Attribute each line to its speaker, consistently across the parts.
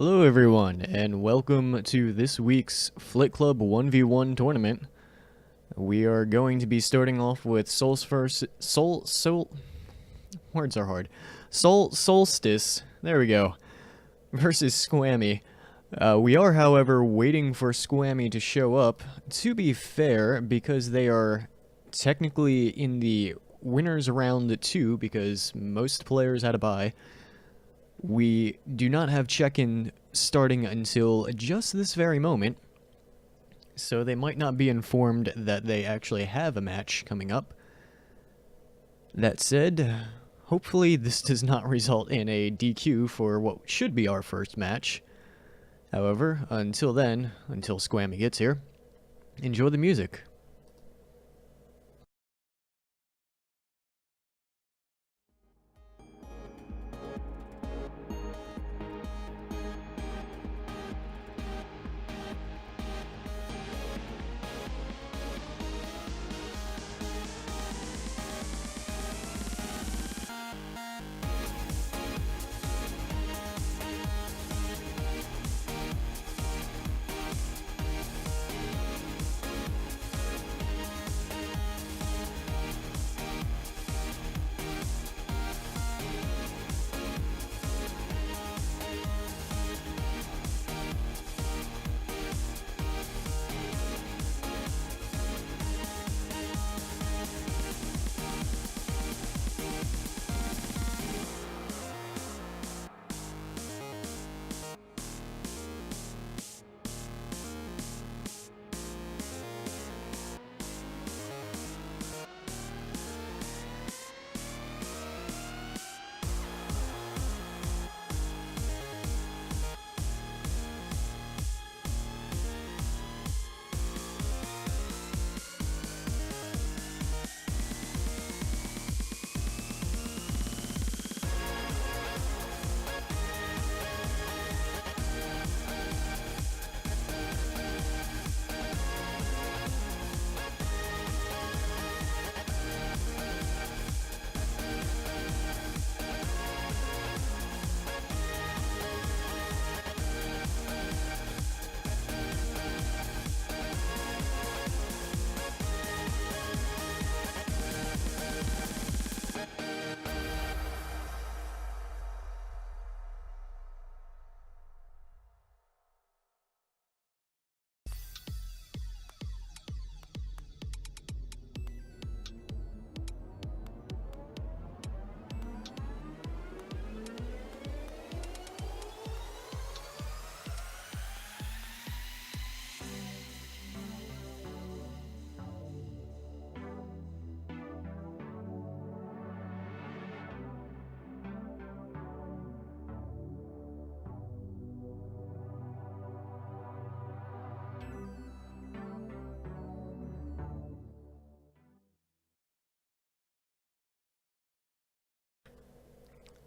Speaker 1: Hello everyone, and welcome to this week's Flit Club 1v1 tournament. We are going to be starting off with words are hard. Solstice, there we go, versus Squammy. We are, however, waiting for Squammy to show up, to be fair, because they are technically in the winners round 2, because most players had a bye. We do not have check-in starting until just this very moment, so they might not be informed that they actually have a match coming up. That said, hopefully this does not result in a DQ for what should be our first match. However, until then, until Squammy gets here, enjoy the music.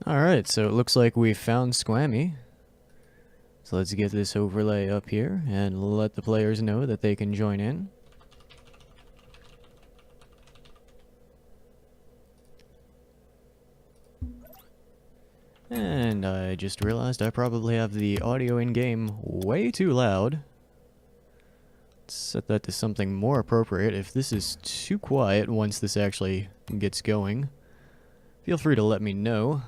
Speaker 1: Alright, so it looks like we found Squammy. So let's get this overlay up here and let the players know that they can join in. And I just realized I probably have the audio in-game way too loud. Let's set that to something more appropriate. If this is too quiet once this actually gets going, feel free to let me know.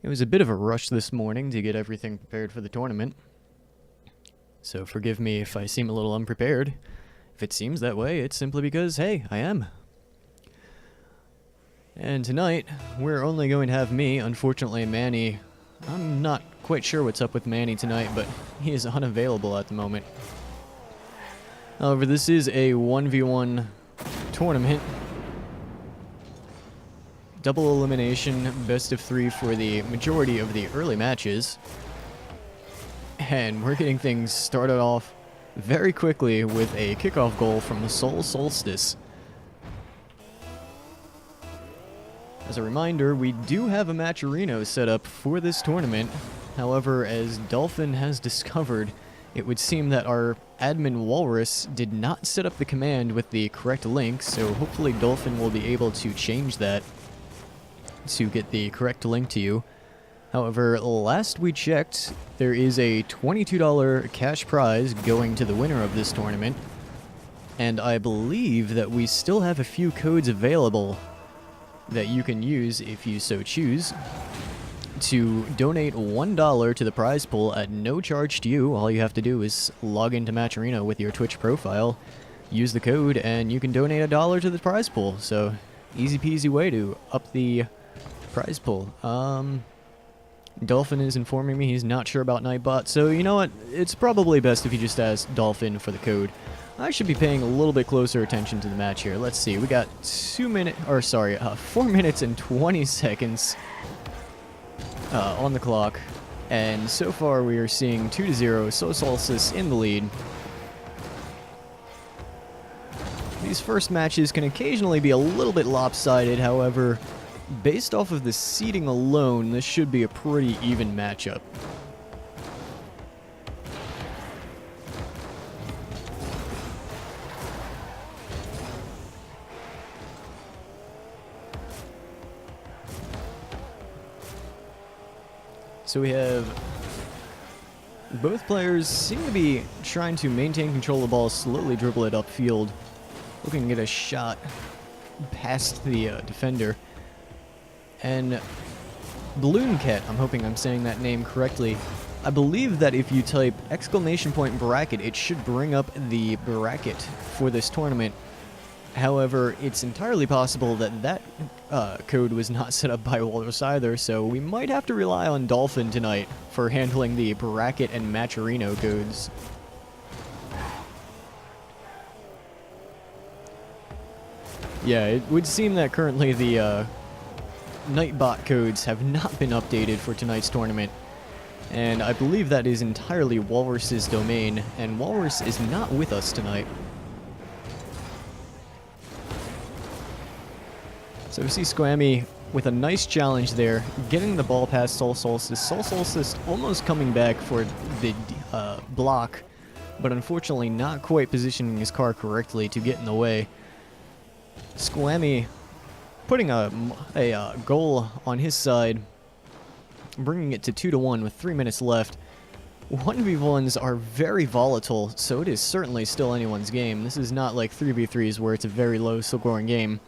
Speaker 1: It was a bit of a rush this morning to get everything prepared for the tournament, so forgive me if I seem a little unprepared. If it seems that way, it's simply because, hey, I am. And tonight, we're only going to have me. Unfortunately, Manny, I'm not quite sure what's up with Manny tonight, but he is unavailable at the moment. However, this is a 1v1 tournament. Double elimination, best of 3 for the majority of the early matches. And we're getting things started off very quickly with a kickoff goal from the Solstice. As a reminder, we do have a Matcherino set up for this tournament. However, as Dolphin has discovered, it would seem that our admin Walrus did not set up the command with the correct link, so hopefully Dolphin will be able to change that to get the correct link to you. However, last we checked, there is a $22 cash prize going to the winner of this tournament. And I believe that we still have a few codes available that you can use if you so choose to donate $1 to the prize pool at no charge to you. All you have to do is log into Match Arena with your Twitch profile, use the code, and you can donate $1 to the prize pool. So, easy peasy way to up the prize pool. Dolphin is informing me he's not sure about Nightbot, so you know what? It's probably best if you just ask Dolphin for the code. I should be paying a little bit closer attention to the match here. Let's see, we got 4 minutes and 20 seconds on the clock, and so far we are seeing 2-0, So Solstice in the lead. These first matches can occasionally be a little bit lopsided, however, based off of the seeding alone, this should be a pretty even matchup. So we have both players seem to be trying to maintain control of the ball, slowly dribble it upfield, looking to get a shot past the defender. And Balloon Cat, I'm hoping I'm saying that name correctly. I believe that if you type !bracket, it should bring up the bracket for this tournament. However, it's entirely possible that that code was not set up by Walrus either, so we might have to rely on Dolphin tonight for handling the bracket and Match Arena codes. Yeah, it would seem that currently the Nightbot codes have not been updated for tonight's tournament, and I believe that is entirely Walrus's domain, and Walrus is not with us tonight. So we see Squammy with a nice challenge there, getting the ball past Sol Solstice. Sol Solstice almost coming back for the block, but unfortunately not quite positioning his car correctly to get in the way. Squammy putting a goal on his side, bringing it to 2-1 with 3 minutes left. 1v1s are very volatile, so it is certainly still anyone's game. This is not like 3v3s where it's a very low scoring game.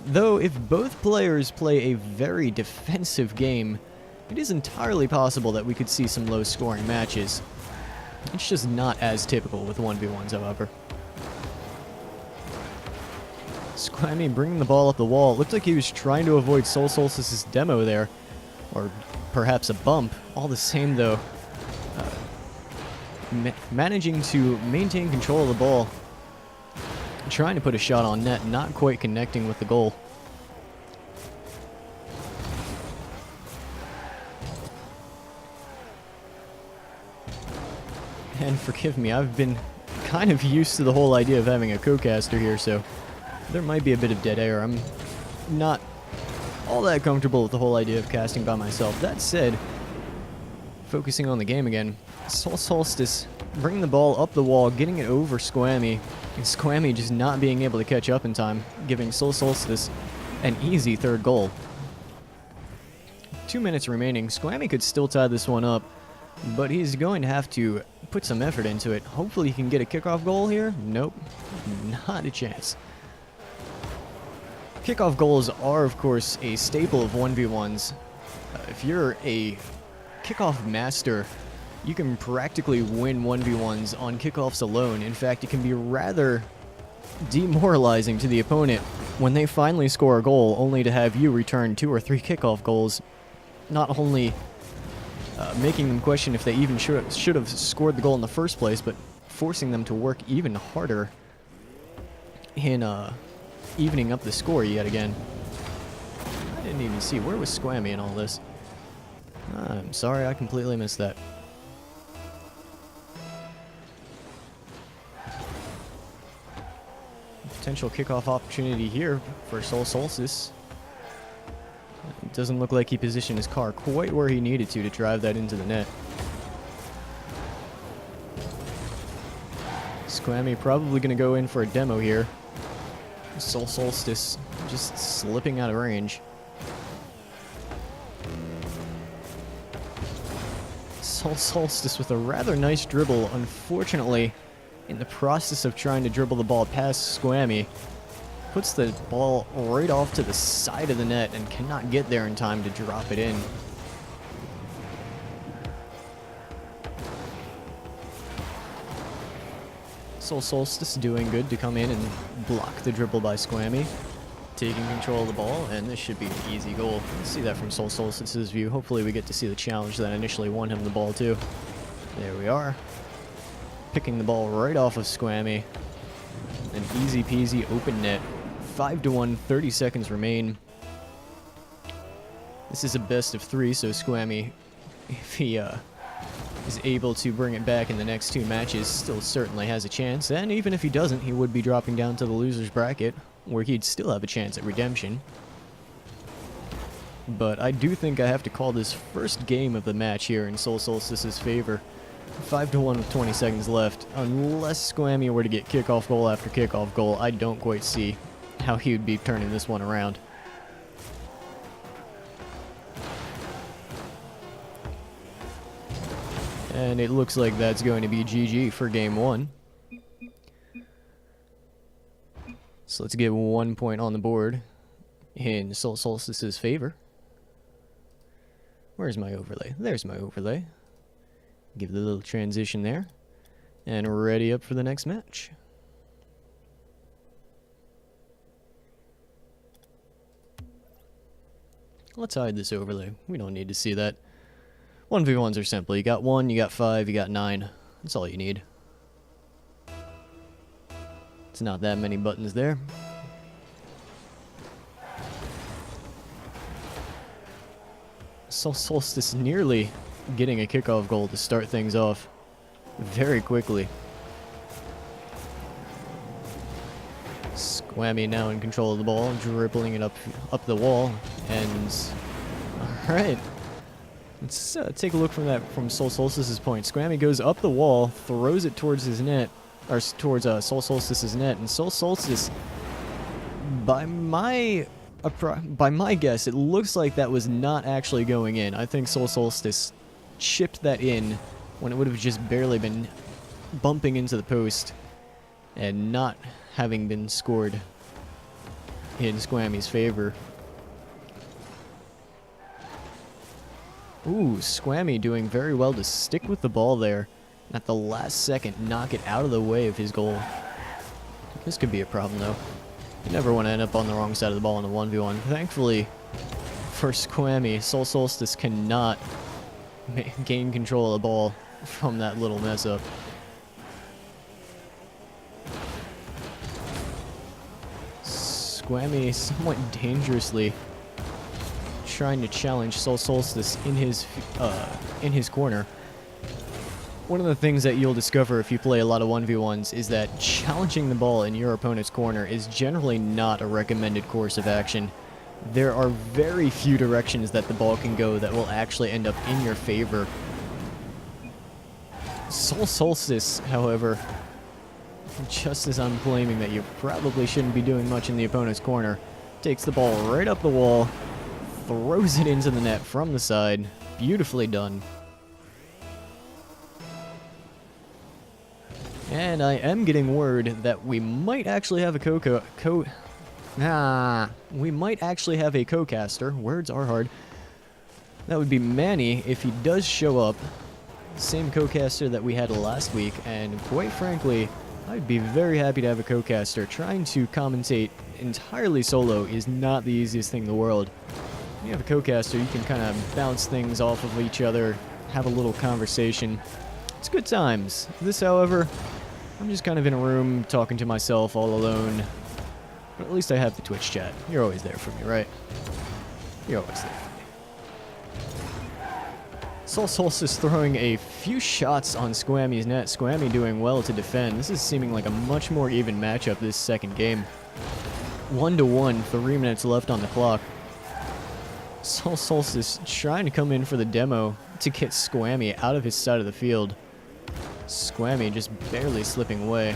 Speaker 1: Though, if both players play a very defensive game, it is entirely possible that we could see some low-scoring matches. It's just not as typical with 1v1s, however. Squammy bringing the ball up the wall. It looked like he was trying to avoid Sol Solstice's demo there. Or perhaps a bump. All the same, though. Managing to maintain control of the ball. Trying to put a shot on net, not quite connecting with the goal. And forgive me, I've been kind of used to the whole idea of having a co-caster here, so there might be a bit of dead air. I'm not all that comfortable with the whole idea of casting by myself. That said, focusing on the game again, Sol Solstice bringing the ball up the wall, getting it over Squammy, and Squammy just not being able to catch up in time, giving Sol Solstice an easy third goal. 2 minutes remaining. Squammy could still tie this one up, but he's going to have to put some effort into it. Hopefully he can get a kickoff goal here. Nope, not a chance. Kickoff goals are, of course, a staple of 1v1s. If you're a kickoff master, you can practically win 1v1s on kickoffs alone. In fact, it can be rather demoralizing to the opponent when they finally score a goal, only to have you return 2 or 3 kickoff goals, not only making them question if they even should have scored the goal in the first place, but forcing them to work even harder in evening up the score yet again. I didn't even see. Where was Squammy in all this? I'm sorry, I completely missed that. Potential kickoff opportunity here for Sol Solstice. It doesn't look like he positioned his car quite where he needed to drive that into the net. Squammy probably going to go in for a demo here. Sol Solstice just slipping out of range. Soul Solstice with a rather nice dribble. Unfortunately, in the process of trying to dribble the ball past Squammy, puts the ball right off to the side of the net and cannot get there in time to drop it in. Soul Solstice doing good to come in and block the dribble by Squammy, taking control of the ball, and this should be an easy goal. Let's see that from Soul Solstice's view. Hopefully we get to see the challenge that initially won him the ball too. There we are. Picking the ball right off of Squammy. An easy peasy open net. 5-1, 30 seconds remain. This is a best of 3, so Squammy, if he is able to bring it back in the next 2 matches, still certainly has a chance. And even if he doesn't, he would be dropping down to the loser's bracket, where he'd still have a chance at redemption. But I do think I have to call this first game of the match here in Soul Solstice's favor. 5-1 with 20 seconds left. Unless Squammy were to get kickoff goal after kickoff goal, I don't quite see how he would be turning this one around. And it looks like that's going to be GG for game 1. So let's get 1 point on the board in Soul Solstice's favor. Where's my overlay? There's my overlay. Give the little transition there. And ready up for the next match. Let's hide this overlay. We don't need to see that. 1v1s are simple. You got 1, you got 5, you got 9. That's all you need. It's not that many buttons there. Soul Solstice nearly getting a kickoff goal to start things off very quickly. Squammy now in control of the ball, dribbling it up the wall, and all right. Let's take a look from Soul Solstice's point. Squammy goes up the wall, throws it towards his net, or towards Soul Solstice's net, and Soul Solstice, by my guess, it looks like that was not actually going in. I think Soul Solstice chipped that in when it would have just barely been bumping into the post and not having been scored in Squammy's favor. Ooh, Squammy doing very well to stick with the ball there. At the last second, knock it out of the way of his goal. This could be a problem, though. You never want to end up on the wrong side of the ball in a 1v1. Thankfully, for Squammy, Soul Solstice cannot gain control of the ball from that little mess up. Squammy somewhat dangerously trying to challenge Soul Solstice in his corner. One of the things that you'll discover if you play a lot of 1v1s is that challenging the ball in your opponent's corner is generally not a recommended course of action. There are very few directions that the ball can go that will actually end up in your favor. Soul Solstice, however, just as I'm claiming that you probably shouldn't be doing much in the opponent's corner, takes the ball right up the wall, throws it into the net from the side. Beautifully done. And I am getting word that we might actually have a we might actually have a co-caster. Words are hard. That would be Manny if he does show up. Same co-caster that we had last week, and quite frankly, I'd be very happy to have a co-caster. Trying to commentate entirely solo is not the easiest thing in the world. When you have a co-caster, you can kind of bounce things off of each other, have a little conversation. It's good times. This, however, I'm just kind of in a room talking to myself all alone. But at least I have the Twitch chat. You're always there for me, right? You're always there for me. Soul Solstice throwing a few shots on Squammy's net. Squammy doing well to defend. This is seeming like a much more even matchup this second game. 1-1, 3 minutes left on the clock. Soul Solstice trying to come in for the demo to get Squammy out of his side of the field. Squammy just barely slipping away.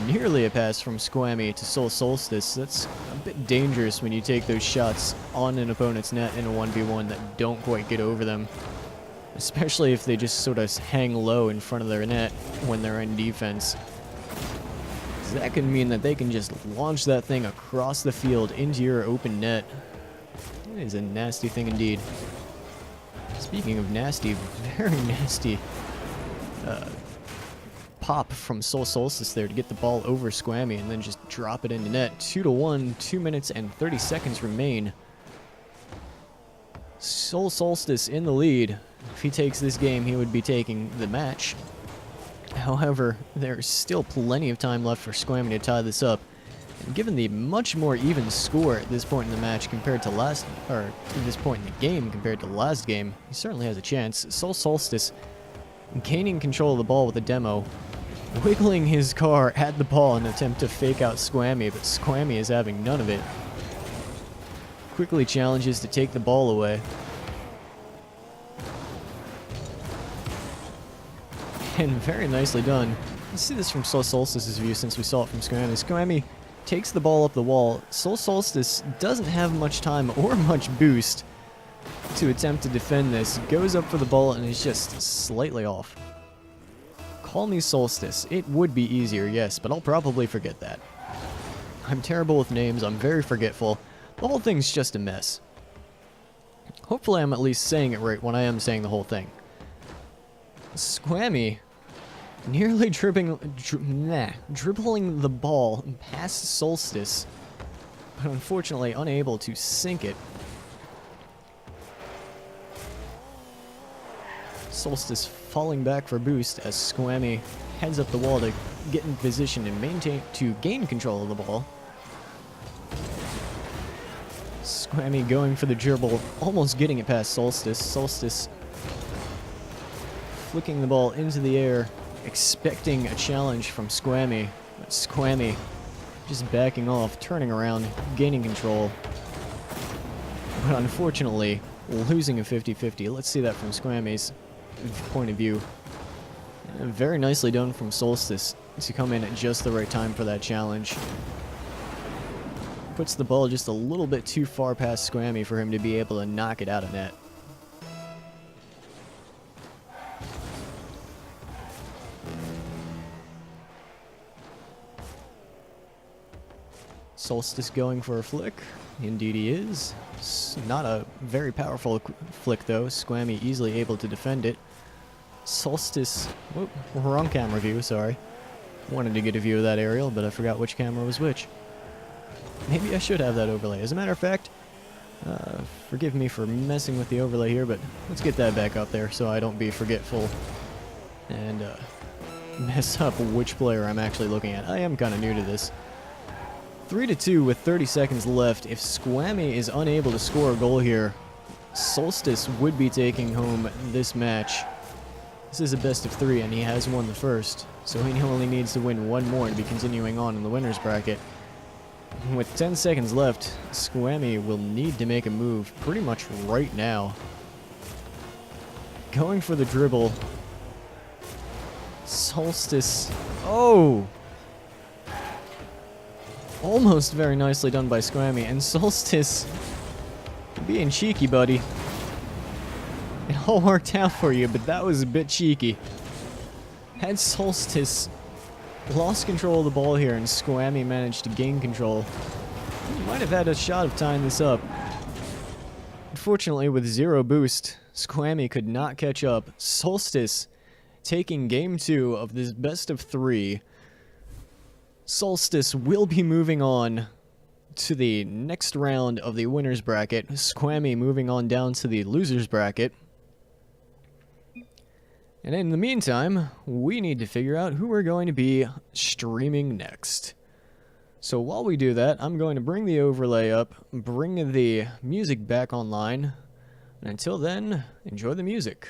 Speaker 1: Nearly a pass from Squammy to Soul Solstice. That's a bit dangerous when you take those shots on an opponent's net in a 1v1 that don't quite get over them. Especially if they just sort of hang low in front of their net when they're in defense. So that can mean that they can just launch that thing across the field into your open net. It is a nasty thing indeed. Speaking of nasty, very nasty pop from Sol Solstice there to get the ball over Squammy and then just drop it into net. 2-1, 2 minutes and 30 seconds remain. Sol Solstice in the lead. If he takes this game, he would be taking the match. However, there's still plenty of time left for Squammy to tie this up. And given the much more even score at this point in the match compared to this point in the game compared to the last game, he certainly has a chance. Sol Solstice gaining control of the ball with a demo, wiggling his car at the ball in an attempt to fake out Squammy, but Squammy is having none of it. Quickly challenges to take the ball away. And very nicely done. Let's see this from Sol Solstice's view since we saw it from Squammy. Squammy takes the ball up the wall. Sol Solstice doesn't have much time or much boost to attempt to defend this. Goes up for the ball and is just slightly off. Call me Solstice. It would be easier, yes, but I'll probably forget that. I'm terrible with names. I'm very forgetful. The whole thing's just a mess. Hopefully I'm at least saying it right when I am saying the whole thing. Squammy nearly dribbling the ball past Solstice, but unfortunately unable to sink it. Solstice falling back for boost as Squammy heads up the wall to get in position and gain control of the ball. Squammy going for the dribble, almost getting it past Solstice. Solstice flicking the ball into the air, expecting a challenge from Squammy. But Squammy just backing off, turning around, gaining control. But unfortunately, losing a 50-50. Let's see that from Squammy's point of view. And very nicely done from Solstice to come in at just the right time for that challenge. Puts the ball just a little bit too far past Squammy for him to be able to knock it out of net. Solstice going for a flick. Indeed he is. It's not a very powerful flick though. Squammy easily able to defend it. Solstice... Whoop, wrong camera view, sorry. Wanted to get a view of that aerial, but I forgot which camera was which. Maybe I should have that overlay. As a matter of fact, forgive me for messing with the overlay here, but let's get that back up there so I don't be forgetful and mess up which player I'm actually looking at. I am kind of new to this. 3-2 with 30 seconds left. If Squammy is unable to score a goal here, Solstice would be taking home this match. This is a best of 3 and he has won the first, so he only needs to win one more to be continuing on in the winner's bracket. With 10 seconds left, Squammy will need to make a move pretty much right now. Going for the dribble. Solstice. Oh! Almost very nicely done by Squammy, and Solstice being cheeky, buddy. It all worked out for you, but that was a bit cheeky. Had Solstice lost control of the ball here and Squammy managed to gain control, he might have had a shot of tying this up. Unfortunately, with 0 boost, Squammy could not catch up. Solstice taking game 2 of this best of 3. Solstice will be moving on to the next round of the winner's bracket. Squammy moving on down to the loser's bracket. And in the meantime, we need to figure out who we're going to be streaming next. So while we do that, I'm going to bring the overlay up, bring the music back online, and until then, enjoy the music.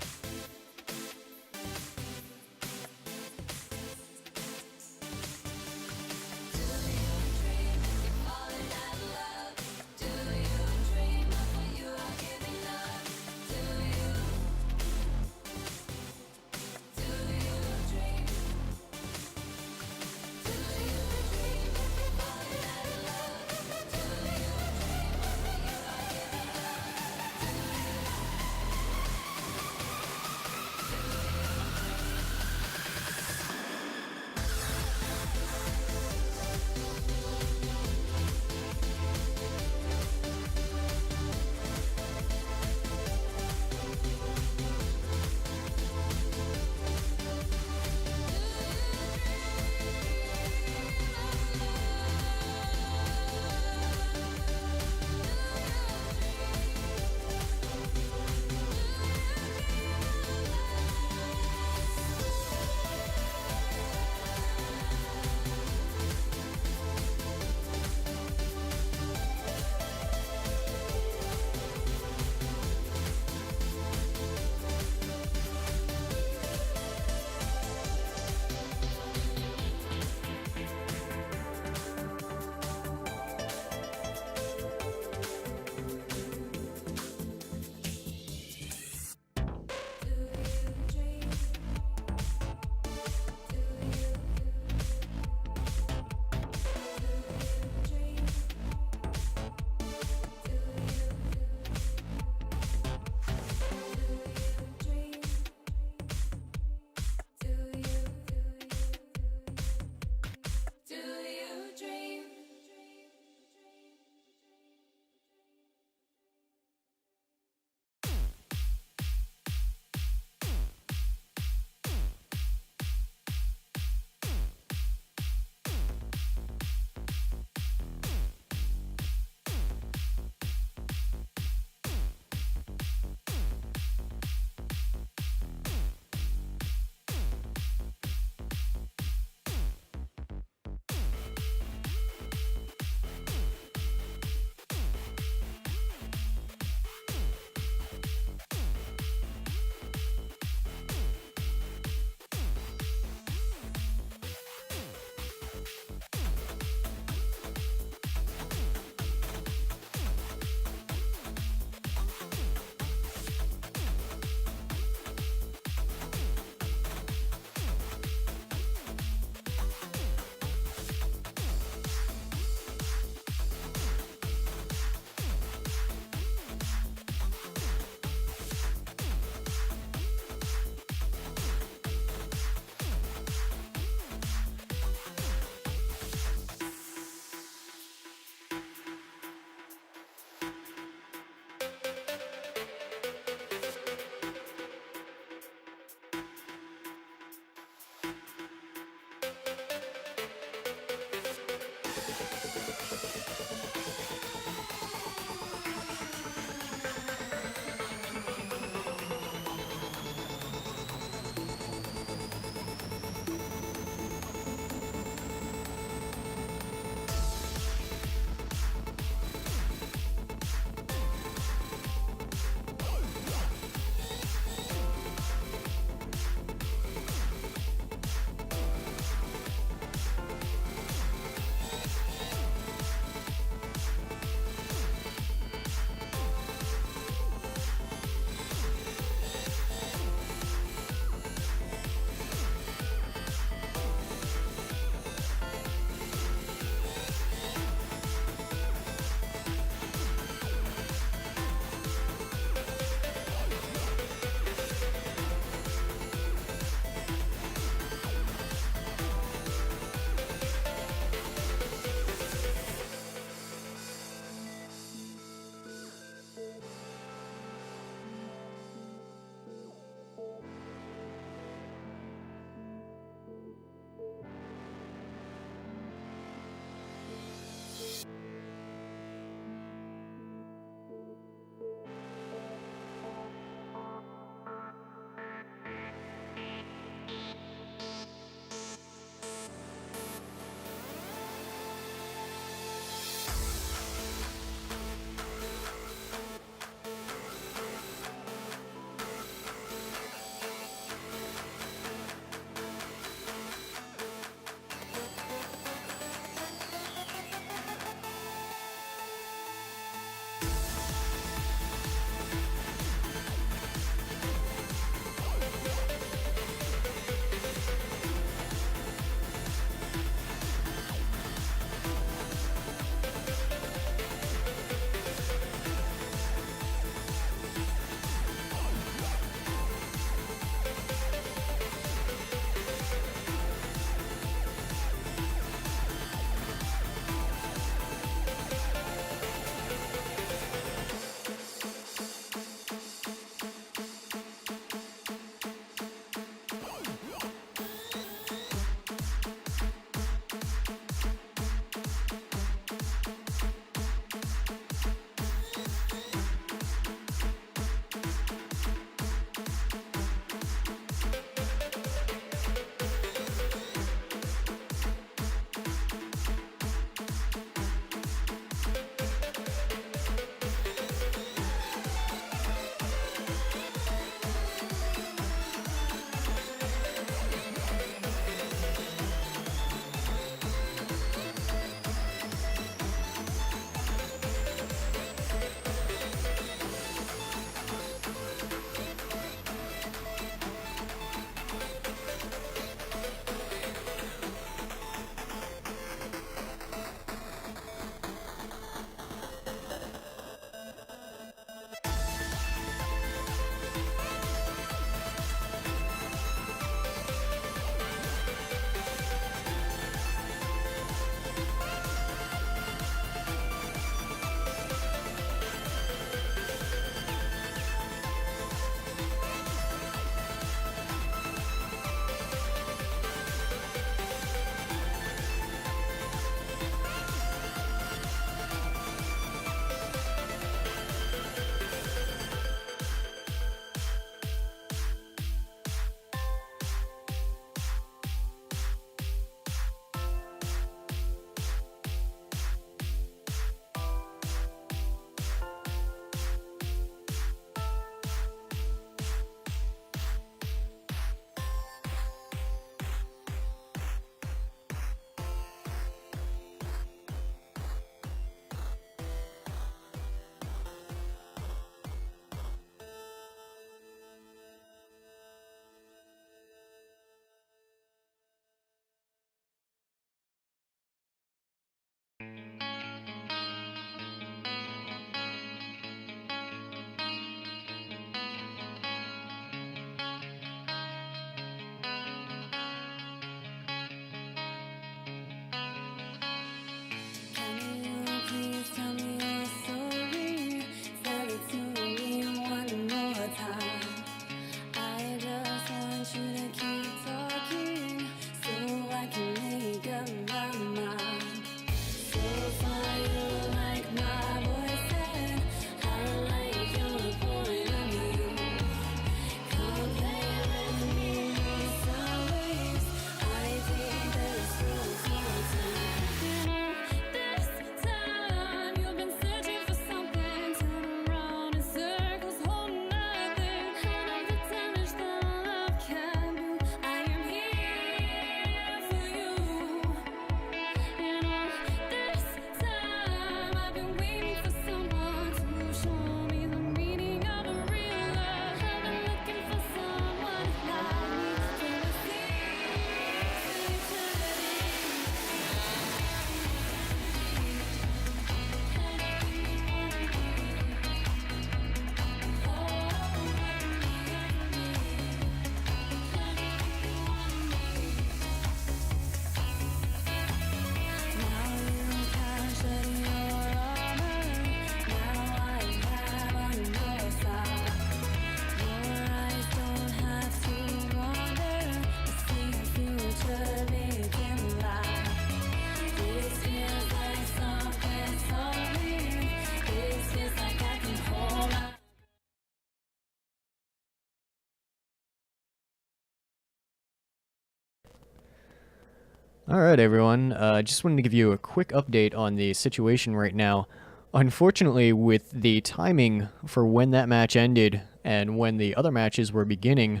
Speaker 1: Alright, everyone. Just wanted to give you a quick update on the situation right now. Unfortunately, with the timing for when that match ended and when the other matches were beginning,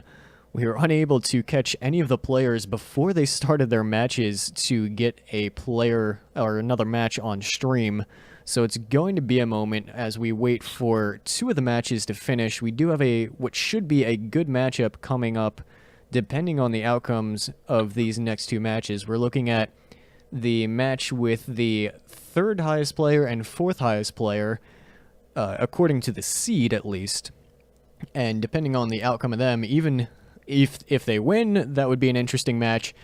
Speaker 1: we were unable to catch any of the players before they started their matches to get a player or another match on stream. So it's going to be a moment as we wait for two of the matches to finish. We do have what should be a good matchup coming up depending on the outcomes of these next two matches. We're looking at the match with the third highest player and fourth highest player, according to the seed at least. And depending on the outcome of them, even if they win, that would be an interesting match.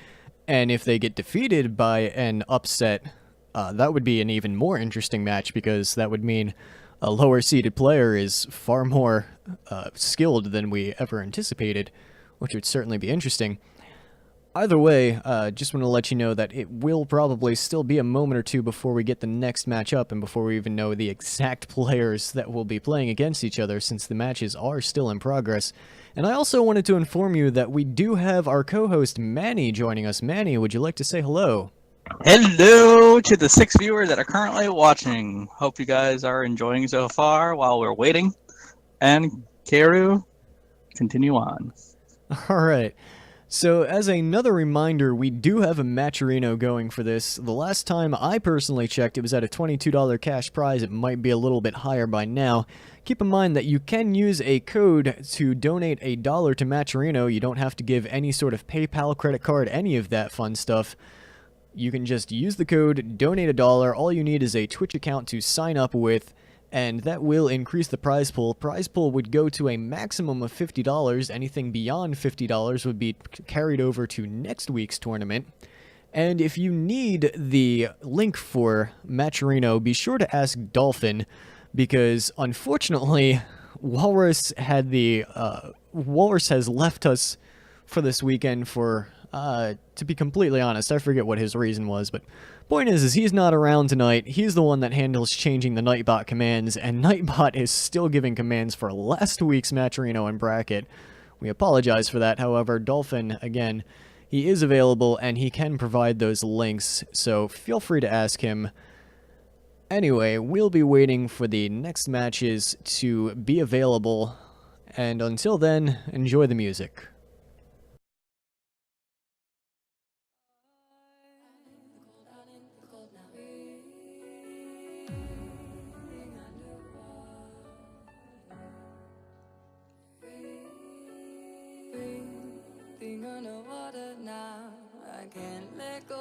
Speaker 1: And if they get defeated by an upset, that would be an even more interesting match, because that would mean a lower seeded player is far more skilled than we ever anticipated, which would certainly be interesting. Either way, just want to let you know that it will probably still be a moment or two before we get the next match up and before we even know the exact players that will be playing against each other, since the matches are still in progress. And I also wanted to inform you that we do have our co-host Manny joining us. Manny, would you like to say hello?
Speaker 2: Hello to the 6 viewers that are currently watching. Hope you guys are enjoying so far while we're waiting. And Karu, continue on.
Speaker 1: Alright. So, as another reminder, we do have a Matcherino going for this. The last time I personally checked, it was at a $22 cash prize. It might be a little bit higher by now. Keep in mind that you can use a code to donate $1 to Matcherino. You don't have to give any sort of PayPal, credit card, any of that fun stuff. You can just use the code, donate $1. All you need is a Twitch account to sign up with, and that will increase the prize pool. Prize pool would go to a maximum of $50. Anything beyond $50 would be carried over to next week's tournament. And if you need the link for Matcherino, be sure to ask Dolphin, because unfortunately, Walrus has left us for this weekend for, to be completely honest, I forget what his reason was, but point is he's not around tonight. He's the one that handles changing the Nightbot commands, and Nightbot is still giving commands for last week's Matcherino and bracket. We apologize for that. However, Dolphin, again, he is available and he can provide those links, so feel free to ask him. Anyway, we'll be waiting for the next matches to be available, and until then, enjoy the music.
Speaker 3: Underwater now, I can't let go.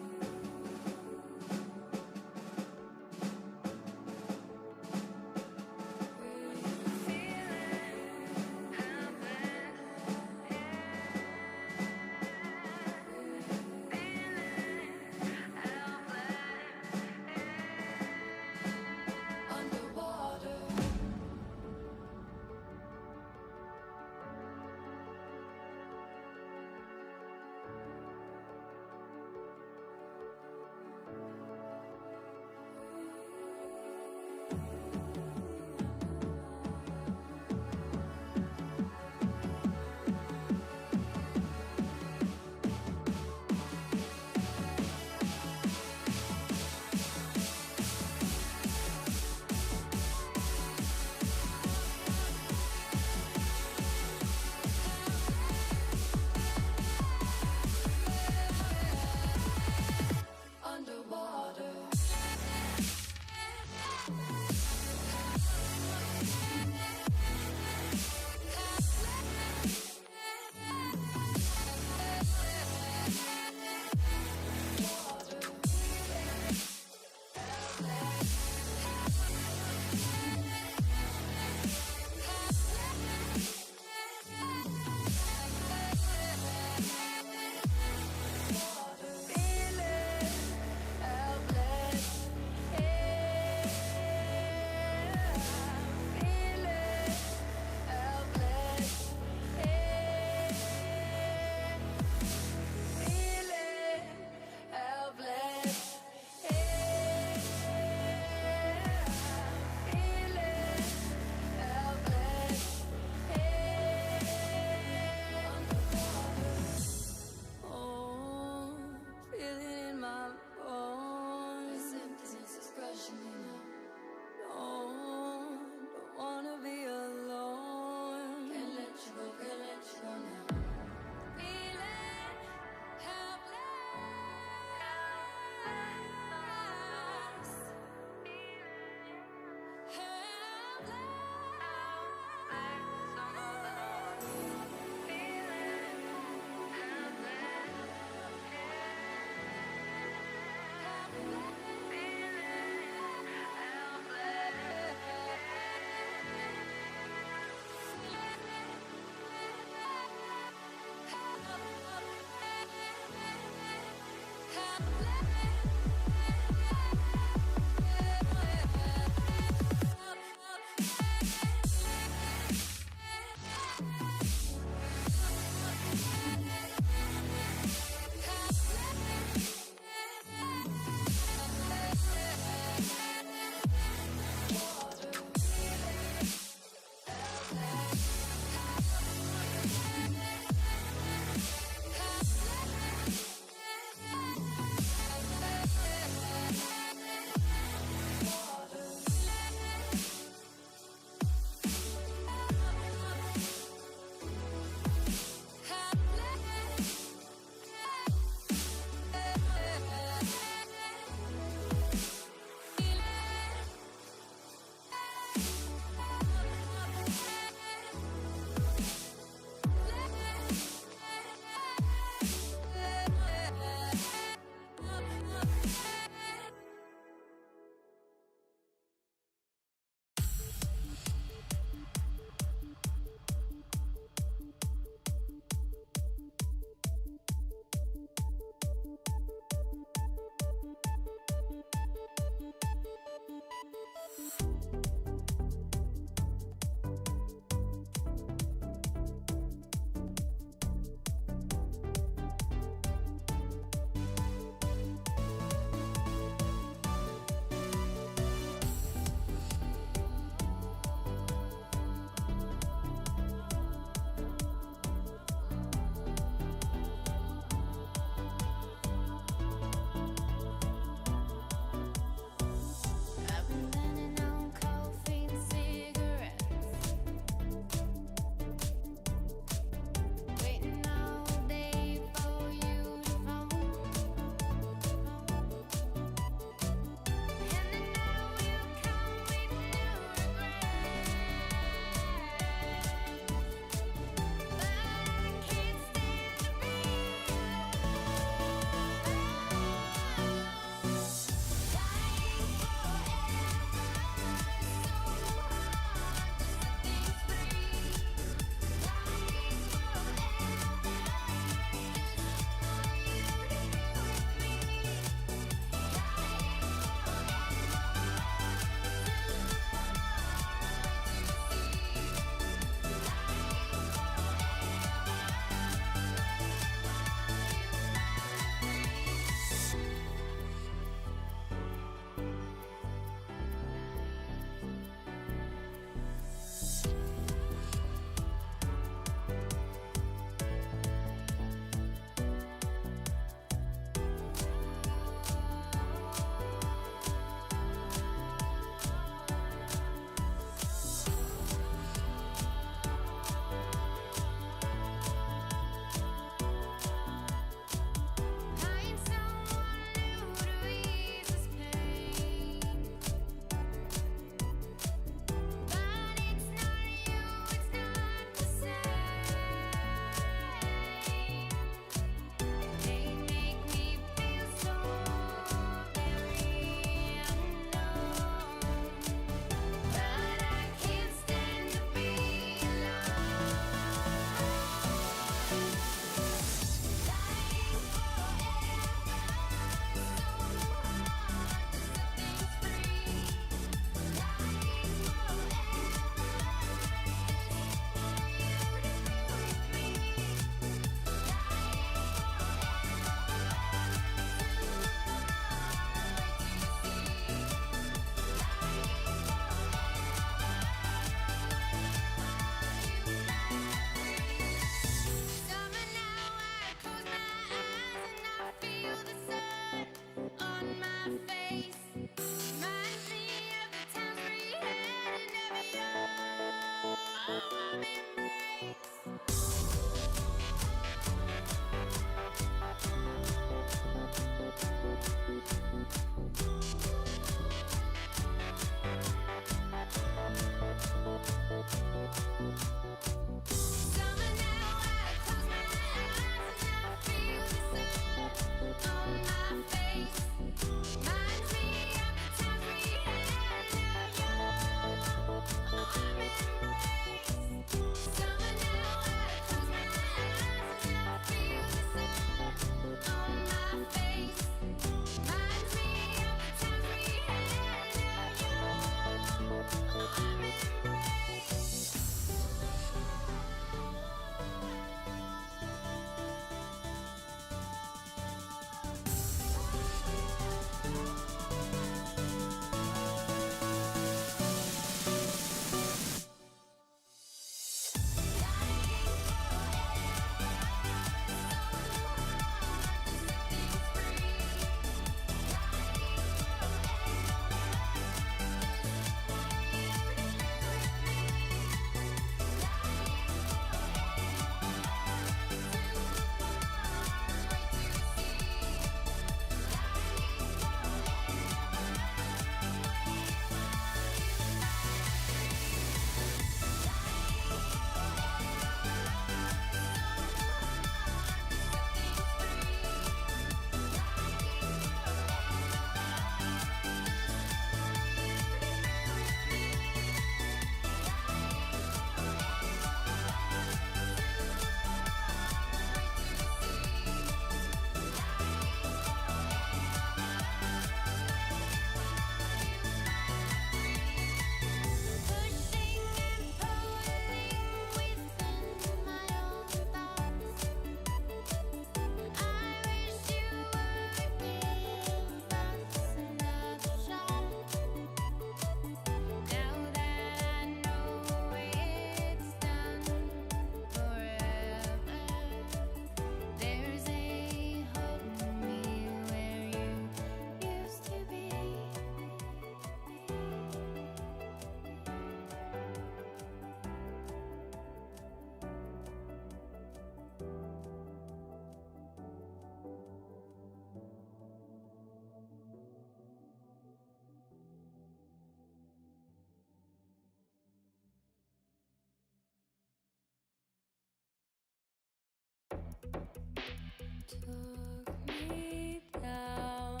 Speaker 3: Took me down,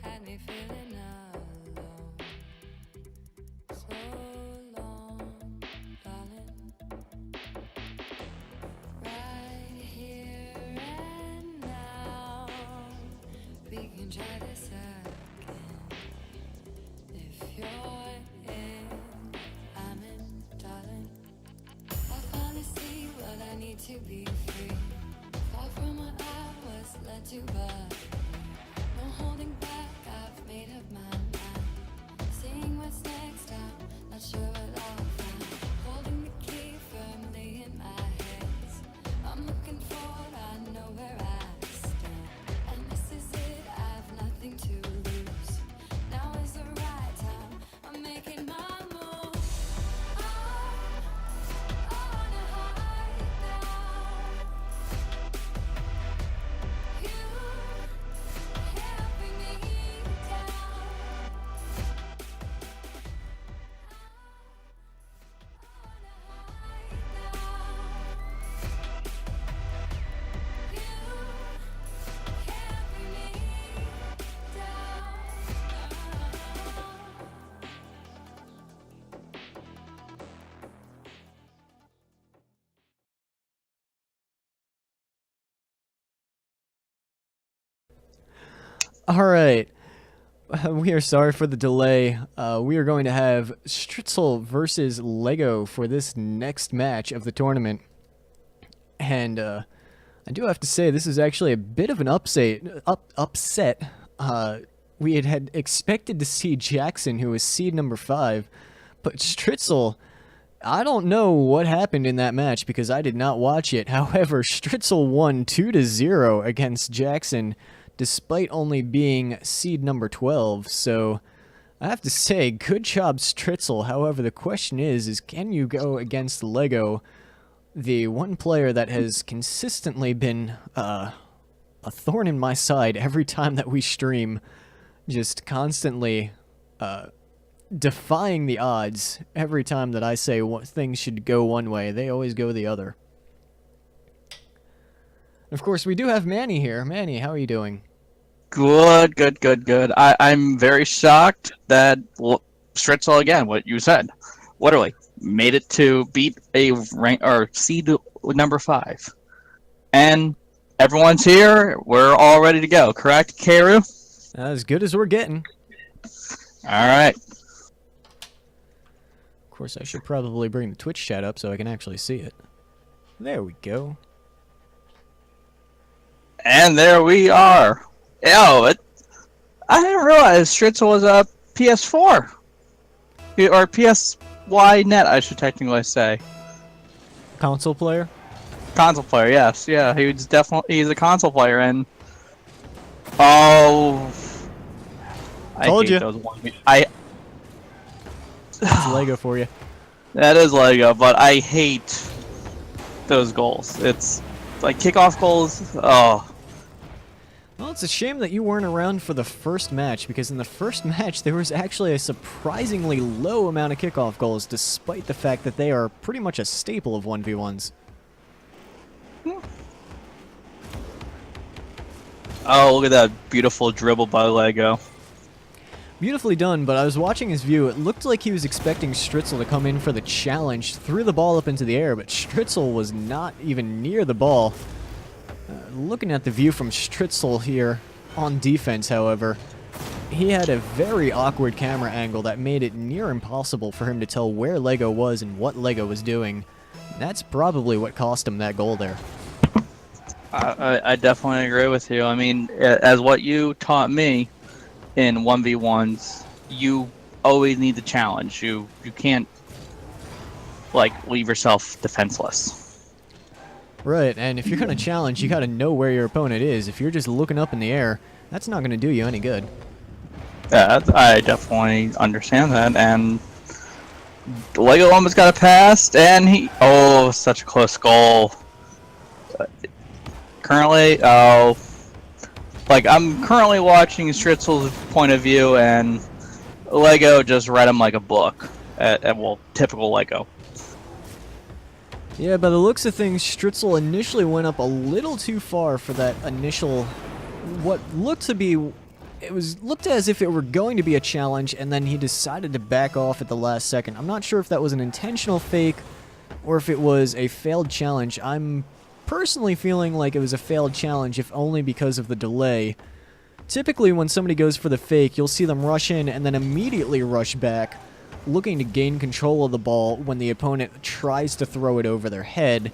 Speaker 3: had me feeling alone. So long, darling. Right here and now, we can try this again. If you're in, I'm in, darling. I finally see what I need to be free. Far from what I was led to, but no holding back. I've made up my mind. Seeing what's next, I'm not sure what I'll find. Holding the key firmly in my hands. I'm looking forward, I know where I stand. And this is it, I've nothing to lose. Now is the right time, I'm making my move. I wanna hide now. You can't bring me down.
Speaker 1: All right. We are sorry for the delay. We are going to have Stritzel versus Lego for this next match of the tournament. And I do have to say, this is actually a bit of an upset. We had expected to see Jackson, who was seed number 5, but Stritzel, I don't know what happened in that match because I did not watch it. However, Stritzel won 2-0 against Jackson, despite only being seed number 12, so I have to say, good job, Stritzel. However, the question is can you go against Lego, the one player that has consistently been a thorn in my side every time that we stream, just constantly defying the odds every time that I say things should go one way, they always go the other. Of course, we do have Manny here. Manny, how are you doing?
Speaker 2: Good. I'm very shocked that Stritzel, again, what you said, literally made it to beat a rank or seed number 5, and everyone's here. We're all ready to go. Correct, Karu?
Speaker 1: As good as we're getting.
Speaker 2: All right.
Speaker 1: Of course, I should probably bring the Twitch chat up so I can actually see it. There we go.
Speaker 2: And there we are. I didn't realize Stritzel was a PS4 or PSY net. I should technically say
Speaker 1: Console player?
Speaker 2: console player. Yes, yeah, he's a console player, and I
Speaker 1: Told
Speaker 2: hate
Speaker 1: you.
Speaker 2: those one.
Speaker 1: That's Lego for you.
Speaker 2: That is Lego, but I hate those goals. It's like kickoff goals. Oh.
Speaker 1: Well, it's a shame that you weren't around for the first match, because in the first match there was actually a surprisingly low amount of kickoff goals, despite the fact that they are pretty much a staple of 1v1s.
Speaker 2: Oh, look at that beautiful dribble by Lego.
Speaker 1: Beautifully done, but I was watching his view. It looked like he was expecting Stritzel to come in for the challenge, threw the ball up into the air, but Stritzel was not even near the ball. Looking at the view from Stritzel here on defense, however, he had a very awkward camera angle that made it near impossible for him to tell where Lego was and what Lego was doing. That's probably what cost him that goal there.
Speaker 2: I definitely agree with you. I mean, as what you taught me in 1v1s, you always need the challenge. You can't, like, leave yourself defenseless.
Speaker 1: Right, and if you're going to challenge, you got to know where your opponent is. If you're just looking up in the air, that's not going to do you any good.
Speaker 2: Yeah, I definitely understand that, and Lego almost got a pass, and oh, such a close goal. Currently, I'm currently watching Stritzel's point of view, and Lego just read him like a book. Well, typical Lego.
Speaker 1: Yeah, by the looks of things, Stritzel initially went up a little too far for that initial, what looked to be, looked as if it were going to be a challenge, and then he decided to back off at the last second. I'm not sure if that was an intentional fake or if it was a failed challenge. I'm personally feeling like it was a failed challenge, if only because of the delay. Typically, when somebody goes for the fake, you'll see them rush in and then immediately rush back, looking to gain control of the ball when the opponent tries to throw it over their head.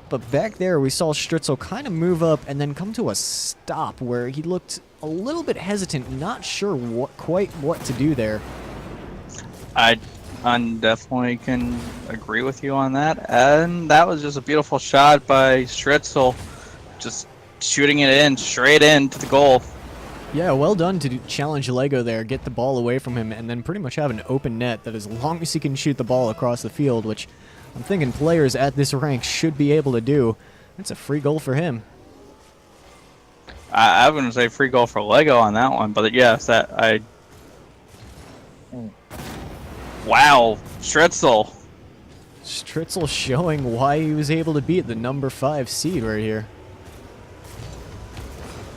Speaker 1: But back there, we saw Stritzel kind of move up and then come to a stop where he looked a little bit hesitant, not sure quite what to do there.
Speaker 2: I definitely can agree with you on that. And that was just a beautiful shot by Stritzel, just shooting it in, straight into the goal.
Speaker 1: Yeah, well done to challenge Lego there, get the ball away from him, and then pretty much have an open net that as long as he can shoot the ball across the field, which I'm thinking players at this rank should be able to do, that's a free goal for him.
Speaker 2: I wouldn't say free goal for Lego on that one, but yes, Wow, Stritzel.
Speaker 1: Stritzel showing why he was able to beat the number 5 seed right here.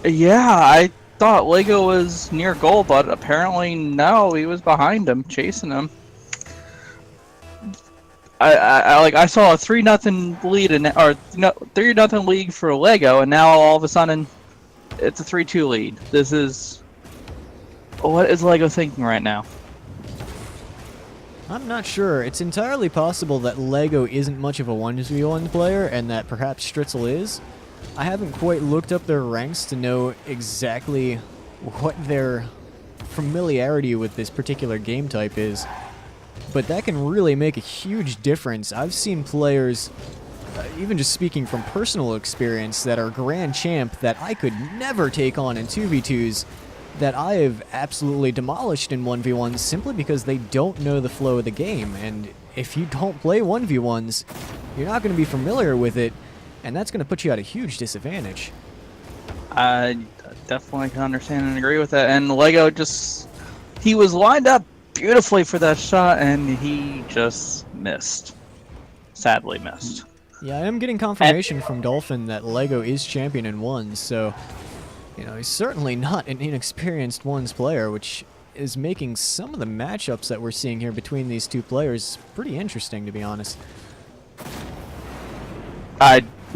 Speaker 2: Yeah, I thought Lego was near goal, but apparently no, he was behind him, chasing him. I saw a 3-0 lead or 3-0 lead for Lego, and now all of a sudden it's a 3-2 lead. This is, what is Lego thinking right now?
Speaker 1: I'm not sure. It's entirely possible that Lego isn't much of a 1v1 player and that perhaps Stritzel is. I haven't quite looked up their ranks to know exactly what their familiarity with this particular game type is, but that can really make a huge difference. I've seen players, even just speaking from personal experience, that are Grand Champ that I could never take on in 2v2s, that I have absolutely demolished in 1v1s simply because they don't know the flow of the game, and if you don't play 1v1s, you're not going to be familiar with it, and that's going to put you at a huge disadvantage.
Speaker 2: I definitely can understand and agree with that. And Lego he was lined up beautifully for that shot, and he just missed. Sadly missed.
Speaker 1: Yeah, I am getting confirmation from Dolphin that Lego is champion in ones, so, he's certainly not an inexperienced ones player, which is making some of the matchups that we're seeing here between these two players pretty interesting, to be honest.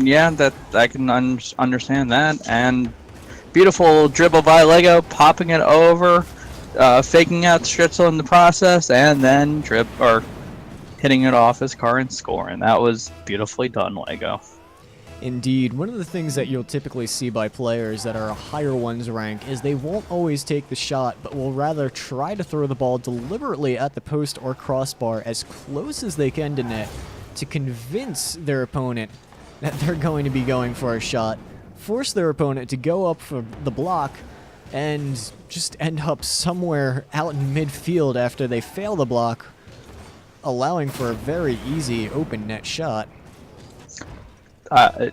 Speaker 2: Yeah, that I can understand that. And beautiful dribble by Lego, popping it over, faking out Stritzel in the process, and then hitting it off his car and scoring. That was beautifully done, Lego.
Speaker 1: Indeed. One of the things that you'll typically see by players that are a higher ones rank is they won't always take the shot, but will rather try to throw the ball deliberately at the post or crossbar as close as they can to net to convince their opponent that they're going to be going for a shot, force their opponent to go up for the block, and just end up somewhere out in midfield after they fail the block, allowing for a very easy open net shot.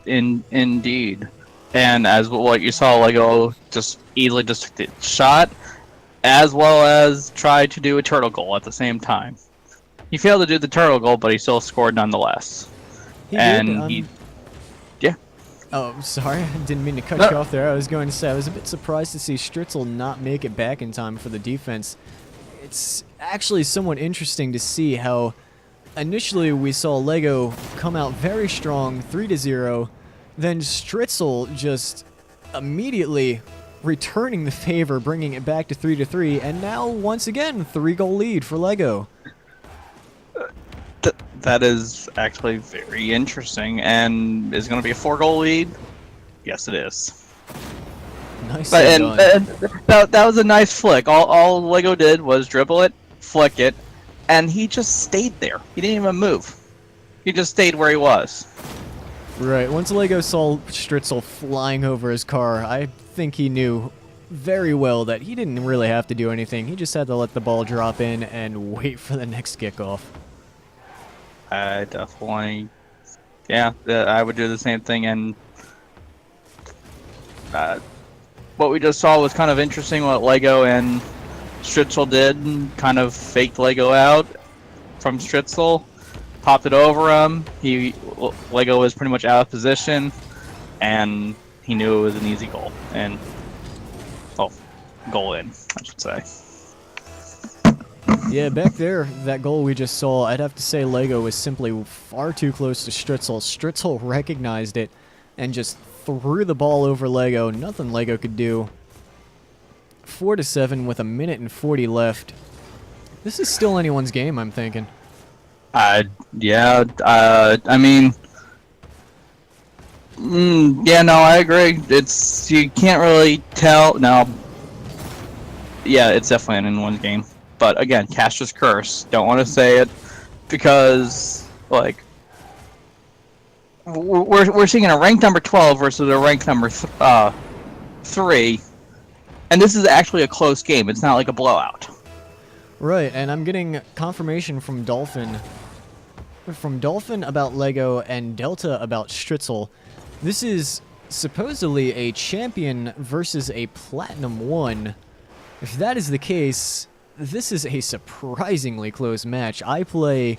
Speaker 2: Indeed. And as what you saw, Lego just easily just took the shot, as well as tried to do a turtle goal at the same time. He failed to do the turtle goal, but he still scored nonetheless.
Speaker 1: Oh, sorry, I didn't mean to cut you off there. I was going to say, I was a bit surprised to see Stritzel not make it back in time for the defense. It's actually somewhat interesting to see how initially we saw Lego come out very strong, 3-0, then Stritzel just immediately returning the favor, bringing it back to 3-3, and now once again 3-goal lead for Lego.
Speaker 2: That is actually very interesting, and is going to be a 4-goal lead? Yes, it is.
Speaker 1: Nice.
Speaker 2: That was a nice flick. All Lego did was dribble it, flick it, and he just stayed there. He didn't even move. He just stayed where he was.
Speaker 1: Right. Once Lego saw Stritzel flying over his car, I think he knew very well that he didn't really have to do anything. He just had to let the ball drop in and wait for the next kickoff.
Speaker 2: I definitely, yeah, I would do the same thing. And what we just saw was kind of interesting. What Lego and Stritzel did, and kind of faked Lego out from Stritzel, popped it over him. Lego was pretty much out of position, and he knew it was an easy goal. And goal in, I should say.
Speaker 1: Yeah, back there, that goal we just saw, I'd have to say Lego was simply far too close to Stritzel. Stritzel recognized it and just threw the ball over Lego. Nothing Lego could do. 4-7 with 1:40 left. This is still anyone's game, I'm thinking.
Speaker 2: Yeah, I mean, yeah, no, I agree. You can't really tell. No, yeah, it's definitely an in-one game. But again, Caster's Curse. Don't want to say it because, like, we're seeing a ranked number 12 versus a ranked number 3, and this is actually a close game. It's not like a blowout.
Speaker 1: Right, and I'm getting confirmation from Dolphin about Lego and Delta about Stritzel. This is supposedly a champion versus a Platinum 1. If that is the case, this is a surprisingly close match. I play,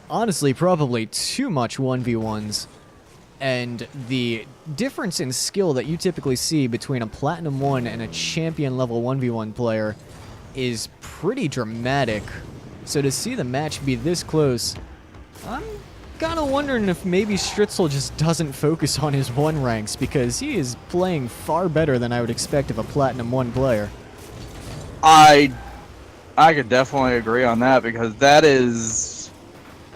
Speaker 1: honestly, probably too much 1v1s, and the difference in skill that you typically see between a Platinum 1 and a champion level 1v1 player is pretty dramatic. So to see the match be this close, I'm kind of wondering if maybe Stritzel just doesn't focus on his 1 ranks, because he is playing far better than I would expect of a Platinum 1 player.
Speaker 2: I could definitely agree on that, because that is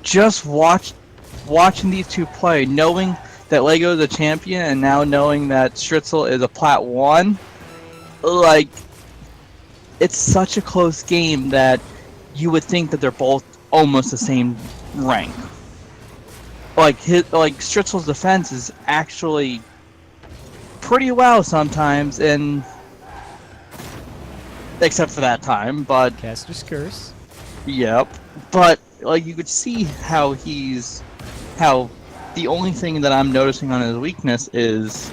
Speaker 2: just watching these two play, knowing that Lego is a champion and now knowing that Stritzel is a Plat 1, like, it's such a close game that you would think that they're both almost the same rank. Like Stritzel's defense is actually pretty well sometimes, and except for that time, but
Speaker 1: Caster's Curse.
Speaker 2: yep. But like you could see how the only thing that I'm noticing on his weakness is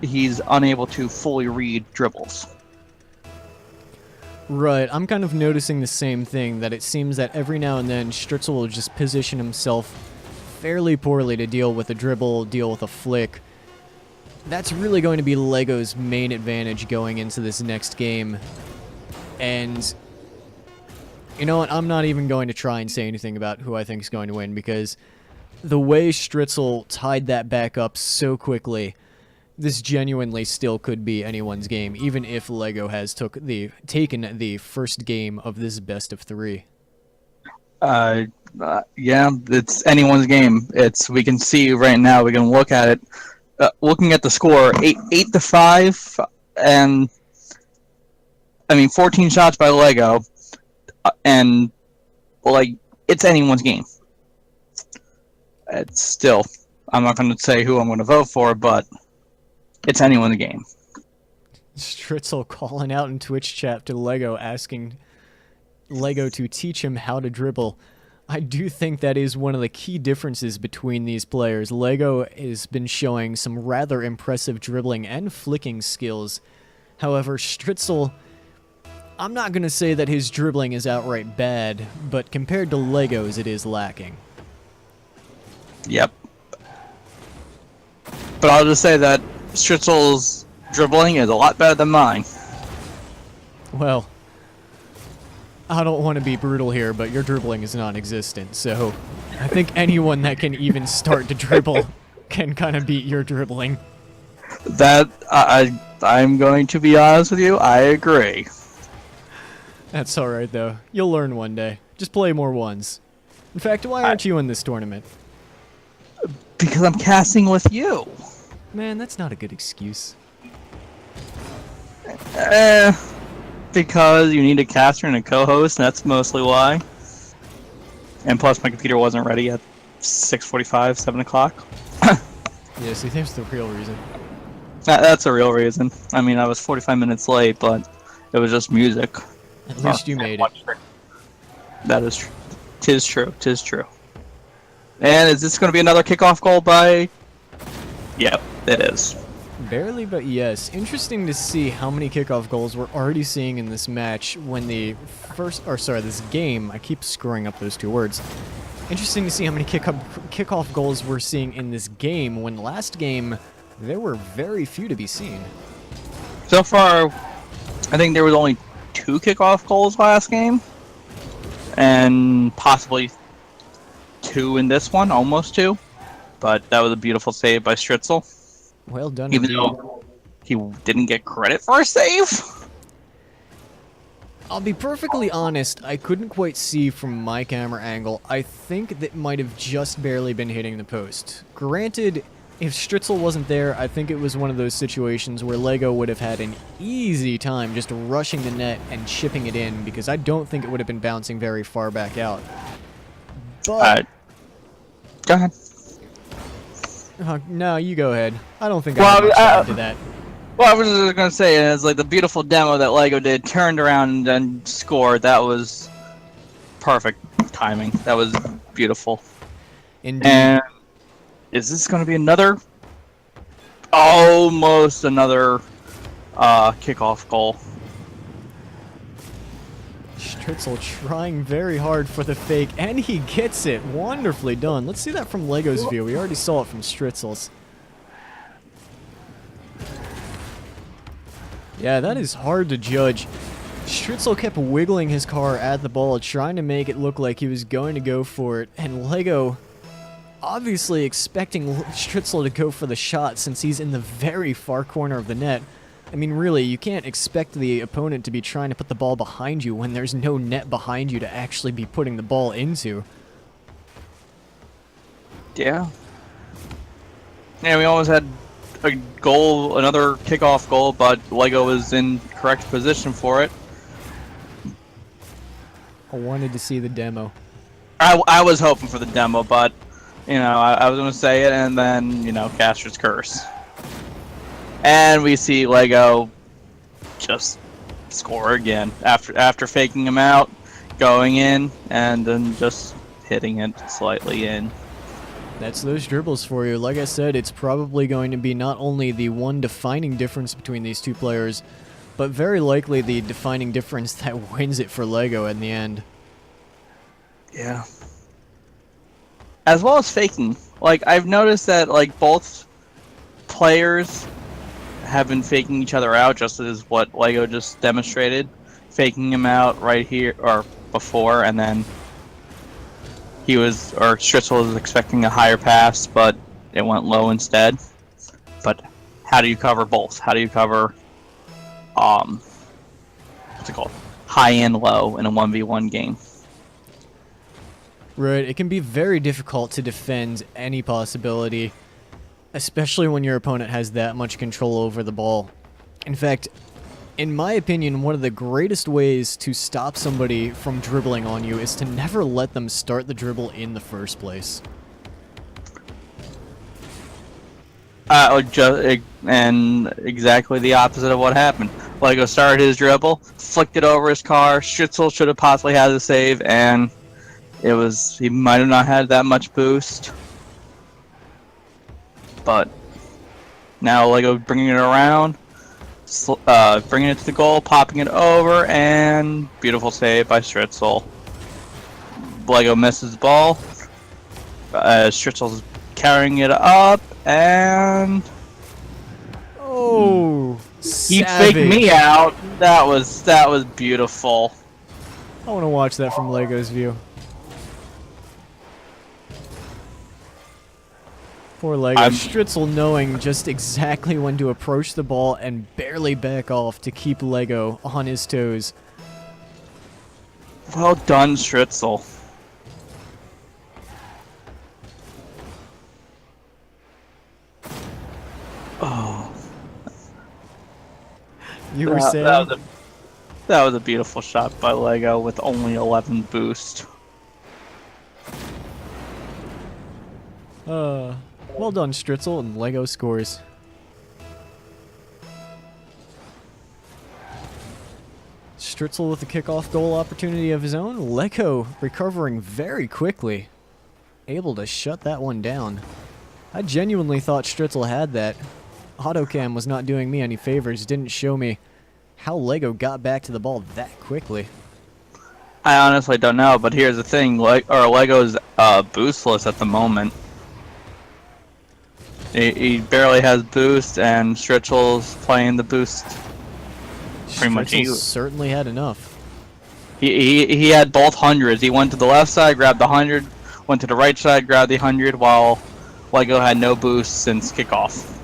Speaker 2: he's unable to fully read dribbles.
Speaker 1: Right, I'm kind of noticing the same thing, that it seems that every now and then Stritzel will just position himself fairly poorly to deal with a dribble, deal with a flick. That's really going to be Lego's main advantage going into this next game. And you know what, I'm not even going to try and say anything about who I think is going to win, because the way Stritzel tied that back up so quickly, this genuinely still could be anyone's game, even if Lego has taken the first game of this best of 3.
Speaker 2: Yeah, it's anyone's game. We can see right now. We can look at it. Looking at the score, 8-5, and I mean 14 shots by Lego, and like it's anyone's game. It's still, I'm not going to say who I'm going to vote for, but it's anyone's game.
Speaker 1: Stritzel calling out in Twitch chat to Lego, asking Lego to teach him how to dribble. I do think that is one of the key differences between these players. Lego has been showing some rather impressive dribbling and flicking skills. However, Stritzel, I'm not going to say that his dribbling is outright bad, but compared to Lego's, it is lacking.
Speaker 2: Yep. But I'll just say that Stritzel's dribbling is a lot better than mine.
Speaker 1: Well, I don't want to be brutal here, but your dribbling is non-existent, so I think anyone that can even start to dribble can kind of beat your dribbling.
Speaker 2: That, I'm going to be honest with you, I agree.
Speaker 1: That's alright, though. You'll learn one day. Just play more ones. In fact, why aren't you in this tournament?
Speaker 2: Because I'm casting with you.
Speaker 1: Man, that's not a good excuse.
Speaker 2: Because you need a caster and a co-host, and that's mostly why. And plus, my computer wasn't ready at 6:45, 7 o'clock.
Speaker 1: Yeah, see, there's the real reason.
Speaker 2: That's a real reason. I mean, I was 45 minutes late, but it was just music.
Speaker 1: At least you made it.
Speaker 2: That is true. Tis true. Tis true. And is this going to be another kickoff goal by... Yep, it is.
Speaker 1: Barely, but yes. Interesting to see how many kickoff goals we're already seeing in this match when this game, I keep screwing up those two words. Interesting to see how many kickoff goals we're seeing in this game, when last game there were very few to be seen.
Speaker 2: So far, I think there was only 2 kickoff goals last game, and possibly 2 in this one, almost 2. But that was a beautiful save by Stritzel,
Speaker 1: Well done.
Speaker 2: even
Speaker 1: indeed.
Speaker 2: though he didn't get credit for a save.
Speaker 1: I'll be perfectly honest, I couldn't quite see from my camera angle. I think that might have just barely been hitting the post. Granted, if Stritzel wasn't there, I think it was one of those situations where Lego would have had an easy time just rushing the net and chipping it in, because I don't think it would have been bouncing very far back out. But
Speaker 2: Go ahead.
Speaker 1: no, you go ahead. I don't think
Speaker 2: Well,
Speaker 1: I have much to add to that.
Speaker 2: Well, I was just gonna say, it's like the beautiful demo that Lego did, turned around and scored. That was perfect timing. That was beautiful.
Speaker 1: Indeed.
Speaker 2: And is this gonna be another, almost another, kickoff goal?
Speaker 1: Stritzel trying very hard for the fake, and he gets it. Wonderfully done. Let's see that from Lego's view. We already saw it from Stritzel's. Yeah, that is hard to judge. Stritzel kept wiggling his car at the ball, trying to make it look like he was going to go for it, and Lego obviously expecting Stritzel to go for the shot since he's in the very far corner of the net. I mean, really, you can't expect the opponent to be trying to put the ball behind you when there's no net behind you to actually be putting the ball into.
Speaker 2: Yeah. Yeah, we almost had a goal, another kickoff goal, but Lego was in correct position for it.
Speaker 1: I wanted to see the demo.
Speaker 2: I was hoping for the demo, but, you know, I was going to say it, and then, you know, Caster's curse. And we see Lego just score again after faking him out, going in, and then just hitting it slightly in.
Speaker 1: That's those dribbles for you. Like I said, it's probably going to be not only the one defining difference between these two players, but very likely the defining difference that wins it for Lego in the end.
Speaker 2: Yeah. As well as faking. Like, I've noticed that, like, both players have been faking each other out, just as what Lego just demonstrated. Faking him out right here, or before, and then Stritzel was expecting a higher pass, but it went low instead. But how do you cover both? How do you cover, what's it called? High and low in a 1v1 game.
Speaker 1: Right, it can be very difficult to defend any possibility, especially when your opponent has that much control over the ball. In fact, in my opinion, one of the greatest ways to stop somebody from dribbling on you is to never let them start the dribble in the first place.
Speaker 2: And exactly the opposite of what happened. Lego started his dribble, flicked it over his car. Stritzel should have possibly had the save, and he might have not had that much boost. But now Lego bringing it around, bringing it to the goal, popping it over, and beautiful save by Stritzel. Lego misses the ball. Stritzel's carrying it up, and
Speaker 1: Oh,
Speaker 2: he faked me out. That was beautiful.
Speaker 1: I want to watch that from Lego's view. Poor Lego. Stritzel knowing just exactly when to approach the ball and barely back off to keep Lego on his toes.
Speaker 2: Well done, Stritzel. Oh,
Speaker 1: You were saying?
Speaker 2: that was a beautiful shot by Lego with only 11 boost.
Speaker 1: Well done, Stritzel, and Lego scores. Stritzel with a kickoff goal opportunity of his own. Lego recovering very quickly. Able to shut that one down. I genuinely thought Stritzel had that. Autocam was not doing me any favors, didn't show me how Lego got back to the ball that quickly.
Speaker 2: I honestly don't know, but here's the thing: Lego's boostless at the moment. He barely has boost, and Stritzel's playing the boost. Pretty much,
Speaker 1: Stritzel certainly had enough.
Speaker 2: he had both hundreds. He went to the left side, grabbed the 100, went to the right side, grabbed the 100, while Lego had no boost since kickoff,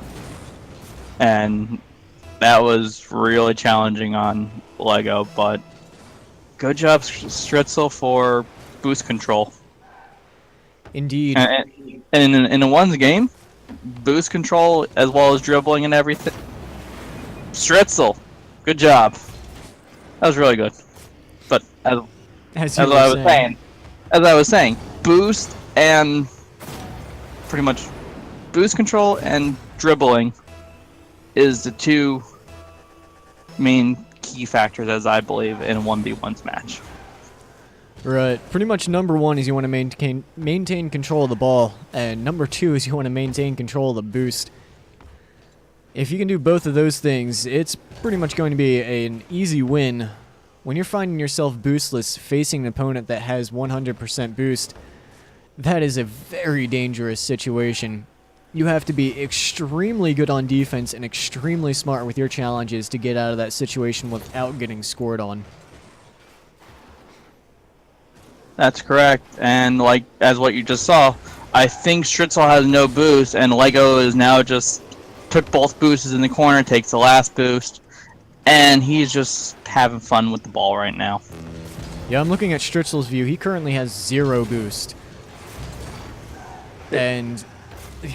Speaker 2: and that was really challenging on Lego. But good job, Stritzel, for boost control.
Speaker 1: Indeed.
Speaker 2: And in one's game, boost control as well as dribbling and everything. Stritzel, good job. That was really good. But as I was saying, boost and pretty much boost control and dribbling is the two main key factors, as I believe, in a 1v1's match.
Speaker 1: Right. Pretty much number one is you want to maintain control of the ball, and number two is you want to maintain control of the boost. If you can do both of those things, it's pretty much going to be an easy win. When you're finding yourself boostless facing an opponent that has 100% boost, that is a very dangerous situation. You have to be extremely good on defense and extremely smart with your challenges to get out of that situation without getting scored on.
Speaker 2: That's correct, and like as what you just saw, I think Stritzel has no boost, and Lego is now just took both boosts in the corner, takes the last boost, and he's just having fun with the ball right now.
Speaker 1: Yeah, I'm looking at Stritzel's view. He currently has 0 boost. And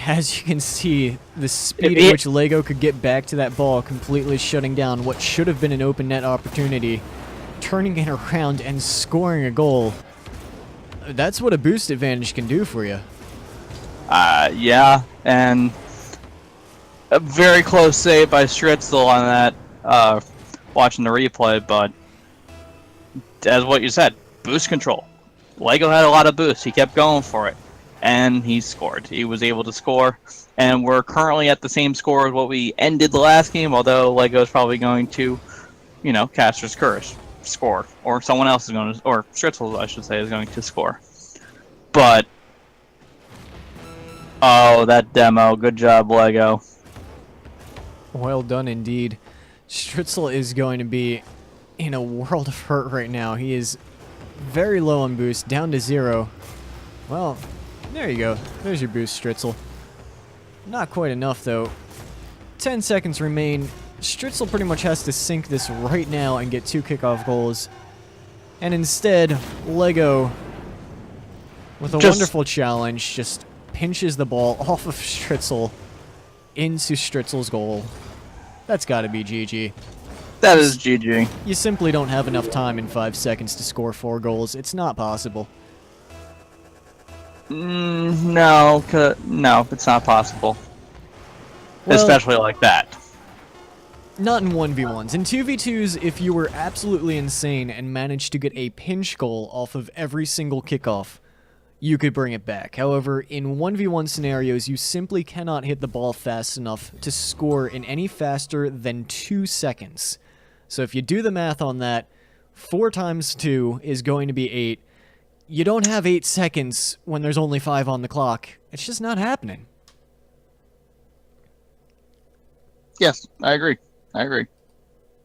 Speaker 1: as you can see, the speed at which Lego could get back to that ball, completely shutting down what should have been an open net opportunity, turning it around and scoring a goal. That's what a boost advantage can do for you.
Speaker 2: Yeah, and a very close save by Stritzel on that, watching the replay, but as what you said, boost control. Lego had a lot of boost. He kept going for it, and he scored. He was able to score, and we're currently at the same score as what we ended the last game, although Lego's probably going to, Caster's Curse score, or someone else is going to, or Stritzel, I should say, is going to score. But, oh, that demo. Good job, Lego.
Speaker 1: Well done indeed. Stritzel is going to be in a world of hurt right now. He is very low on boost, down to 0. Well, there you go. There's your boost, Stritzel. Not quite enough, though. 10 seconds remain. Stritzel pretty much has to sink this right now and get 2 kickoff goals. And instead, Lego, with a wonderful challenge, just pinches the ball off of Stritzel into Stritzel's goal. That's got to be GG.
Speaker 2: That is GG.
Speaker 1: You simply don't have enough time in 5 seconds to score 4 goals. It's not possible.
Speaker 2: No, it's not possible.
Speaker 1: Well,
Speaker 2: especially like that.
Speaker 1: Not in 1v1s. In 2v2s, if you were absolutely insane and managed to get a pinch goal off of every single kickoff, you could bring it back. However, in 1v1 scenarios, you simply cannot hit the ball fast enough to score in any faster than 2 seconds. So if you do the math on that, 4 times 2 is going to be 8. You don't have 8 seconds when there's only 5 on the clock. It's just not happening.
Speaker 2: Yes, I agree.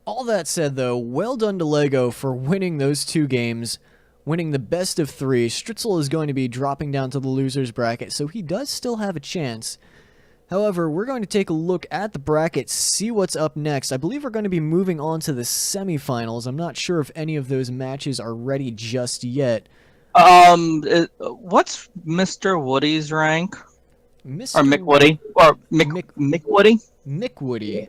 Speaker 1: All that said, though, well done to Lego for winning those 2 games, winning the best of 3. Stritzel is going to be dropping down to the loser's bracket, so he does still have a chance. However, we're going to take a look at the bracket, see what's up next. I believe we're going to be moving on to the semifinals. I'm not sure if any of those matches are ready just yet.
Speaker 2: What's Mr. Woody's rank?
Speaker 1: Mr.
Speaker 2: Or Mick Woody? Or Mick Woody?
Speaker 1: Mick Woody.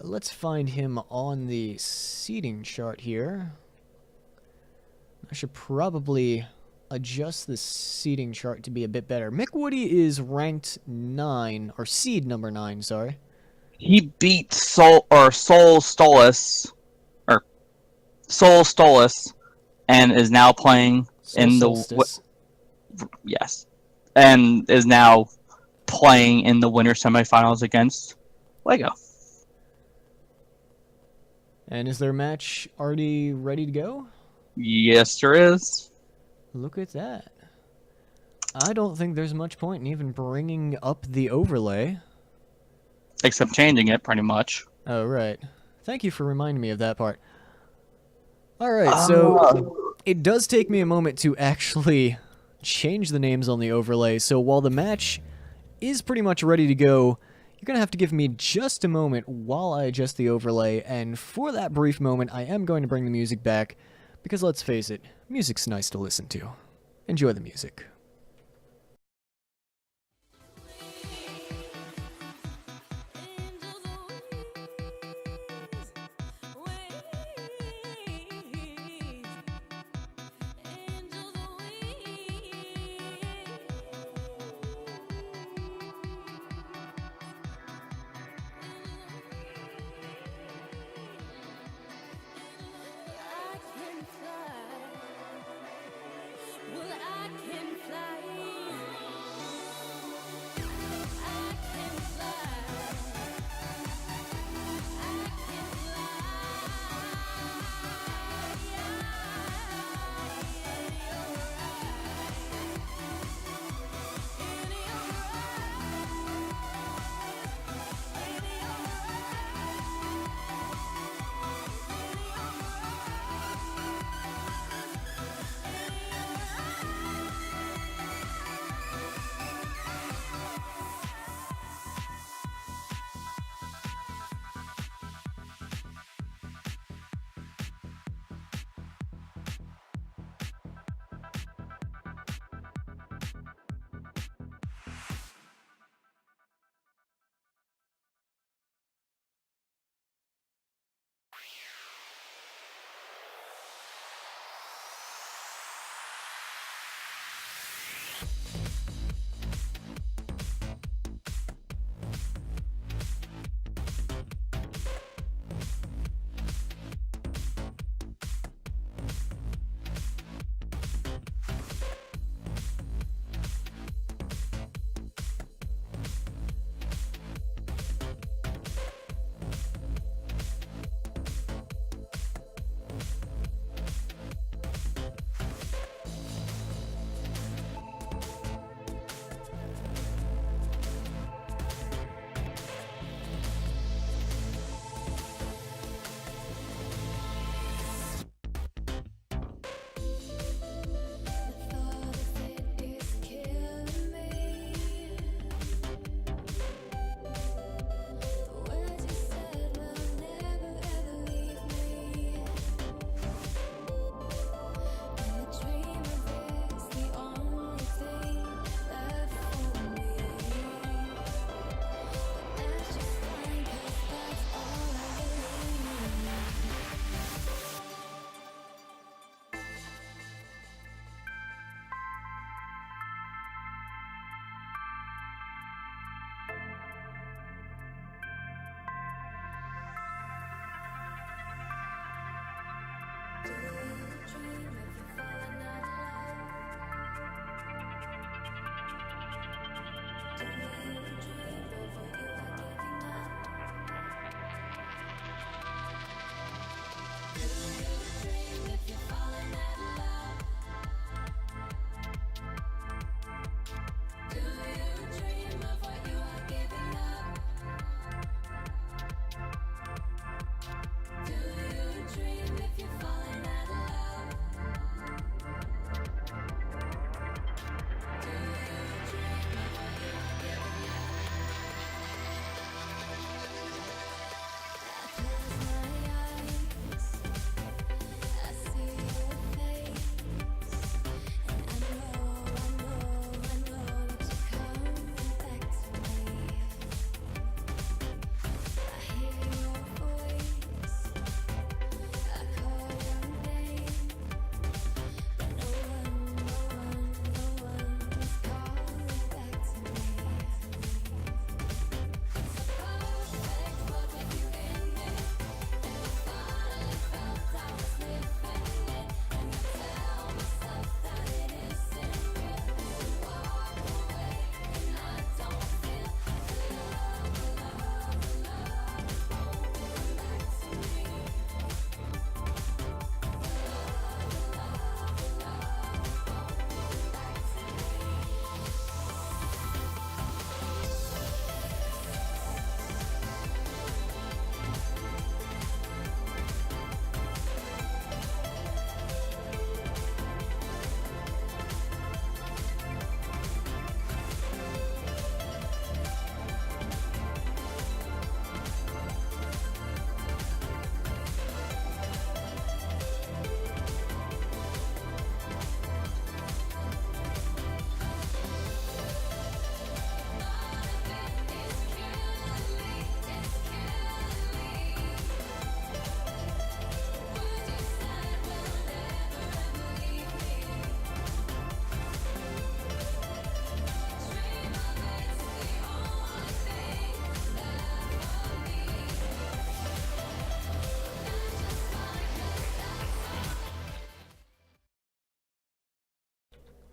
Speaker 1: Let's find him on the seating chart here. I should probably adjust the seating chart to be a bit better. Mick Woody is ranked 9, or seed number 9, sorry.
Speaker 2: He beat Soul Stolas, and is now playing in the yes, and is now playing in the winter semifinals against Lego.
Speaker 1: And is their match already ready to go?
Speaker 2: Yes, there is.
Speaker 1: Look at that. I don't think there's much point in even bringing up the overlay.
Speaker 2: Except changing it, pretty much.
Speaker 1: Oh, right. Thank you for reminding me of that part. Alright, so it does take me a moment to actually change the names on the overlay, so while the match is pretty much ready to go, you're going to have to give me just a moment while I adjust the overlay, and for that brief moment, I am going to bring the music back, because let's face it, music's nice to listen to. Enjoy the music.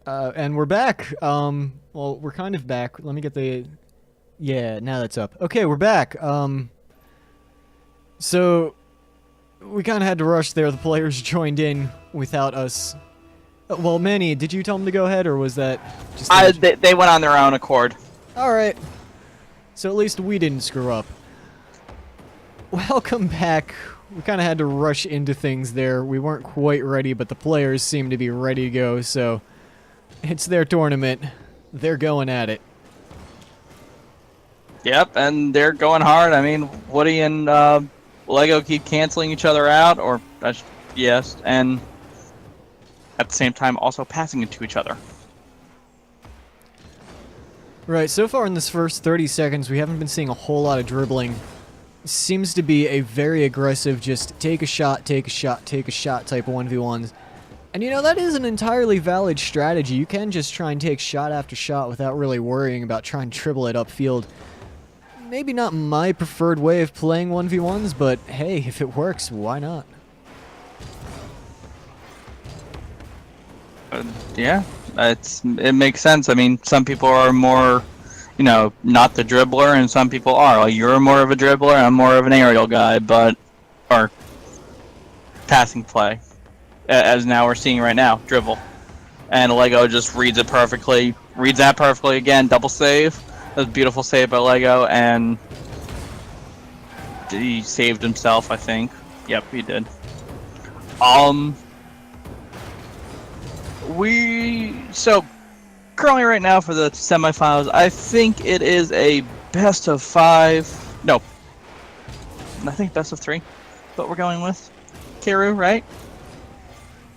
Speaker 1: And we're back. Well, we're kind of back. Let me get the... Yeah, now that's up. Okay, we're back. So... We kind of had to rush there. The players joined in without us. Well, Manny, did you tell them to go ahead, or was that just...
Speaker 2: They went on their own accord.
Speaker 1: Alright. So at least we didn't screw up. Welcome back. We kind of had to rush into things there. We weren't quite ready, but the players seem to be ready to go, so... It's their tournament. They're going at it.
Speaker 2: Yep, and they're going hard. I mean, Woody and Lego keep canceling each other out, or yes, and at the same time also passing it to each other.
Speaker 1: Right, so far in this first 30 seconds, we haven't been seeing a whole lot of dribbling. Seems to be a very aggressive, just take a shot, take a shot, take a shot type of 1v1s. And you know, that is an entirely valid strategy. You can just try and take shot after shot without really worrying about trying to dribble it upfield. Maybe not my preferred way of playing 1v1s, but hey, if it works, why not?
Speaker 2: Yeah, it makes sense. I mean, some people are more, you know, not the dribbler, and some people are. Like, you're more of a dribbler, I'm more of an aerial guy, or passing play. As now we're seeing right now, dribble. And Lego just reads it perfectly. Reads that perfectly again, double save. That was a beautiful save by Lego, and he saved himself, I think. Yep, he did. So currently right now for the semifinals, I think it is a best of 5. No, I think best of 3. What we're going with, Kiru, right?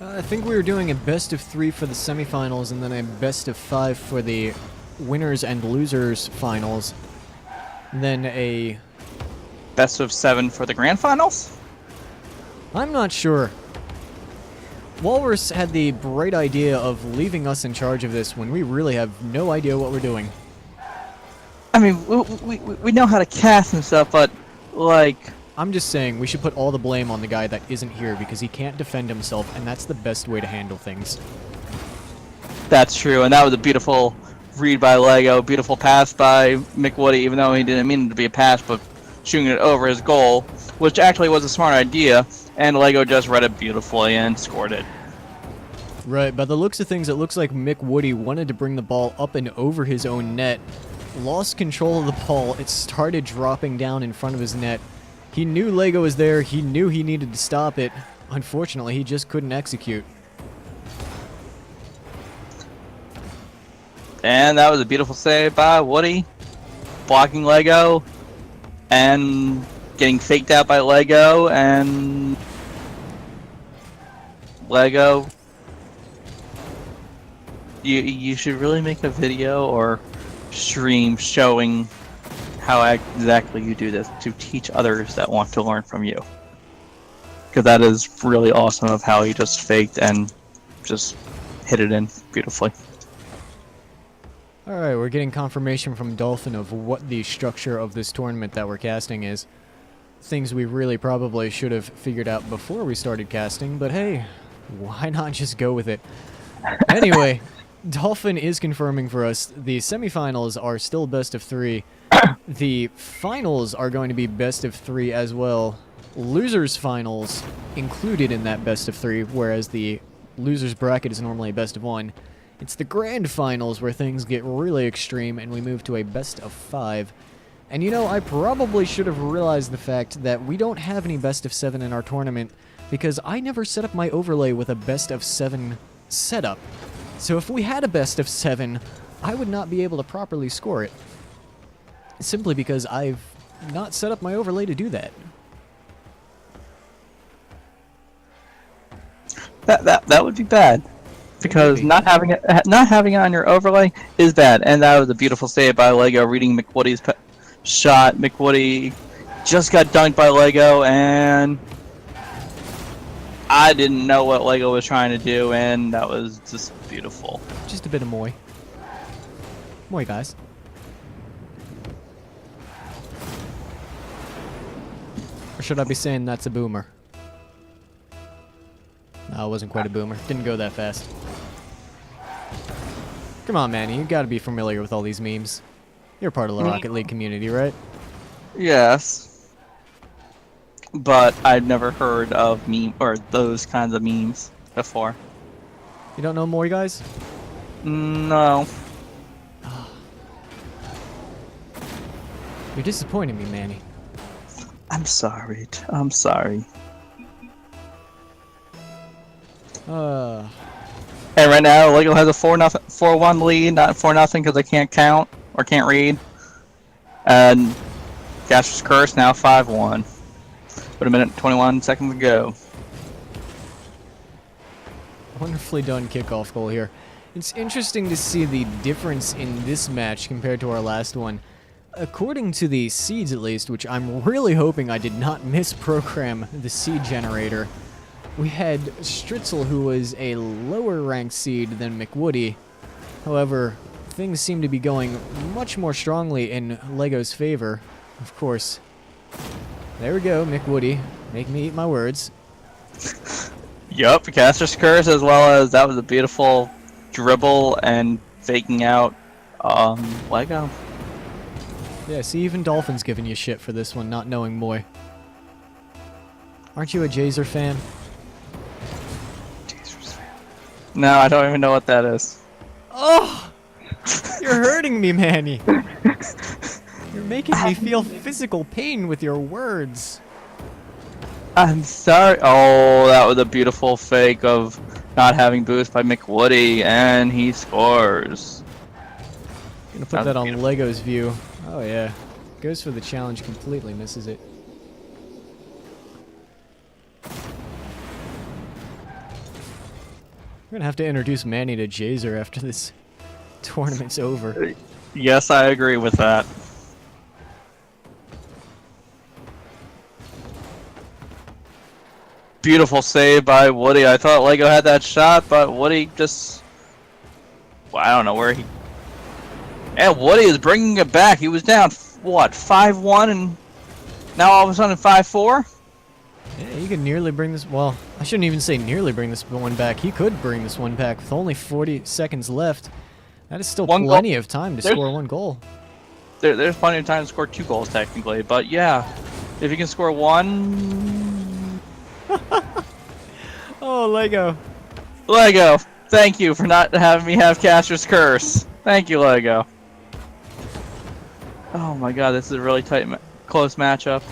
Speaker 1: I think we were doing a best of 3 for the semifinals, and then a best of 5 for the winners and losers finals. Then a
Speaker 2: best of 7 for the grand finals.
Speaker 1: I'm not sure. Walrus had the bright idea of leaving us in charge of this when we really have no idea what we're doing.
Speaker 2: I mean, we know how to cast and stuff, but, like...
Speaker 1: I'm just saying, we should put all the blame on the guy that isn't here because he can't defend himself, and that's the best way to handle things.
Speaker 2: That's true, and that was a beautiful read by Lego, beautiful pass by McWoody, even though he didn't mean it to be a pass, but shooting it over his goal, which actually was a smart idea, and Lego just read it beautifully and scored it.
Speaker 1: Right, by the looks of things, it looks like McWoody wanted to bring the ball up and over his own net, lost control of the ball, it started dropping down in front of his net. He knew Lego was there, he knew he needed to stop it. Unfortunately, he just couldn't execute.
Speaker 2: And that was a beautiful save by Woody, blocking Lego, and getting faked out by Lego, and Lego. You should really make a video or stream showing how exactly you do this to teach others that want to learn from you. Because that is really awesome of how he just faked and just hit it in beautifully.
Speaker 1: Alright, we're getting confirmation from Dolphin of what the structure of this tournament that we're casting is. Things we really probably should have figured out before we started casting, but hey, why not just go with it? Anyway, Dolphin is confirming for us the semifinals are still best of 3. The finals are going to be best of 3 as well. Losers finals included in that best of 3, whereas the losers bracket is normally a best of 1. It's the grand finals where things get really extreme and we move to a best of 5. And you know, I probably should have realized the fact that we don't have any best of 7 in our tournament because I never set up my overlay with a best of 7 setup. So if we had a best of 7, I would not be able to properly score it. Simply because I've not set up my overlay to do that.
Speaker 2: That would be bad. Because not having it on your overlay is bad, and that was a beautiful save by Lego, reading McWoody's shot. McWoody just got dunked by Lego, and I didn't know what Lego was trying to do, and that was just beautiful.
Speaker 1: Just a bit of moy. Moy, guys. Or should I be saying that's a boomer? No, it wasn't quite a boomer. Didn't go that fast. Come on, Manny, you gotta be familiar with all these memes. You're part of the Rocket League community, right?
Speaker 2: Yes. But I've never heard of meme or those kinds of memes before.
Speaker 1: You don't know more, guys?
Speaker 2: No.
Speaker 1: You're disappointing me, Manny.
Speaker 2: I'm sorry. I'm sorry. And right now, Lego has a 4-1 lead, not 4-0 because they can't count or can't read. And Gasper's Curse now 5-1. With a minute and 21 seconds to go.
Speaker 1: Wonderfully done kickoff goal here. It's interesting to see the difference in this match compared to our last one. According to the seeds, at least, which I'm really hoping I did not misprogram the seed generator, we had Stritzel, who was a lower ranked seed than McWoody. However, things seem to be going much more strongly in Lego's favor. Of course. There we go, McWoody. Make me eat my words.
Speaker 2: Yup, Caster's Curse, as well as that was a beautiful dribble and faking out Lego.
Speaker 1: Yeah, see, even Dolphin's giving you shit for this one, not knowing Moy. Aren't you a Jazer fan?
Speaker 2: No, I don't even know what that is.
Speaker 1: Oh! You're hurting me, Manny. You're making me feel physical pain with your words.
Speaker 2: I'm sorry. Oh, that was a beautiful fake of not having boost by McWoody, and he scores.
Speaker 1: Gonna put that on Lego's view. Oh yeah. Goes for the challenge completely, misses it. We're gonna have to introduce Manny to Jazer after this tournament's over.
Speaker 2: Yes, I agree with that. Beautiful save by Woody. I thought Lego had that shot, but Woody just... Well, I don't know where he... And Woody is bringing it back. He was down, what, 5-1, and now all of a sudden 5-4?
Speaker 1: Yeah, he could nearly bring this... Well, I shouldn't even say nearly bring this one back. He could bring this one back with only 40 seconds left. That is still plenty of time to score one goal.
Speaker 2: There's plenty of time to score 2 goals, technically. But yeah, if you can score 1...
Speaker 1: Oh, Lego.
Speaker 2: Lego, thank you for not having me have Caster's Curse. Thank you, Lego. Oh my god, this is a really tight, close matchup.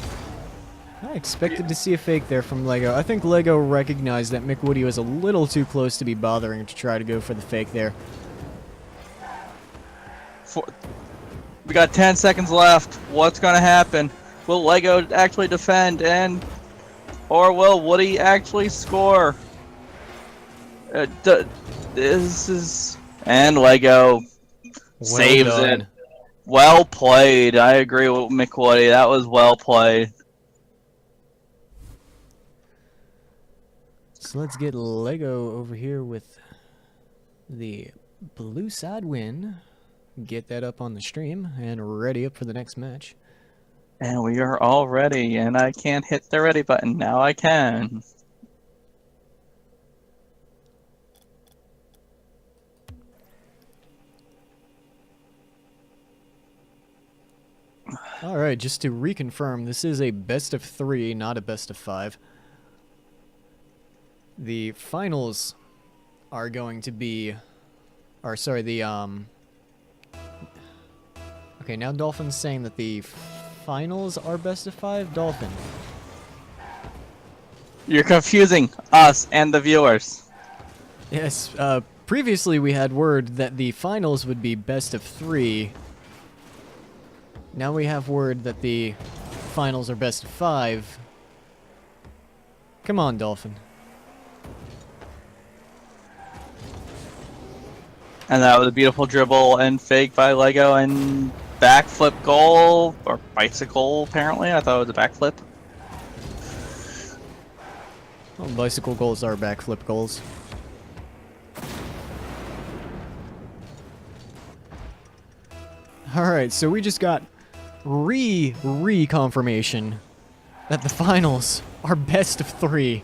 Speaker 1: I expected to see a fake there from Lego. I think Lego recognized that McWoody was a little too close to be bothering to try to go for the fake there.
Speaker 2: We got 10 seconds left. What's going to happen? Will Lego actually defend or will Woody actually score? This is... And Lego saves it. Well played. I agree with McWoody. That was well played.
Speaker 1: So let's get Lego over here with the blue side win. Get that up on the stream and ready up for the next match.
Speaker 2: And we are all ready, and I can't hit the ready button. Now I can.
Speaker 1: Alright, just to reconfirm, this is a best of 3, not a best of 5. The finals are going to be... Or, sorry, the, Okay, now Dolphin's saying that the finals are best of 5? Dolphin.
Speaker 2: You're confusing us and the viewers.
Speaker 1: Yes, previously we had word that the finals would be best of 3. Now we have word that the finals are best of 5. Come on, Dolphin.
Speaker 2: And that was a beautiful dribble and fake by Lego and backflip goal, or bicycle apparently. I thought it was a backflip.
Speaker 1: Well, bicycle goals are backflip goals. Alright, so we just got re-confirmation that the finals are best of 3.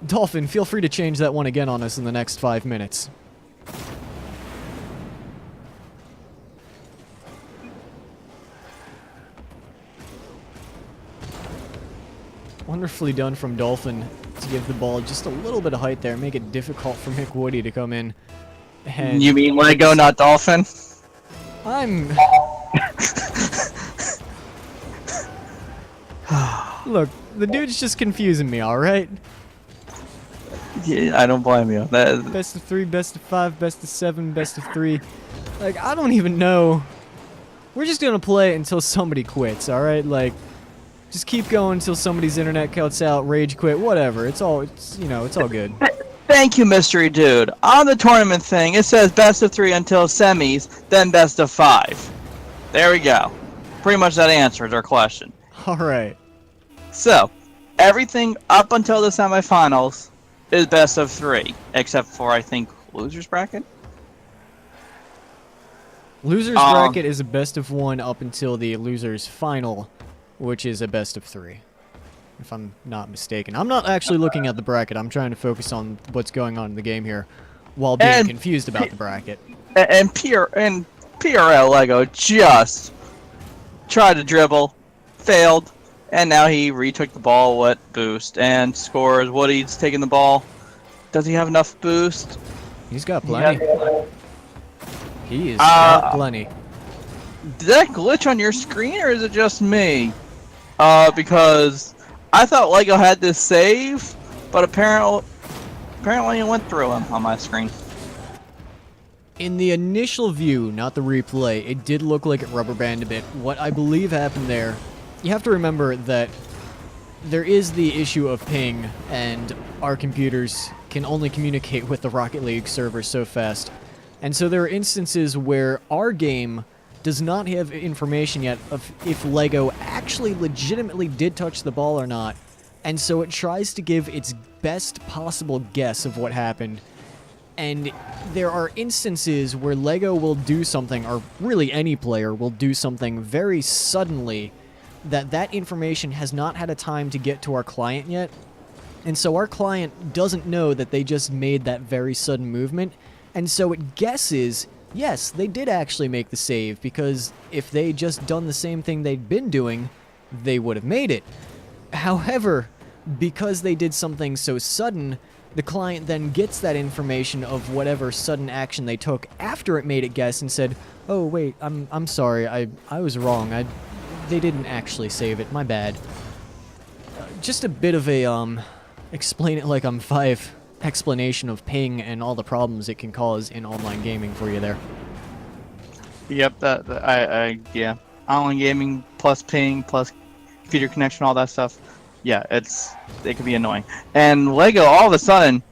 Speaker 1: Dolphin, feel free to change that one again on us in the next 5 minutes. Wonderfully done from Dolphin to give the ball just a little bit of height there, make it difficult for Mick Woody to come in. And
Speaker 2: You mean Lego, not Dolphin?
Speaker 1: I'm... Look, the dude's just confusing me, alright?
Speaker 2: Yeah, I don't blame you. That,
Speaker 1: Best of 3, best of 5, best of 7, best of 3. Like, I don't even know. We're just gonna play until somebody quits, alright? Like, just keep going until somebody's internet cuts out, rage quit, whatever. It's all good.
Speaker 2: Thank you, Mystery Dude. On the tournament thing, it says best of 3 until semis, then best of 5. There we go. Pretty much that answers our question.
Speaker 1: Alright.
Speaker 2: So, everything up until the semifinals is best of 3, except for, I think, losers bracket?
Speaker 1: Losers bracket is a best of 1 up until the losers final, which is a best of 3. If I'm not mistaken. I'm not actually looking at the bracket. I'm trying to focus on what's going on in the game here while being confused about the bracket.
Speaker 2: And PRL Lego just tried to dribble, failed, and now he retook the ball with boost and scores. Woody's taking the ball. Does he have enough boost?
Speaker 1: He's got plenty. He is got plenty.
Speaker 2: Did that glitch on your screen, or is it just me? Because I thought Lego had this save, but apparently it went through him on my screen.
Speaker 1: In the initial view, not the replay, it did look like it rubber banded a bit. What I believe happened there, you have to remember that there is the issue of ping, and our computers can only communicate with the Rocket League server so fast. And so there are instances where our game does not have information yet of if Lego actually legitimately did touch the ball or not. And so it tries to give its best possible guess of what happened. And there are instances where Lego will do something, or really any player will do something very suddenly that information has not had a time to get to our client yet. And so our client doesn't know that they just made that very sudden movement. And so it guesses, yes, they did actually make the save, because if they just done the same thing they'd been doing, they would have made it. However, because they did something so sudden, the client then gets that information of whatever sudden action they took after it made it guess and said, "Oh wait, I'm sorry, I was wrong. They didn't actually save it. My bad." Just a bit of a explain it like I'm 5 explanation of ping and all the problems it can cause in online gaming for you there.
Speaker 2: Yep, yeah. Online gaming plus ping plus computer connection, all that stuff. Yeah, it can be annoying. And Lego, all of a sudden,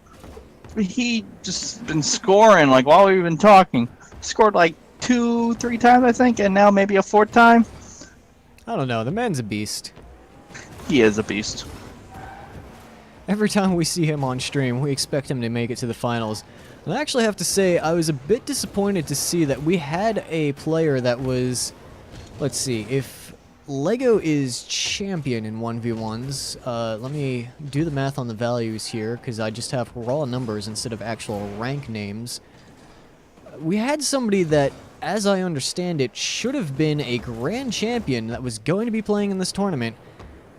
Speaker 2: he just been scoring like while we've been talking. Scored like 2-3 times, I think, and now maybe a 4th time.
Speaker 1: I don't know. The man's a beast.
Speaker 2: He is a beast.
Speaker 1: Every time we see him on stream, we expect him to make it to the finals. And I actually have to say, I was a bit disappointed to see that we had a player that was... Let's see, if Lego is champion in 1v1s, let me do the math on the values here, because I just have raw numbers instead of actual rank names. We had somebody that, as I understand it, should have been a grand champion that was going to be playing in this tournament,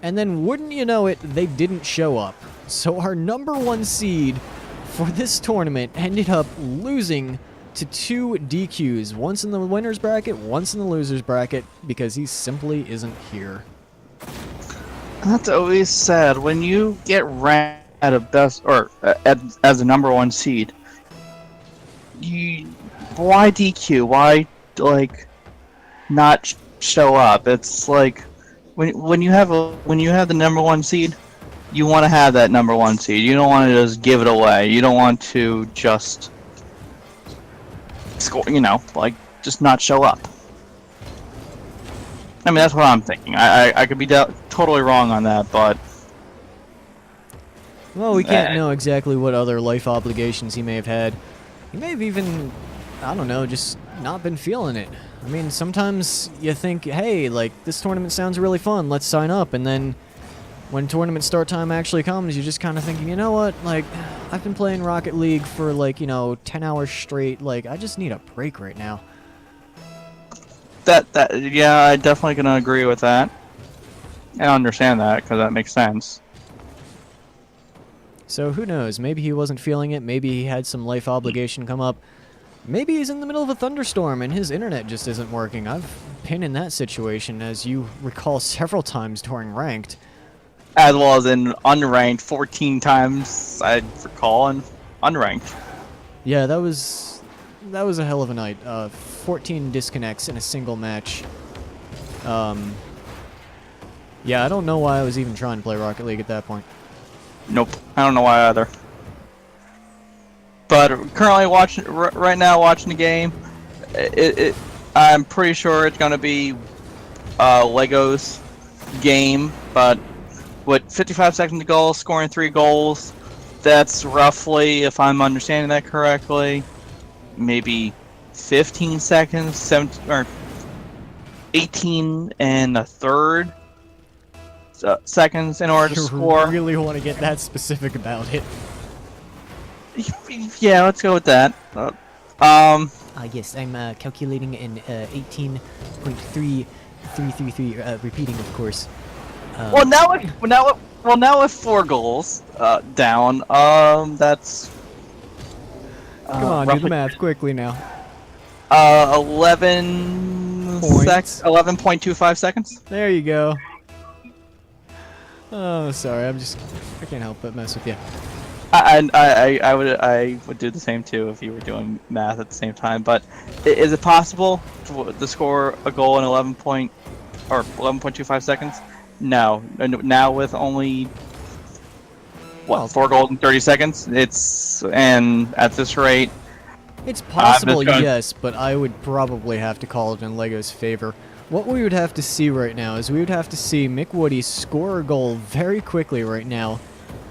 Speaker 1: and then wouldn't you know it, they didn't show up. So our number 1 seed for this tournament ended up losing to 2 DQs, once in the winner's bracket, once in the loser's bracket, because he simply isn't here.
Speaker 2: That's always sad when you get ranked at a best or as a number 1 seed. Why DQ? Why not show up? It's like when you have the number 1 seed, you want to have that number 1 seed. You don't want to just give it away. You don't want to just score. Just not show up. I mean, that's what I'm thinking. I could be totally wrong on that, but
Speaker 1: well, we can't know exactly what other life obligations he may have had. He may have even, I don't know, just not been feeling it. I mean, sometimes you think, hey, like, this tournament sounds really fun, let's sign up, and then when tournament start time actually comes, you're just kind of thinking, you know what, like, I've been playing Rocket League for, 10 hours straight, I just need a break right now.
Speaker 2: Yeah, I'm definitely gonna agree with that. I understand that, because that makes sense.
Speaker 1: So who knows? Maybe he wasn't feeling it. Maybe he had some life obligation come up. Maybe he's in the middle of a thunderstorm and his internet just isn't working. I've been in that situation, as you recall, several times during ranked.
Speaker 2: As well as in unranked 14 times, I recall, and unranked.
Speaker 1: Yeah, that was a hell of a night. 14 disconnects in a single match. Yeah, I don't know why I was even trying to play Rocket League at that point.
Speaker 2: Nope, I don't know why either. But currently watching, right now watching the game, I'm pretty sure it's gonna be Lego's game. But with 55 seconds to go, scoring 3 goals, that's roughly, if I'm understanding that correctly, maybe 15 seconds, 17 or 18 and a third seconds in order to
Speaker 1: You
Speaker 2: score.
Speaker 1: really want to get that specific about it.
Speaker 2: Yeah, let's go with that.
Speaker 1: Yes, I'm calculating in 18.3333, repeating, of course.
Speaker 2: Well, now with 4 goals down, that's
Speaker 1: Come on, do the math quickly now.
Speaker 2: 11.25 seconds.
Speaker 1: There you go. Oh, sorry, I can't help but mess with you.
Speaker 2: I would do the same too if you were doing math at the same time. But is it possible to score a goal in 11.25 seconds? No. Now with only
Speaker 1: Well,
Speaker 2: 4 goals in 30 seconds, and at this rate,
Speaker 1: It's possible,
Speaker 2: gonna-
Speaker 1: yes, but I would probably have to call it in Lego's favor. What we would have to see right now is we would have to see Mick Woody score a goal very quickly right now,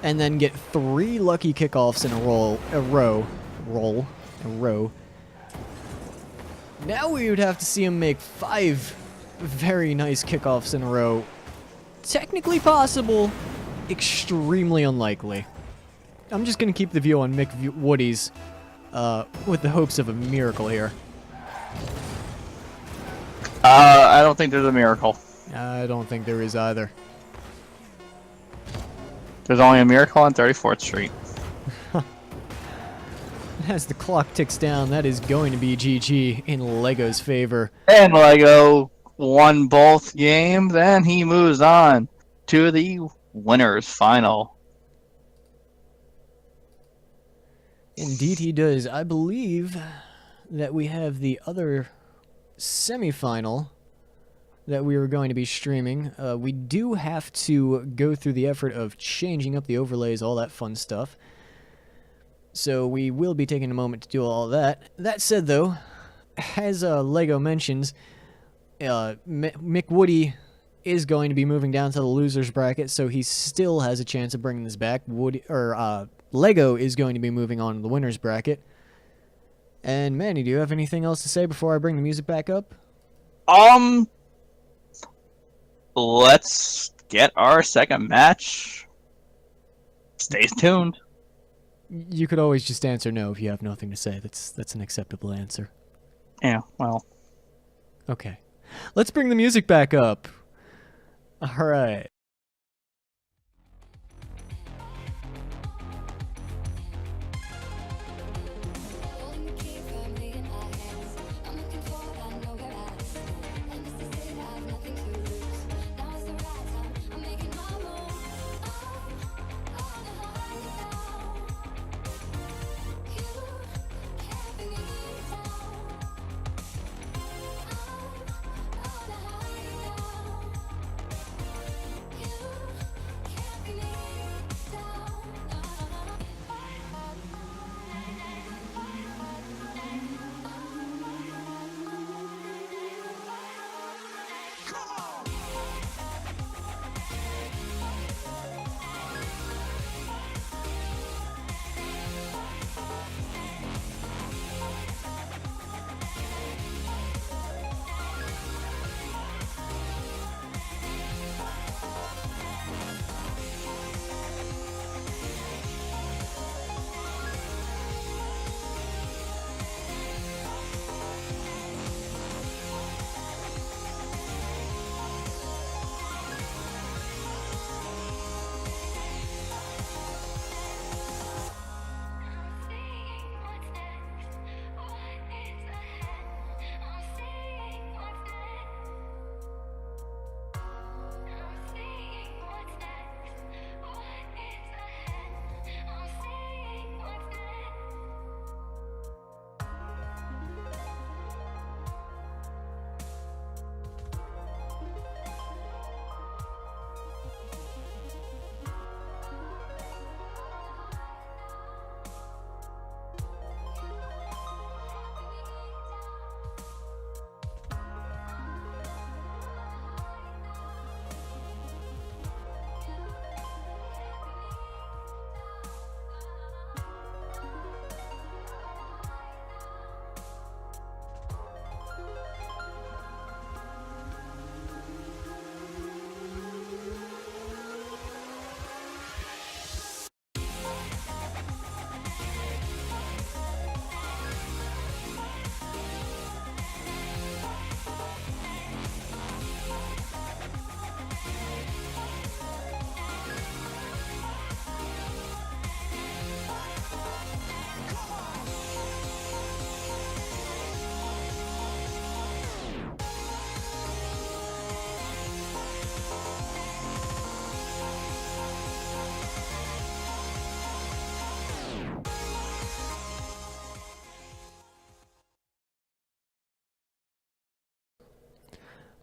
Speaker 1: and then get 3 lucky kickoffs in a row. Now we would have to see him make 5 very nice kickoffs in a row. Technically possible, extremely unlikely. I'm just gonna keep the view on Mick Woody's with the hopes of a miracle here.
Speaker 2: I don't think there's a miracle.
Speaker 1: I don't think there is either.
Speaker 2: There's only a miracle on 34th Street.
Speaker 1: As the clock ticks down, that is going to be GG in Lego's favor.
Speaker 2: And Lego won both games, and he moves on to the winners final.
Speaker 1: Indeed he does. I believe that we have the other semifinal that we were going to be streaming. We do have to go through the effort of changing up the overlays, all that fun stuff. So we will be taking a moment to do all that. That said, though, as Lego mentions, Mick Woody is going to be moving down to the losers bracket, so he still has a chance of bringing this back. Lego is going to be moving on to the winners bracket. And Manny, do you have anything else to say before I bring the music back up?
Speaker 2: Let's get our second match. Stay tuned.
Speaker 1: You could always just answer no if you have nothing to say. That's an acceptable answer.
Speaker 2: Yeah, well.
Speaker 1: Okay. Let's bring the music back up. All right.
Speaker 3: Holding the key firmly in my hands. I'm looking forward, I know where I stand. And this is it, I have nothing to lose. Now is the right time, I'm making my move. Oh, I wanna hold you down. You can't bring me down. Oh, I wanna hold you down.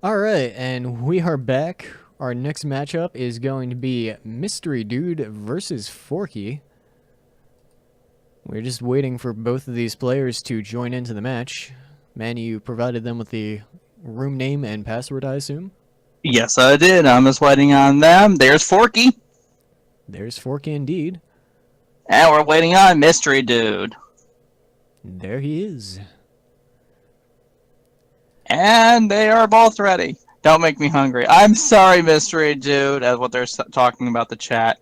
Speaker 1: All right, and we are back. Our next matchup is going to be Mystery Dude versus Forky. We're just waiting for both of these players to join into the match. Manny, you provided them with the room name and password, I assume?
Speaker 2: Yes, I did. I'm just waiting on them. There's Forky.
Speaker 1: There's Forky indeed.
Speaker 2: And we're waiting on Mystery Dude.
Speaker 1: There he is.
Speaker 2: And they are both ready. Don't make me hungry. I'm sorry, Mystery Dude, as what they're talking about the chat.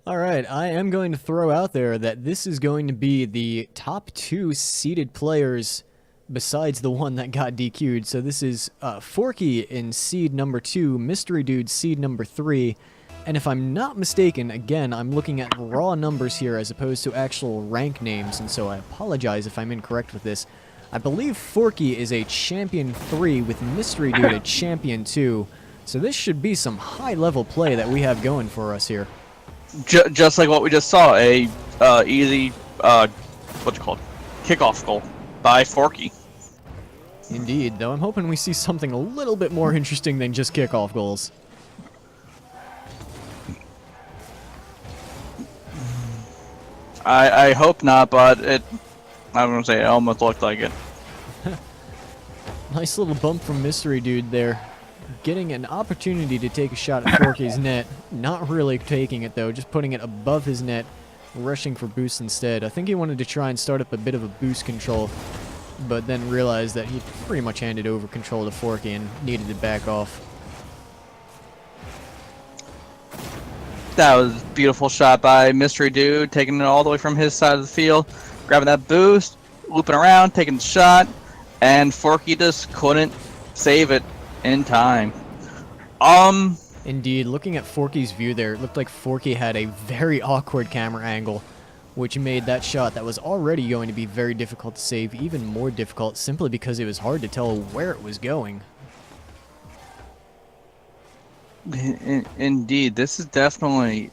Speaker 1: All right, I am going to throw out there that this is going to be the top 2 seeded players besides the one that got DQ'd. So this is Forky in seed number 2, Mystery Dude seed number 3, and if I'm not mistaken, again, I'm looking at raw numbers here as opposed to actual rank names, and so I apologize if I'm incorrect with this. I believe Forky is a Champion 3 with Mystery Dude a Champion 2, so this should be some high-level play that we have going for us here.
Speaker 2: Just like what we just saw, a easy, what's it called? Kickoff goal by Forky.
Speaker 1: Indeed, though I'm hoping we see something a little bit more interesting than just kickoff goals.
Speaker 2: I hope not, but I'm gonna say it almost looked like it.
Speaker 1: Nice little bump from Mystery Dude there. Getting an opportunity to take a shot at Forky's net. Not really taking it, though. Just putting it above his net. Rushing for boost instead. I think he wanted to try and start up a bit of a boost control. But then realized that he pretty much handed over control to Forky and needed to back off.
Speaker 2: That was a beautiful shot by Mystery Dude, taking it all the way from his side of the field. Grabbing that boost. Looping around, taking the shot. And Forky just couldn't save it in time.
Speaker 1: Indeed, looking at Forky's view there, it looked like Forky had a very awkward camera angle, which made that shot that was already going to be very difficult to save even more difficult simply because it was hard to tell where it was going.
Speaker 2: Indeed, this is definitely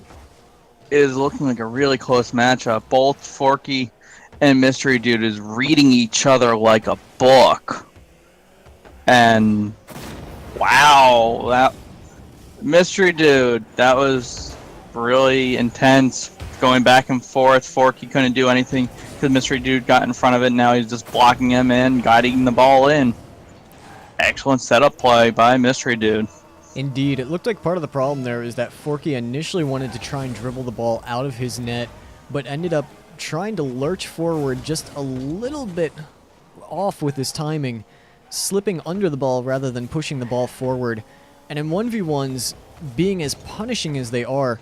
Speaker 2: is looking like a really close matchup. Both Forky and Mystery Dude is reading each other like a book. And wow, that Mystery Dude, that was really intense. Going back and forth. Forky couldn't do anything because Mystery Dude got in front of it. And now he's just blocking him in, guiding the ball in. Excellent setup play by Mystery Dude.
Speaker 1: Indeed, it looked like part of the problem there is that Forky initially wanted to try and dribble the ball out of his net, but ended up trying to lurch forward just a little bit off with his timing, slipping under the ball rather than pushing the ball forward. And in 1v1s, being as punishing as they are,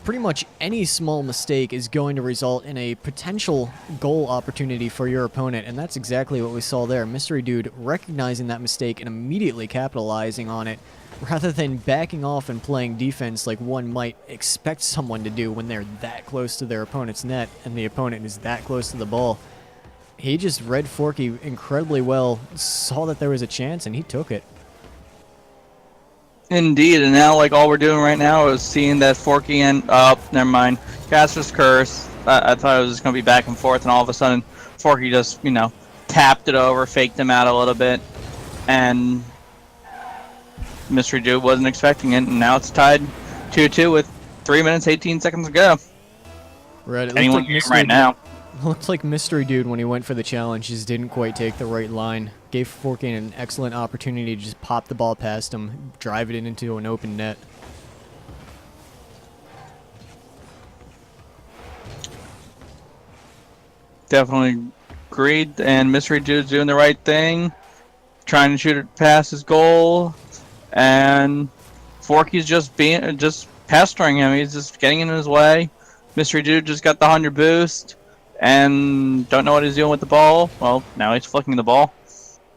Speaker 1: pretty much any small mistake is going to result in a potential goal opportunity for your opponent, and that's exactly what we saw there. Mystery Dude recognizing that mistake and immediately capitalizing on it, rather than backing off and playing defense like one might expect someone to do when they're that close to their opponent's net and the opponent is that close to the ball. He just read Forky incredibly well, saw that there was a chance, and he took it.
Speaker 2: Indeed, and now like all we're doing right now is seeing that Forky and never mind, Caster's Curse. I thought it was just gonna be back and forth, and all of a sudden Forky just tapped it over, faked him out a little bit, and Mystery Dude wasn't expecting it, and now it's tied 2-2 with 3 minutes 18 seconds to go.
Speaker 1: Right, it
Speaker 2: Anyone
Speaker 1: looked like
Speaker 2: right now.
Speaker 1: Looked like Mystery Dude, when he went for the challenge, just didn't quite take the right line. Gave Forky an excellent opportunity to just pop the ball past him, drive it into an open net.
Speaker 2: Definitely agreed, and Mystery Dude's doing the right thing, trying to shoot it past his goal, and Forky's just pestering him. He's just getting in his way. Mystery Dude just got the 100 boost, and don't know what he's doing with the ball. Well, now he's flicking the ball.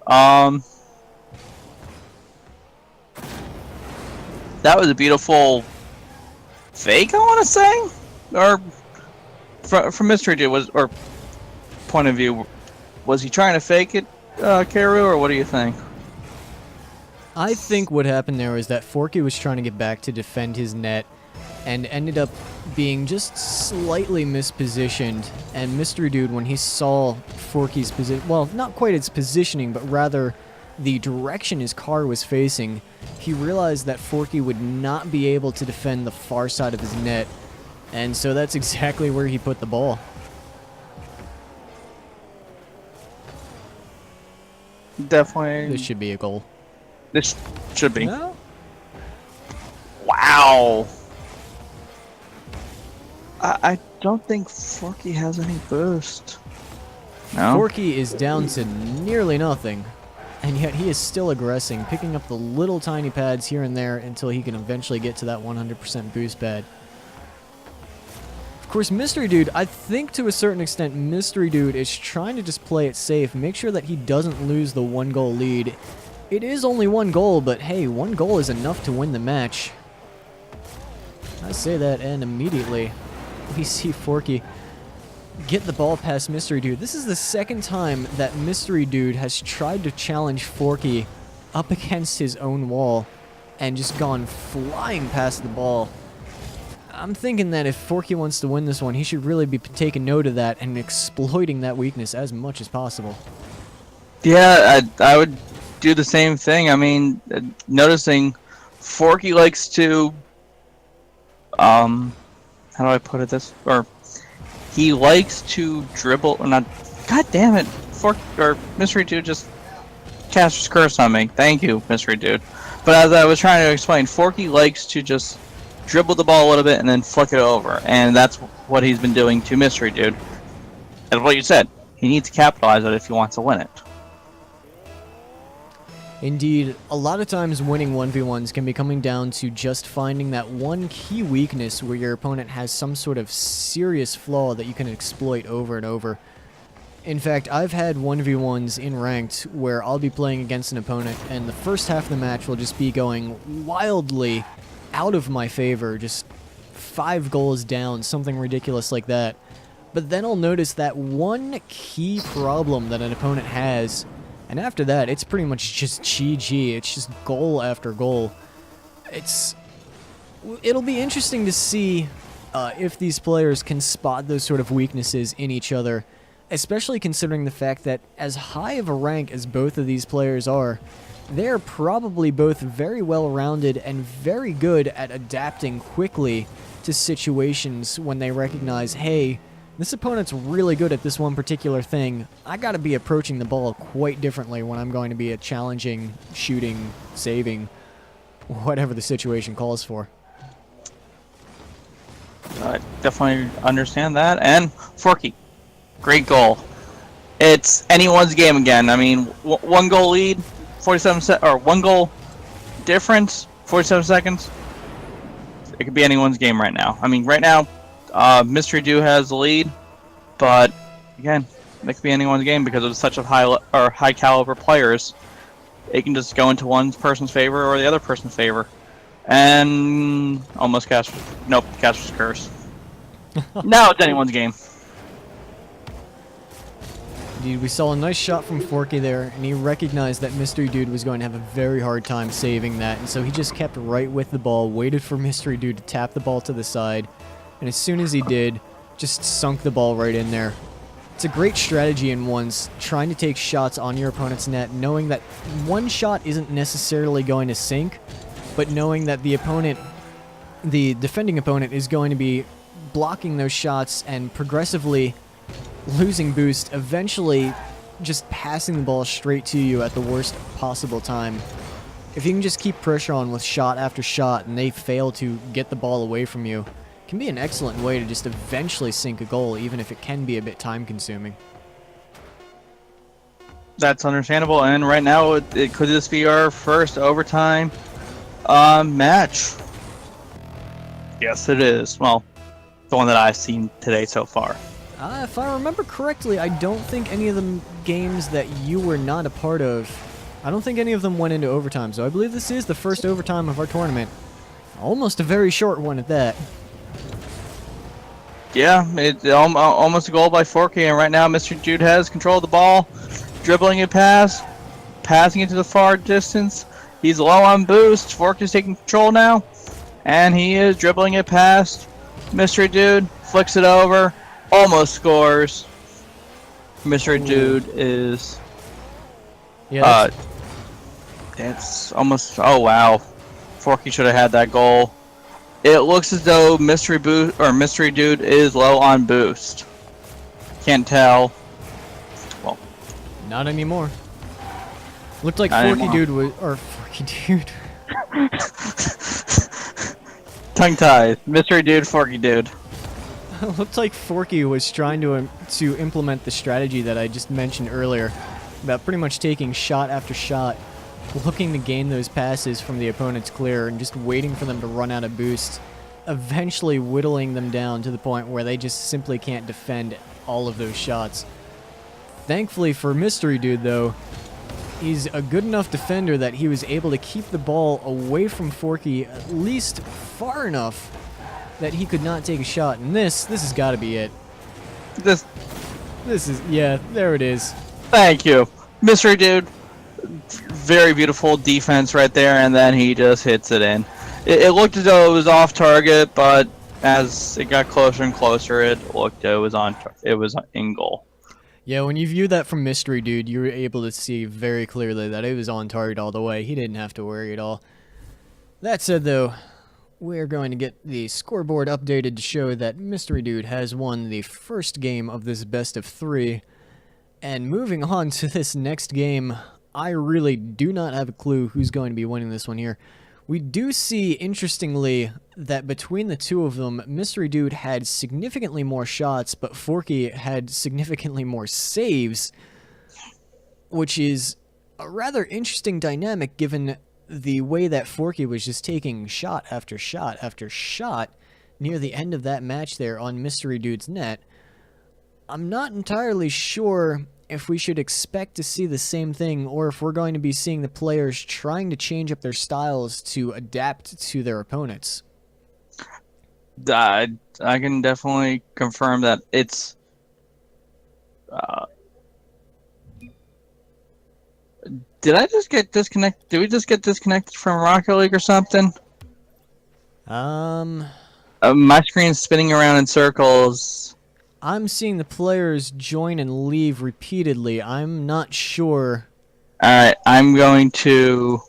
Speaker 2: That was a beautiful fake, I want to say, or from Mystery Dude or point of view, was he trying to fake it, Karu, or what do you think?
Speaker 1: I think what happened there was that Forky was trying to get back to defend his net, and ended up being just slightly mispositioned. And Mystery Dude, when he saw Forky's position, well, not quite its positioning, but rather the direction his car was facing, he realized that Forky would not be able to defend the far side of his net, and so that's exactly where he put the ball.
Speaker 2: Definitely.
Speaker 1: This should be a goal.
Speaker 2: This should be.
Speaker 1: No?
Speaker 2: Wow. I don't think Forky has any boost. No.
Speaker 1: Forky is down to nearly nothing, and yet he is still aggressing, picking up the little tiny pads here and there until he can eventually get to that 100% boost pad. Of course, Mystery Dude, I think to a certain extent, Mystery Dude is trying to just play it safe, make sure that he doesn't lose the 1-goal lead. It is only 1 goal, but hey, 1 goal is enough to win the match. I say that, and immediately we see Forky get the ball past Mystery Dude. This is the second time that Mystery Dude has tried to challenge Forky up against his own wall and just gone flying past the ball. I'm thinking that if Forky wants to win this one, he should really be taking note of that and exploiting that weakness as much as possible.
Speaker 2: Yeah, I would do the same thing. I mean, noticing Forky likes to, how do I put it this, or he likes to dribble, or not, god damn it, Mystery Dude just cast his curse on me. Thank you, Mystery Dude. But as I was trying to explain, Forky likes to just dribble the ball a little bit and then flick it over, and that's what he's been doing to Mystery Dude. As what you said, he needs to capitalize on it if he wants to win it.
Speaker 1: Indeed, a lot of times winning 1v1s can be coming down to just finding that one key weakness where your opponent has some sort of serious flaw that you can exploit over and over. In fact, I've had 1v1s in ranked where I'll be playing against an opponent and the first half of the match will just be going wildly out of my favor, just 5 goals down, something ridiculous like that. But then I'll notice that one key problem that an opponent has, and after that, it's pretty much just GG. It's just goal after goal. It'll be interesting to see if these players can spot those sort of weaknesses in each other, especially considering the fact that as high of a rank as both of these players are, they're probably both very well-rounded and very good at adapting quickly to situations when they recognize, hey, this opponent's really good at this one particular thing. I gotta be approaching the ball quite differently when I'm going to be challenging, shooting, saving, whatever the situation calls for.
Speaker 2: I definitely understand that. And Forky, great goal. It's anyone's game again. I mean, 1 goal lead, 1 goal difference, 47 seconds. It could be anyone's game right now. I mean, right now, Mystery Dude has the lead, but again, it could be anyone's game because of such a high caliber players. It can just go into one person's favor or the other person's favor, and almost Casper's curse. Now it's anyone's game.
Speaker 1: Indeed, we saw a nice shot from Forky there, and he recognized that Mystery Dude was going to have a very hard time saving that, and so he just kept right with the ball, waited for Mystery Dude to tap the ball to the side, and as soon as he did, just sunk the ball right in there. It's a great strategy in ones, trying to take shots on your opponent's net, knowing that one shot isn't necessarily going to sink, but knowing that the defending opponent is going to be blocking those shots and progressively losing boost, eventually just passing the ball straight to you at the worst possible time. If you can just keep pressure on with shot after shot and they fail to get the ball away from you, it can be an excellent way to just eventually sink a goal, even if it can be a bit time consuming.
Speaker 2: That's understandable, and right now could this be our first overtime match? Yes, it is. Well, the one that I've seen today so far.
Speaker 1: If I remember correctly, I don't think any of the games that you were not a part of, I don't think any of them went into overtime, so I believe this is the first overtime of our tournament. Almost a very short one at that.
Speaker 2: Yeah, it's almost a goal by Forky, and right now Mr. Dude has control of the ball, dribbling it passing it to the far distance. He's low on boost. Forky's taking control now, And he is dribbling it past Mystery Dude, flicks it over, almost scores. Mystery Dude is
Speaker 1: Yeah,
Speaker 2: it's almost, oh wow. Forky should have had that goal. It looks as though Mystery Dude is low on boost. Can't tell. Well,
Speaker 1: not anymore. Looked like
Speaker 2: Not
Speaker 1: Forky
Speaker 2: anymore.
Speaker 1: Dude was, or Forky Dude.
Speaker 2: tongue tied. Mystery Dude, Forky Dude.
Speaker 1: Looked like Forky was trying to implement the strategy that I just mentioned earlier, about pretty much taking shot after shot, looking to gain those passes from the opponent's clear and just waiting for them to run out of boost, eventually whittling them down to the point where they just simply can't defend all of those shots. Thankfully for Mystery Dude, though, he's a good enough defender that he was able to keep the ball away from Forky at least far enough that he could not take a shot. And this has got to be it.
Speaker 2: This,
Speaker 1: This is, yeah, there it is.
Speaker 2: thank you. Mystery Dude, very beautiful defense right there, and then he just hits it in. It looked as though it was off target, but as it got closer and closer, it looked it was in goal.
Speaker 1: Yeah, when you view that from Mystery Dude, you were able to see very clearly that it was on target all the way. He didn't have to worry at all. That said, though, we're going to get the scoreboard updated to show that Mystery Dude has won the first game of this best of 3. And moving on to this next game, I really do not have a clue who's going to be winning this one here. We do see, interestingly, that between the two of them, Mystery Dude had significantly more shots, but Forky had significantly more saves, which is a rather interesting dynamic given the way that Forky was just taking shot after shot after shot near the end of that match there on Mystery Dude's net. I'm not entirely sure if we should expect to see the same thing or if we're going to be seeing the players trying to change up their styles to adapt to their opponents.
Speaker 2: I can definitely confirm that it's. Did I just get disconnected? Did we just get disconnected from Rocket League or something?
Speaker 1: Um,
Speaker 2: My screen's spinning around in circles.
Speaker 1: I'm seeing the players join and leave repeatedly. I'm not sure.
Speaker 2: Alright, I'm going to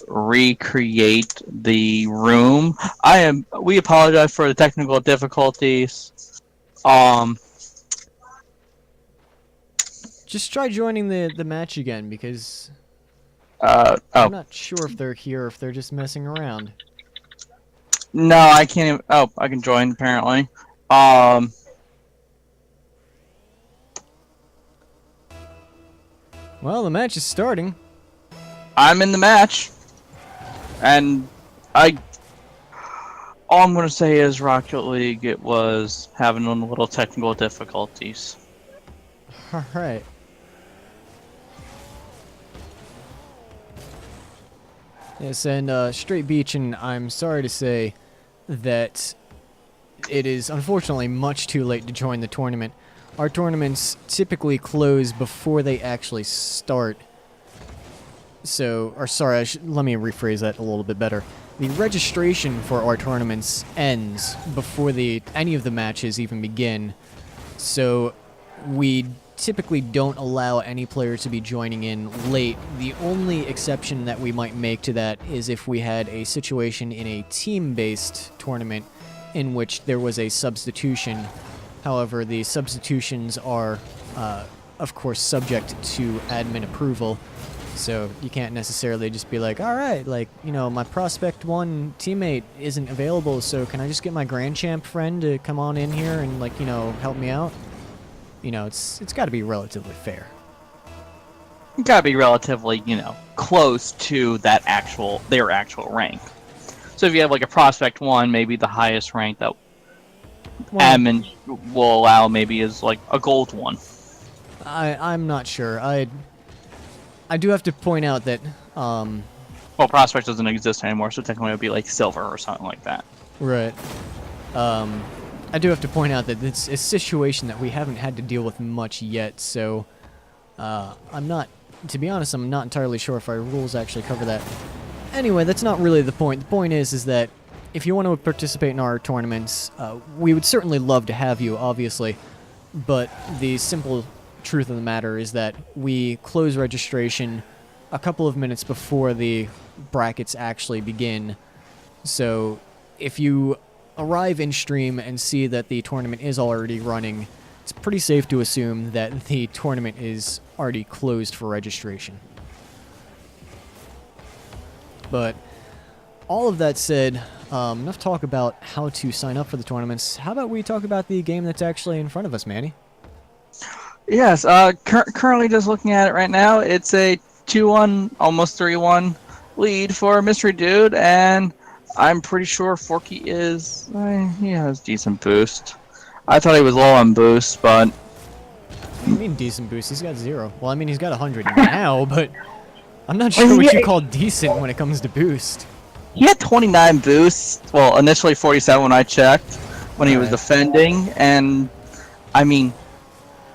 Speaker 2: recreate the room. We apologize for the technical difficulties.
Speaker 1: Just try joining the match again because
Speaker 2: Oh,
Speaker 1: I'm not sure if they're here or if they're just messing around.
Speaker 2: no, I can't even, I can join apparently.
Speaker 1: Well, the match is starting.
Speaker 2: I'm in the match. And all I'm going to say is Rocket League, it was having a little technical difficulties.
Speaker 1: Alright. Yes, and Straight Beach, and I'm sorry to say that it is unfortunately much too late to join the tournament. Our tournaments typically close before they actually start. So, or sorry, let me rephrase that a little bit better. The registration for our tournaments ends before any of the matches even begin. So, we typically don't allow any players to be joining in late. The only exception that we might make to that is if we had a situation in a team-based tournament in which there was a substitution. However, the substitutions are, of course, subject to admin approval. So you can't necessarily just be like, all right, like, you know, my Prospect 1 teammate isn't available, so can I just get my Grand Champ friend to come on in here and, like, you know, help me out? You know, it's got to be relatively fair.
Speaker 2: You gotta be relatively, close to their actual rank. So if you have like a Prospect 1, maybe the highest rank that admin will allow maybe is like a Gold 1.
Speaker 1: I'm not sure. I do have to point out that,
Speaker 2: Well, Prospect doesn't exist anymore, so technically it would be like Silver or something like that.
Speaker 1: right. I do have to point out that it's a situation that we haven't had to deal with much yet, so to be honest, I'm not entirely sure if our rules actually cover that. Anyway, that's not really the point. The point is that if you want to participate in our tournaments, we would certainly love to have you, obviously. But the simple truth of the matter is that we close registration a couple of minutes before the brackets actually begin. So if you arrive in stream and see that the tournament is already running, it's pretty safe to assume that the tournament is already closed for registration. But all of that said, enough talk about how to sign up for the tournaments. How about we talk about the game that's actually in front of us, Manny?
Speaker 2: Yes, currently just looking at it right now, it's a 2-1, almost 3-1 lead for Mystery Dude, and I'm pretty sure Forky is... he has decent boost. I thought he was low on boost, but...
Speaker 1: What do you mean decent boost? He's got 0. Well, I mean, he's got 100 now, but I'm not sure what you call decent when it comes to boost.
Speaker 2: He had 29 boosts. Well, initially 47 when I checked, when he was
Speaker 1: Alright.
Speaker 2: defending, and I mean,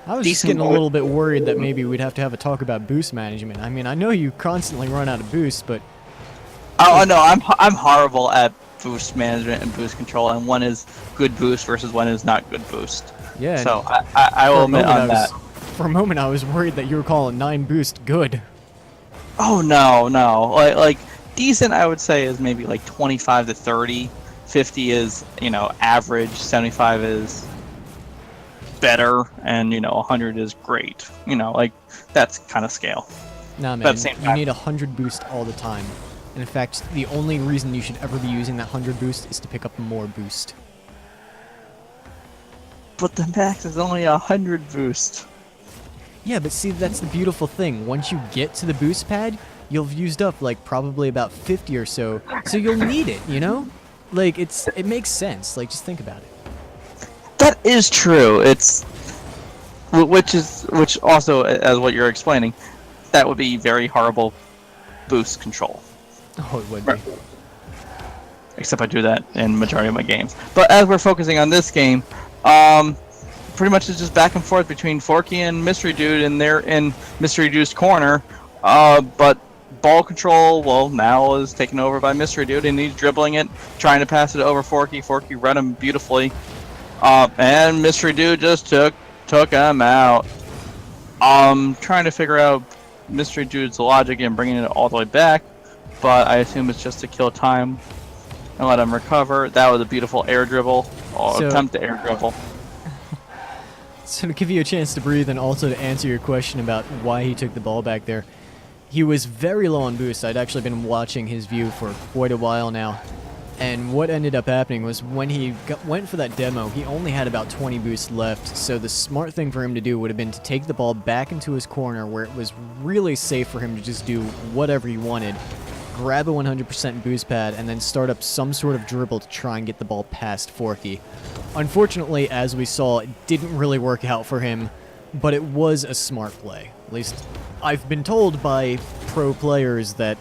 Speaker 1: I was just
Speaker 2: decent
Speaker 1: getting a little bit worried that maybe we'd have to have a talk about boost management. I mean, I know you constantly run out of boost, but
Speaker 2: oh no, I'm horrible at boost management and boost control, and one is good boost versus one is not good boost.
Speaker 1: yeah.
Speaker 2: So I will admit on that.
Speaker 1: For a moment, I was worried that you were calling 9 boost good.
Speaker 2: Oh no, like decent, I would say is maybe like 25 to 30. 50 is average. 75 is better, and 100 is great. Like that's kind of scale.
Speaker 1: Nah,
Speaker 2: But
Speaker 1: man,
Speaker 2: at the same
Speaker 1: you
Speaker 2: time-
Speaker 1: need 100 boost all the time. And in fact, the only reason you should ever be using that 100 boost is to pick up more boost.
Speaker 2: But the max is only 100 boost.
Speaker 1: Yeah, but see, that's the beautiful thing. Once you get to the boost pad, you'll have used up like probably about 50 or so you'll need it, Like it makes sense. Like just think about it.
Speaker 2: That is true. Which also, as what you're explaining, that would be very horrible boost control.
Speaker 1: Oh, it would be.
Speaker 2: Except I do that in majority of my games. But as we're focusing on this game, pretty much it's just back and forth between Forky and Mystery Dude, and they're in Mystery Dude's corner. But ball control, well, now is taken over by Mystery Dude, and he's dribbling it, trying to pass it over Forky. Forky read him beautifully. And Mystery Dude just took him out. Trying to figure out Mystery Dude's logic and bringing it all the way back, but I assume it's just to kill time and let him recover. That was a beautiful air dribble, or
Speaker 1: So-
Speaker 2: attempt to air dribble.
Speaker 1: So to give you a chance to breathe and also to answer your question about why he took the ball back there, he was very low on boost. I'd actually been watching his view for quite a while now. And what ended up happening was when he went for that demo, he only had about 20 boosts left, so the smart thing for him to do would have been to take the ball back into his corner where it was really safe for him to just do whatever he wanted, grab a 100% boost pad, and then start up some sort of dribble to try and get the ball past Forky. Unfortunately, as we saw, it didn't really work out for him, but it was a smart play. At least I've been told by pro players that,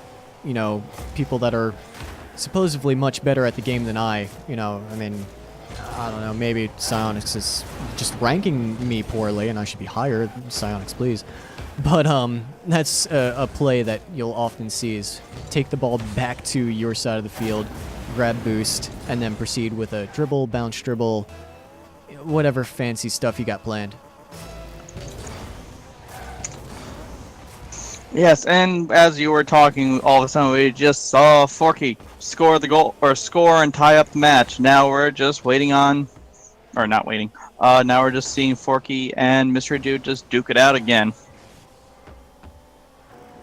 Speaker 1: people that are supposedly much better at the game than I mean, I don't know, maybe Psyonix is just ranking me poorly and I should be higher. Psyonix, please. But that's a play that you'll often see is take the ball back to your side of the field, grab boost, and then proceed with a dribble, bounce dribble, whatever fancy stuff you got planned.
Speaker 2: Yes, and as you were talking, all of a sudden we just saw Forky score the goal, or score and tie up the match. Now we're just waiting on, or not waiting. Now we're just seeing Forky and Mystery Dude just duke it out again.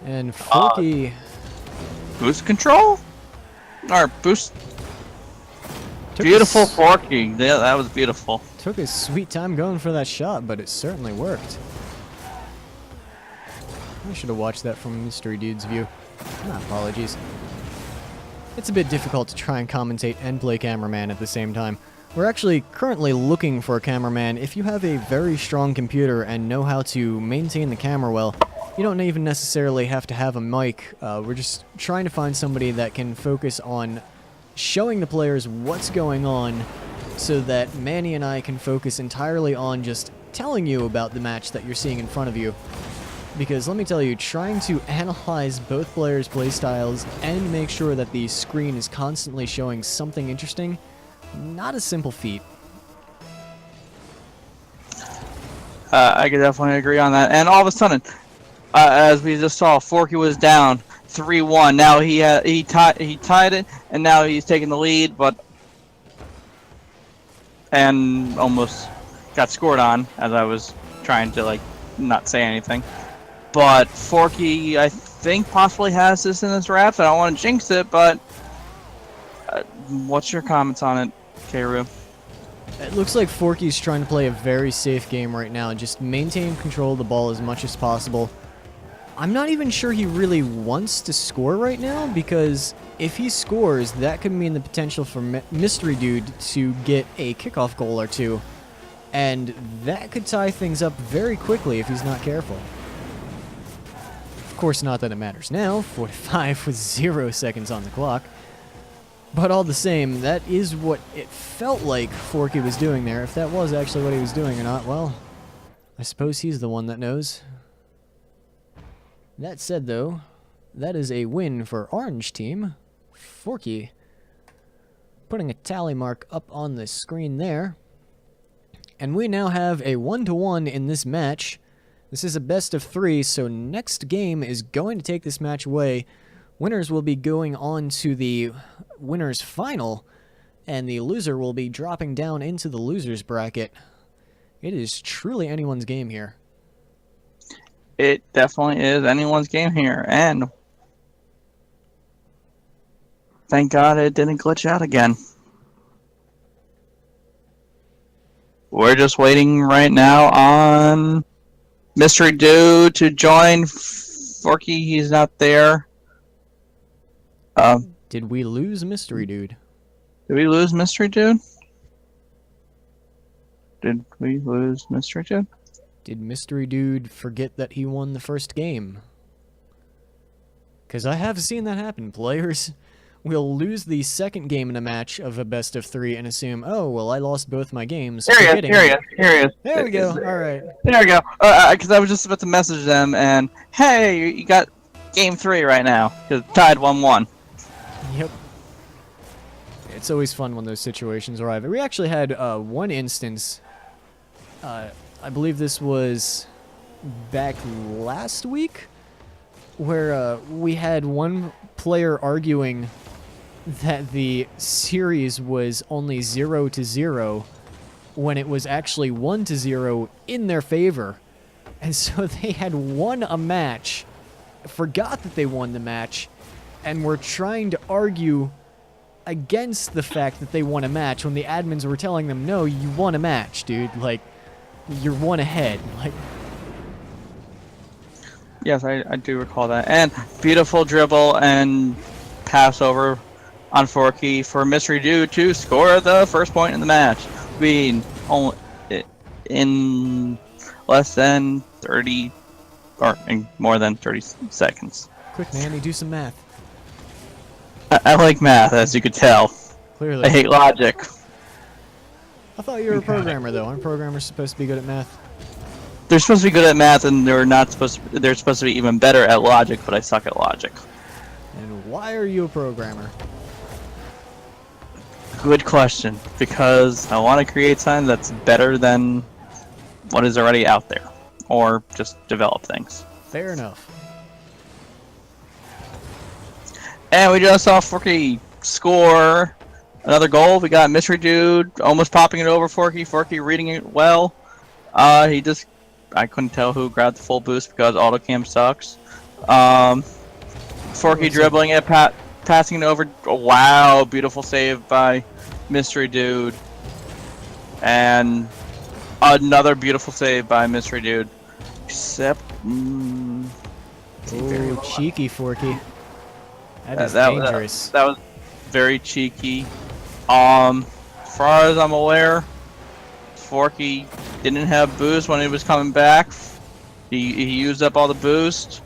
Speaker 1: And Forky
Speaker 2: Boost control, or boost.
Speaker 1: took
Speaker 2: Beautiful
Speaker 1: his,
Speaker 2: Forky. Yeah, that was beautiful.
Speaker 1: took his sweet time going for that shot, but it certainly worked. I should have watched that from Mystery Dude's view. My apologies. It's a bit difficult to try and commentate and play cameraman at the same time. We're actually currently looking for a cameraman. If you have a very strong computer and know how to maintain the camera well, you don't even necessarily have to have a mic. We're just trying to find somebody that can focus on showing the players what's going on so that Manny and I can focus entirely on just telling you about the match that you're seeing in front of you. because let me tell you, trying to analyze both players' playstyles and make sure that the screen is constantly showing something interesting, not a simple feat.
Speaker 2: I could definitely agree on that. And all of a sudden, as we just saw, Forky was down 3-1. Now he tied it, and now he's taking the lead, and almost got scored on as I was trying to like not say anything. But Forky, I think, possibly has this in his wraps. I don't want to jinx it, but what's your comments on it, Keiru?
Speaker 1: It looks like Forky's trying to play a very safe game right now, just maintain control of the ball as much as possible. I'm not even sure he really wants to score right now, because if he scores, that could mean the potential for Mystery Dude to get a kickoff goal or two, and that could tie things up very quickly if he's not careful. Of course, not that it matters now, 45 with 0 seconds on the clock. But all the same, that is what it felt like Forky was doing there. If that was actually what he was doing or not, well, I suppose he's the one that knows. That said, though, that is a win for Orange Team. Forky putting a tally mark up on the screen there. And we now have a 1-1 in this match. This is a best of 3, so next game is going to take this match away. Winners will be going on to the winners final, and the loser will be dropping down into the losers bracket. It is truly anyone's game here.
Speaker 2: It definitely is anyone's game here, and thank God it didn't glitch out again. We're just waiting right now on Mystery Dude to join Forky. He's not there.
Speaker 1: Did we lose Mystery Dude?
Speaker 2: Did we lose Mystery Dude? Did we lose Mystery Dude?
Speaker 1: Did Mystery Dude forget that he won the first game? Because I have seen that happen. Players will lose the second game in a match of a best of 3 and assume, oh, well, I lost both my games.
Speaker 2: Here he is.
Speaker 1: There we go. All right.
Speaker 2: There we go. Because I was just about to message them, and hey, you got game 3 right now. Because tied 1-1.
Speaker 1: Yep. It's always fun when those situations arrive. We actually had one instance, I believe this was back last week, where we had one player arguing that the series was only 0-0 when it was actually 1-0 in their favor. And so they had won a match, forgot that they won the match, and were trying to argue against the fact that they won a match when the admins were telling them, no, you won a match, dude. Like, you're one ahead. Like,
Speaker 2: Yes, I do recall that. And beautiful dribble and pass over on Forky for Mystery Dude to score the first point in the match. Being only in less than 30, or in more than 30 seconds.
Speaker 1: quick, Manny, do some math.
Speaker 2: I like math, as you could tell.
Speaker 1: Clearly.
Speaker 2: I hate logic.
Speaker 1: I thought you were a programmer, though. Aren't programmers supposed to be good at math?
Speaker 2: They're supposed to be good at math, and they're supposed to be even better at logic, but I suck at logic.
Speaker 1: And why are you a programmer?
Speaker 2: Good question. Because I want to create something that's better than what is already out there, or just develop things.
Speaker 1: Fair enough.
Speaker 2: And we just saw Forky score another goal. We got Mystery Dude almost popping it over Forky. Forky reading it well. I couldn't tell who grabbed the full boost because AutoCam sucks. Forky dribbling it, passing it over. Oh, wow, beautiful save by Mystery Dude. And another beautiful save by Mystery Dude. Except,
Speaker 1: Oh, cheeky Forky. That is
Speaker 2: that
Speaker 1: dangerous.
Speaker 2: That was very cheeky. As far as I'm aware, Forky didn't have boost when he was coming back. He used up all the boost.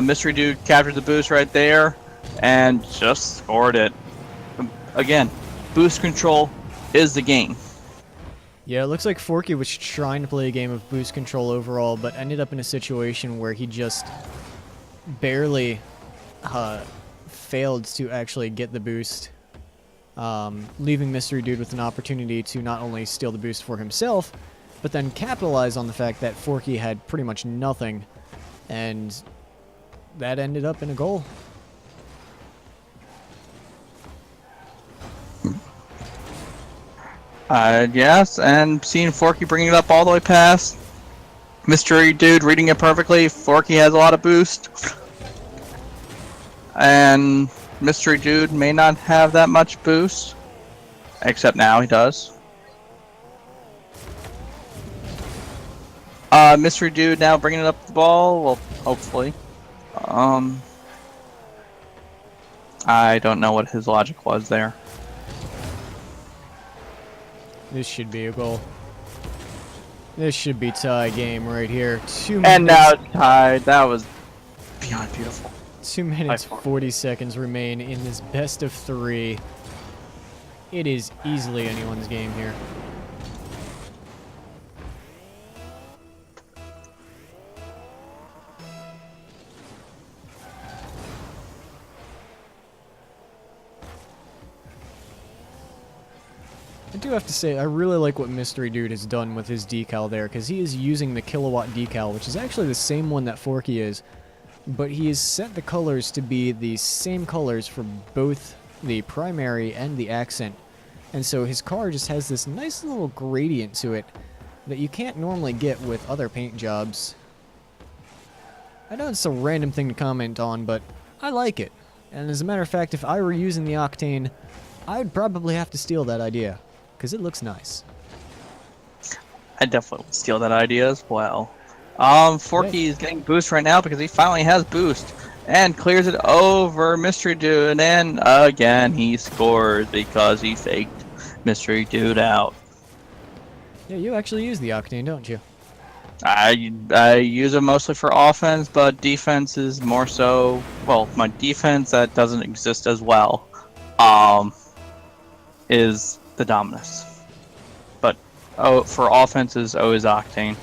Speaker 2: Mystery Dude captured the boost right there and just scored it. Again, boost control is the game.
Speaker 1: Yeah, it looks like Forky was trying to play a game of boost control overall, but ended up in a situation where he just barely failed to actually get the boost, leaving Mystery Dude with an opportunity to not only steal the boost for himself, but then capitalize on the fact that Forky had pretty much nothing, and that ended up in a goal.
Speaker 2: Yes, and seeing Forky bringing it up all the way past. Mystery Dude reading it perfectly. Forky has a lot of boost. And Mystery Dude may not have that much boost. Except now he does. Mystery Dude now bringing it up the ball. Well, hopefully. I don't know what his logic was there.
Speaker 1: This should be a goal. This should be tie game right here. 2 minutes.
Speaker 2: And now it's tied. That was beyond beautiful.
Speaker 1: 2 minutes,
Speaker 2: By far.
Speaker 1: 40 seconds remain in this best of 3. It is easily anyone's game here. I do have to say, I really like what Mystery Dude has done with his decal there, because he is using the kilowatt decal, which is actually the same one that Forky is, but he has set the colors to be the same colors for both the primary and the accent, and so his car just has this nice little gradient to it that you can't normally get with other paint jobs. I know it's a random thing to comment on, but I like it, and as a matter of fact, if I were using the Octane, I'd probably have to steal that idea, because it looks nice.
Speaker 2: I definitely would steal that idea as well. Forky is getting boost right now because he finally has boost and clears it over Mystery Dude, and again he scores because he faked Mystery Dude out.
Speaker 1: Yeah, you actually use the Octane, don't you?
Speaker 2: I use it mostly for offense, but defense is more so. Well, my defense that doesn't exist as well, is the Dominus. But for offense is always Octane.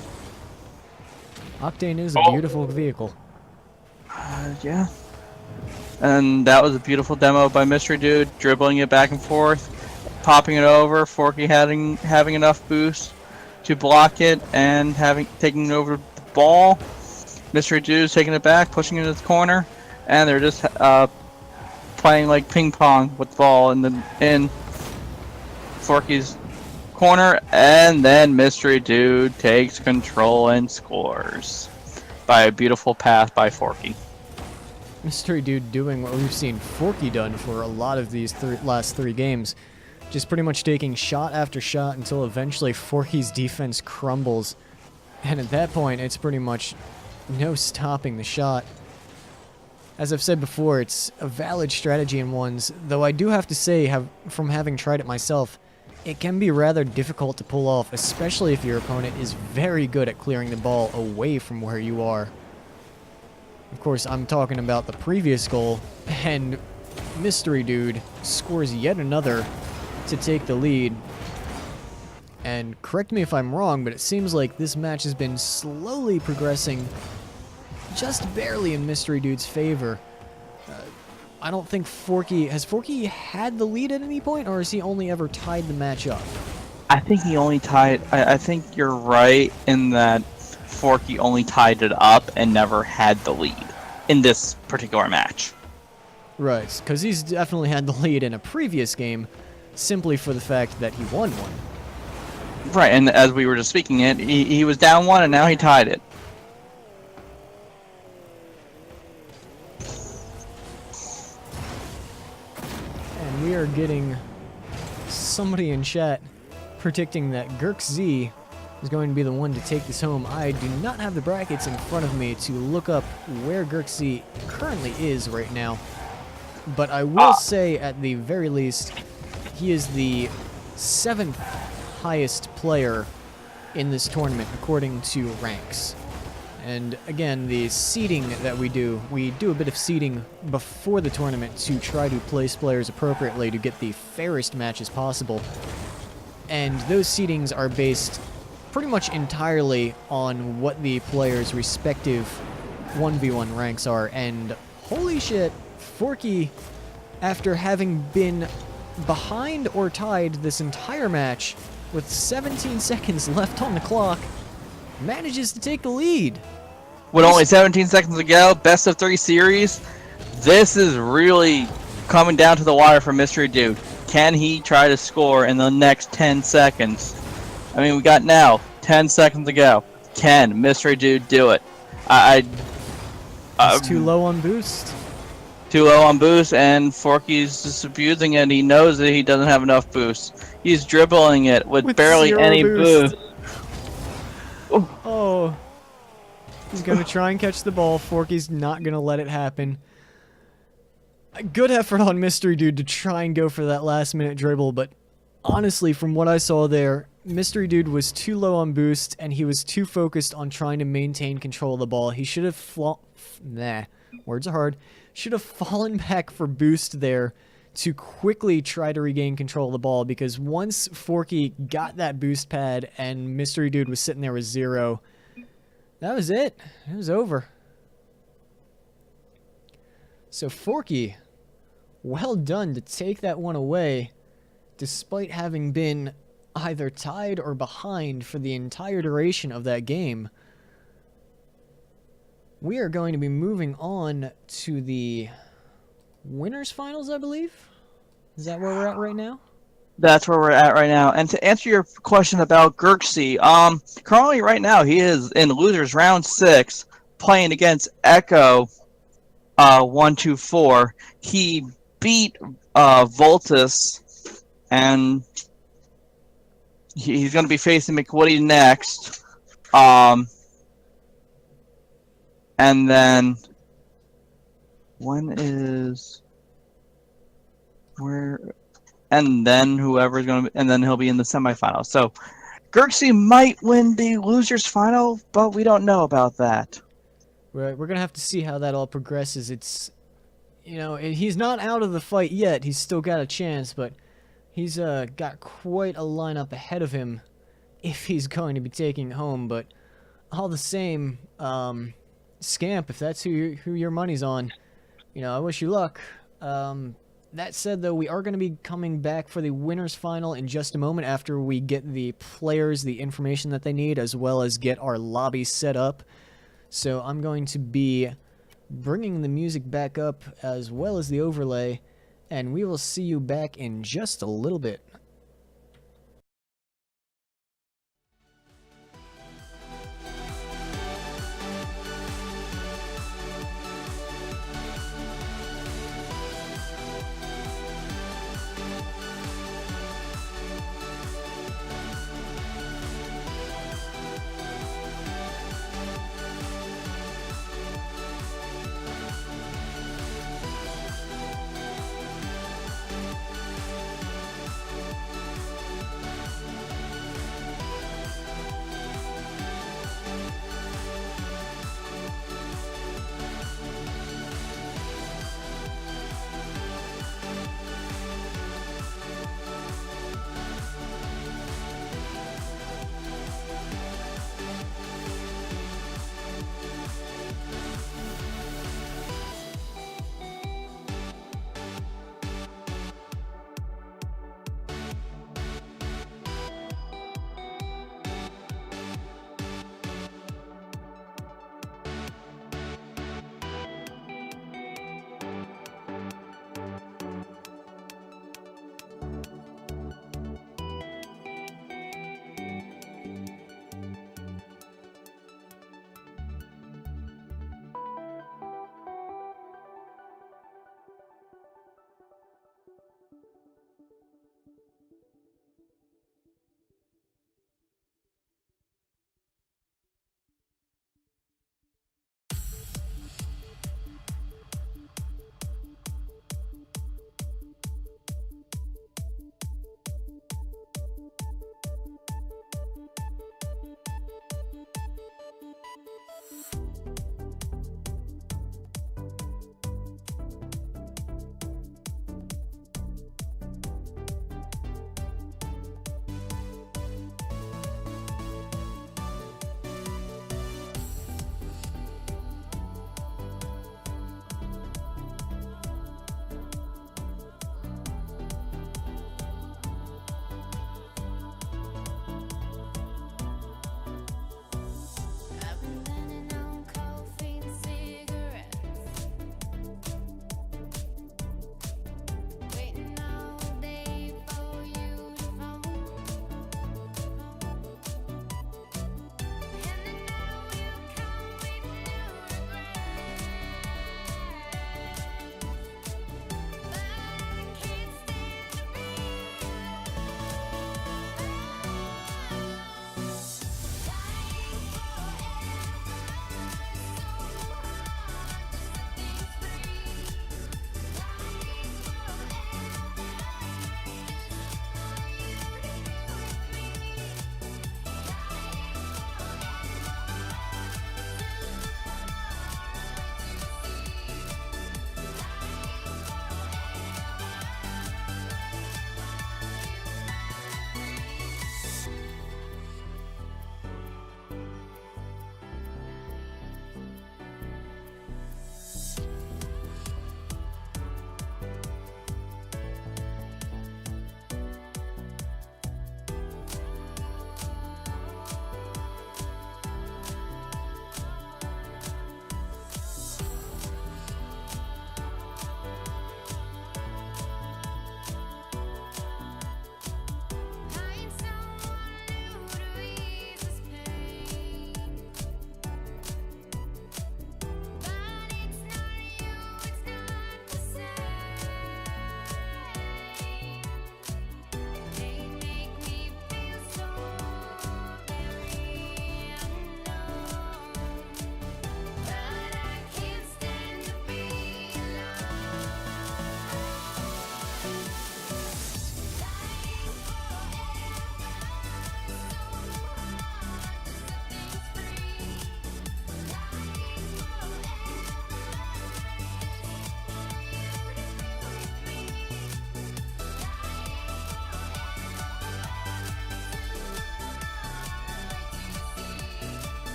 Speaker 1: Octane is a beautiful vehicle.
Speaker 2: Yeah. And that was a beautiful demo by Mystery Dude, dribbling it back and forth, popping it over, Forky having enough boost to block it, and taking over the ball. Mystery Dude's taking it back, pushing it into the corner, and they're just playing like ping pong with the ball in Forky's corner, and then Mystery Dude takes control and scores by a beautiful pass by Forky.
Speaker 1: Mystery Dude doing what we've seen Forky done for a lot of these last 3 games. Just pretty much taking shot after shot until eventually Forky's defense crumbles. And at that point, it's pretty much no stopping the shot. As I've said before, it's a valid strategy in ones, though I do have to say, from having tried it myself, it can be rather difficult to pull off, especially if your opponent is very good at clearing the ball away from where you are. Of course, I'm talking about the previous goal, and Mystery Dude scores yet another to take the lead. And correct me if I'm wrong, but it seems like this match has been slowly progressing just barely in Mystery Dude's favor. I don't think has Forky had the lead at any point, or has he only ever tied the match up?
Speaker 2: I think he only tied. I think you're right in that Forky only tied it up and never had the lead in this particular match.
Speaker 1: Right, because he's definitely had the lead in a previous game, simply for the fact that he won one.
Speaker 2: Right, and as we were just speaking it, he was down 1 and now he tied it.
Speaker 1: And we are getting somebody in chat predicting that GurkZ is going to be the one to take this home. I do not have the brackets in front of me to look up where GurkZ currently is right now, but I will say at the very least, he is the 7th highest player in this tournament according to ranks. And again, the seeding that we do a bit of seeding before the tournament to try to place players appropriately to get the fairest matches possible. and those seedings are based pretty much entirely on what the players' respective 1v1 ranks are. And holy shit, Forky, after having been behind or tied this entire match with 17 seconds left on the clock, manages to take the lead.
Speaker 2: With only 17 seconds to go, best of 3 series. This is really coming down to the wire for Mystery Dude. Can he try to score in the next 10 seconds? I mean, we got now 10 seconds to go. Can Mystery Dude do it?
Speaker 1: It's too low on boost.
Speaker 2: Too low on boost, and Forky's just abusing it. He knows that he doesn't have enough boost. He's dribbling it with barely
Speaker 1: zero
Speaker 2: any
Speaker 1: boost.
Speaker 2: boost.
Speaker 1: Oh. He's going to try and catch the ball. Forky's not going to let it happen. A good effort on Mystery Dude to try and go for that last minute dribble, but honestly, from what I saw there, Mystery Dude was too low on boost, and he was too focused on trying to maintain control of the ball. He should have words are hard. Should have fallen back for boost there to quickly try to regain control of the ball, because once Forky got that boost pad and Mystery Dude was sitting there with 0, that was it. It was over. So Forky, well done to take that one away, despite having been either tied or behind for the entire duration of that game. We are going to be moving on to the winners finals, I believe. Is that where we're at right now?
Speaker 2: That's where we're at right now. And to answer your question about Gerxie, currently right now he is in losers round 6, playing against Echo 124. He beat Voltus, and he's going to be facing McWoody next. And then and then whoever's going to, and then he'll be in the semifinals. So Gerxie might win the losers final, but we don't know about that.
Speaker 1: We're going to have to see how that all progresses. It's, he's not out of the fight yet. He's still got a chance, but he's got quite a lineup ahead of him if he's going to be taking home. But all the same, Scamp, if that's who your money's on, I wish you luck. That said, though, we are going to be coming back for the winners final in just a moment after we get the players the information that they need, as well as get our lobby set up. So I'm going to be bringing the music back up as well as the overlay, and we will see you back in just a little bit.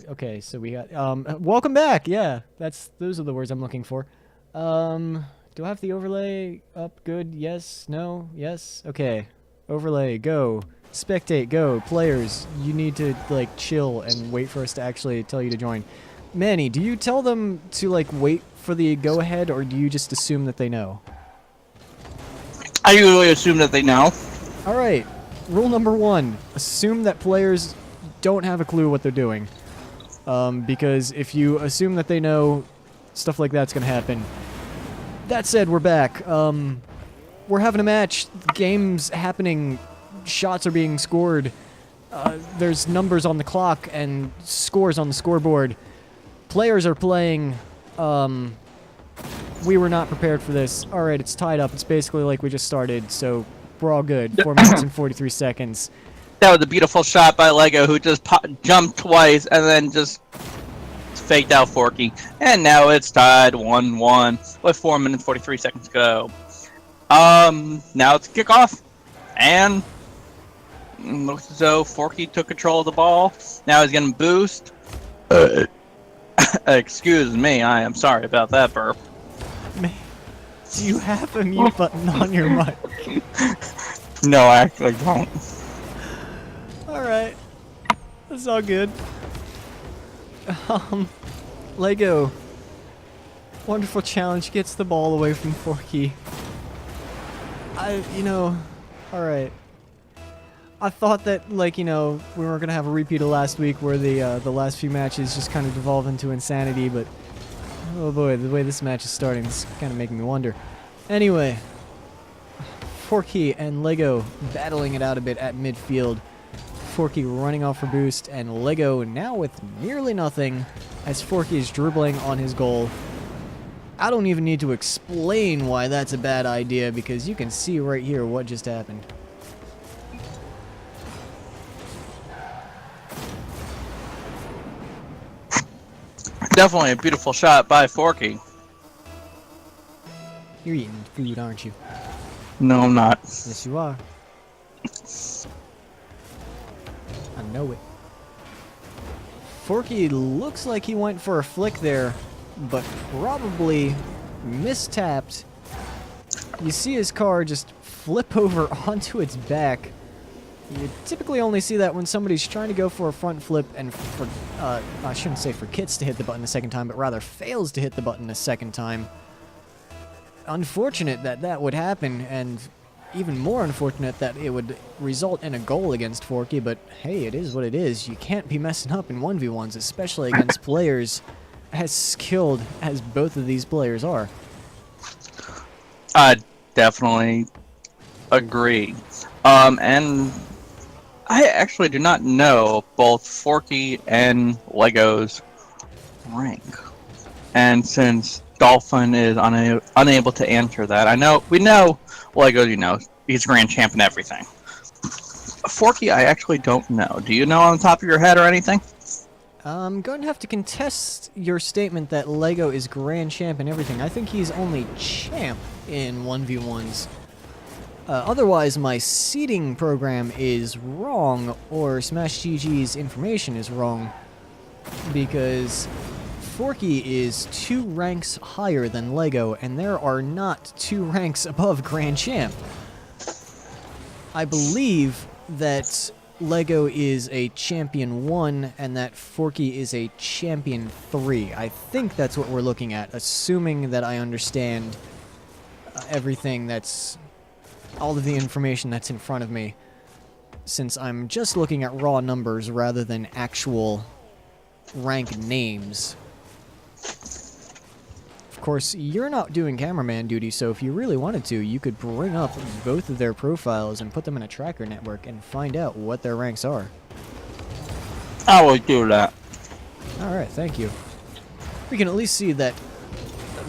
Speaker 1: Okay, so we got welcome back. Yeah, those are the words I'm looking for. Do I have the overlay up? Good. Yes. No. Yes. Okay. Overlay. Go. Spectate. Go. Players, you need to like chill and wait for us to actually tell you to join. Manny, do you tell them to like wait for the go ahead, or do you just assume that they know?
Speaker 2: I usually assume that they know.
Speaker 1: All right. Rule number 1: assume that players don't have a clue what they're doing. Because if you assume that they know, stuff like that's gonna happen. That said, we're back. We're having a match. Game's happening. Shots are being scored. There's numbers on the clock and scores on the scoreboard. Players are playing. We were not prepared for this. All right, it's tied up. It's basically like we just started, so we're all good. 4 minutes and 43 seconds.
Speaker 2: That was a beautiful shot by Lego, who just jumped twice and then just faked out Forky. And now it's tied 1-1 with 4 minutes 43 seconds to go. Now it's kickoff, and looks as though Forky took control of the ball. Now he's getting boost. Excuse me, I am sorry about that burp.
Speaker 1: Man, do you have a mute button on your mic?
Speaker 2: No, I actually don't.
Speaker 1: Alright. That's all good. Lego. Wonderful challenge. Gets the ball away from Forky. Alright. I thought that, like, we were gonna have a repeat of last week where the last few matches just kind of devolve into insanity, but oh boy, the way this match is starting is kind of making me wonder. Anyway, Forky and Lego battling it out a bit at midfield. Forky running off for boost, and Lego now with nearly nothing as Forky is dribbling on his goal. I don't even need to explain why that's a bad idea, because you can see right here what just happened.
Speaker 2: Definitely a beautiful shot by Forky.
Speaker 1: You're eating food, aren't you?
Speaker 2: No, I'm not.
Speaker 1: Yes, you are. I know it. Forky looks like he went for a flick there, but probably mistapped. You see his car just flip over onto its back. You typically only see that when somebody's trying to go for a front flip and I shouldn't say forgets to hit the button a second time, but rather fails to hit the button a second time. Unfortunate that that would happen, and even more unfortunate that it would result in a goal against Forky, but hey, it is what it is. You can't be messing up in 1v1s, especially against players as skilled as both of these players are.
Speaker 2: I definitely agree. And I actually do not know both Forky and Lego's rank. And since Dolphin is unable to answer that, we know Lego, he's grand champ and everything. Forky, I actually don't know. Do you know on the top of your head or anything?
Speaker 1: I'm going to have to contest your statement that Lego is grand champ and everything. I think he's only champ in 1v1s. Otherwise, my seeding program is wrong, or Smash GG's information is wrong, because Forky is 2 ranks higher than Lego, and there are not 2 ranks above Grand Champ. I believe that Lego is a Champion 1, and that Forky is a Champion 3. I think that's what we're looking at, assuming that I understand everything that's... all of the information that's in front of me, since I'm just looking at raw numbers rather than actual rank names. Of course, you're not doing cameraman duty, so if you really wanted to, you could bring up both of their profiles and put them in a tracker network and find out what their ranks are.
Speaker 2: I will do that.
Speaker 1: Alright, thank you. We can at least see that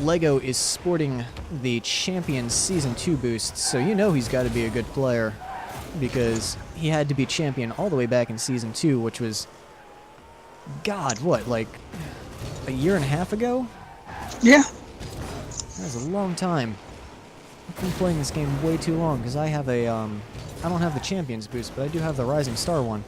Speaker 1: Lego is sporting the Champion Season 2 boost, so you know he's got to be a good player, because he had to be champion all the way back in Season 2, which was, God, what, like a year and a half ago?
Speaker 2: Yeah.
Speaker 1: That was a long time. I've been playing this game way too long, because I have a, I don't have the Champions boost, but I do have the Rising Star one.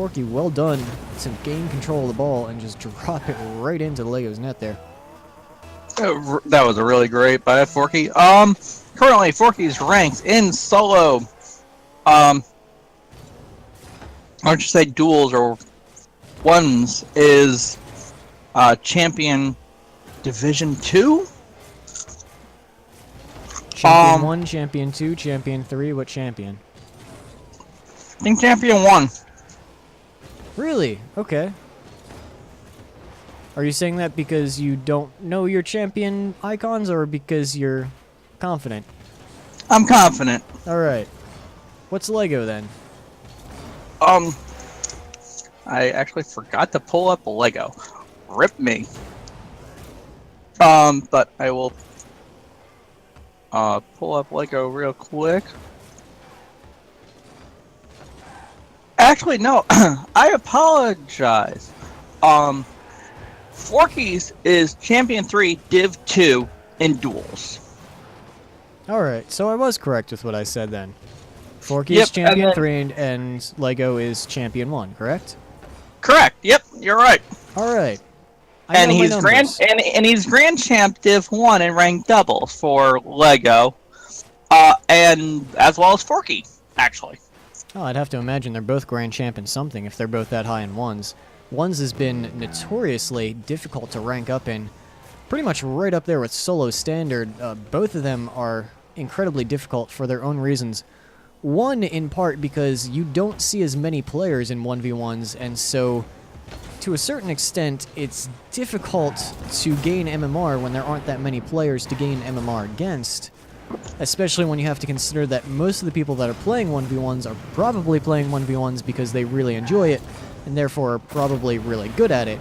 Speaker 1: Forky, well done to gain control of the ball and just drop it right into the Lego's net there.
Speaker 2: That was a really great by Forky. Currently Forky's ranked in solo, I should say duels or ones is champion Division 2.
Speaker 1: Champion 1, Champion 2, Champion 3, what champion?
Speaker 2: I think Champion 1.
Speaker 1: Really? Okay. Are you saying that because you don't know your champion icons or because you're confident?
Speaker 2: I'm confident.
Speaker 1: Alright. What's Lego then?
Speaker 2: I actually forgot to pull up a Lego. Rip me. But I will pull up Lego real quick. Actually, no. I apologize. Forky's is Champion 3, Div 2 in duels.
Speaker 1: Alright, so I was correct with what I said then. Forky
Speaker 2: Yep,
Speaker 1: is Champion
Speaker 2: and
Speaker 1: 3 and Lego is Champion 1, correct?
Speaker 2: Correct. Yep, you're right.
Speaker 1: Alright.
Speaker 2: And he's Grand Champ Div 1 in ranked doubles for Lego. And as well as Forky, actually.
Speaker 1: Oh, I'd have to imagine they're both Grand Champ in something if they're both that high in ones. Ones has been notoriously difficult to rank up in. Pretty much right up there with Solo Standard. Both of them are incredibly difficult for their own reasons. One, in part, because you don't see as many players in 1v1s, and so, to a certain extent, it's difficult to gain MMR when there aren't that many players to gain MMR against. Especially when you have to consider that most of the people that are playing 1v1s are probably playing 1v1s because they really enjoy it, and therefore are probably really good at it.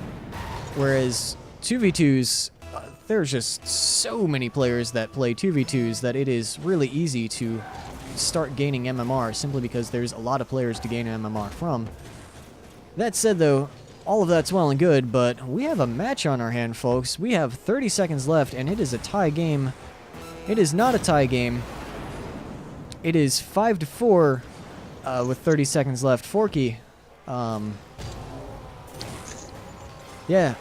Speaker 1: Whereas 2v2s, there's just so many players that play 2v2s that it is really easy to start gaining MMR simply because there's a lot of players to gain MMR from. That said though, all of that's well and good, but we have a match on our hand, folks. We have 30 seconds left, and it is a tie game. It is not a tie game. It is 5-4 with 30 seconds left. Forky. Yeah,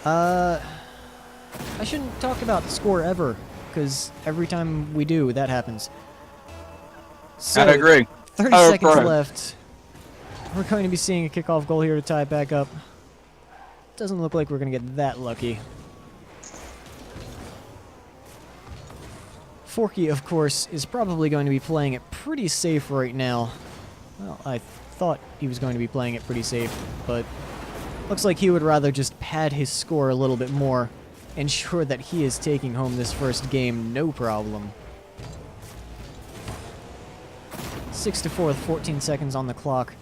Speaker 1: I shouldn't talk about the score ever, because every time we do, that happens. So,
Speaker 2: I agree.
Speaker 1: 30 seconds left. We're going to be seeing a kickoff goal here to tie it back up. Doesn't look like we're going to get that lucky. Forky, of course, is probably going to be playing it pretty safe right now. Well, I thought he was going to be playing it pretty safe, but looks like he would rather just pad his score a little bit more, ensure that he is taking home this first game no problem. 6-4 with 14 seconds on the clock.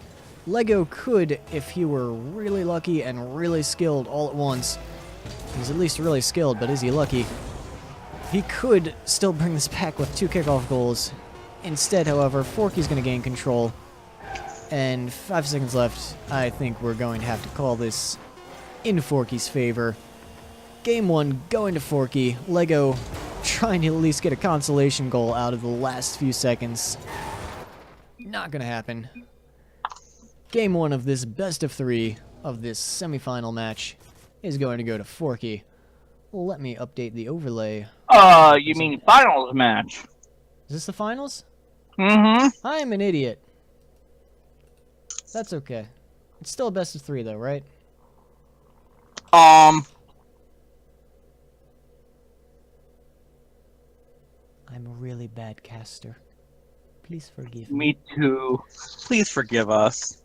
Speaker 1: Lego could, if he were really lucky and really skilled all at once. He's at least really skilled, but is he lucky? He could still bring this back with 2 kickoff goals. Instead, however, Forky's going to gain control. And 5 seconds left. I think we're going to have to call this in Forky's favor. Game 1 going to Forky. Lego trying to at least get a consolation goal out of the last few seconds. Not going to happen. Game 1 of this best of 3 of this semifinal match is going to go to Forky. Let me update the overlay.
Speaker 2: You mean finals match?
Speaker 1: Is this the finals?
Speaker 2: Mm-hmm.
Speaker 1: I am an idiot. That's okay. It's still a best of 3 though, right? I'm a really bad caster. Please forgive me.
Speaker 2: Me too. Please forgive us.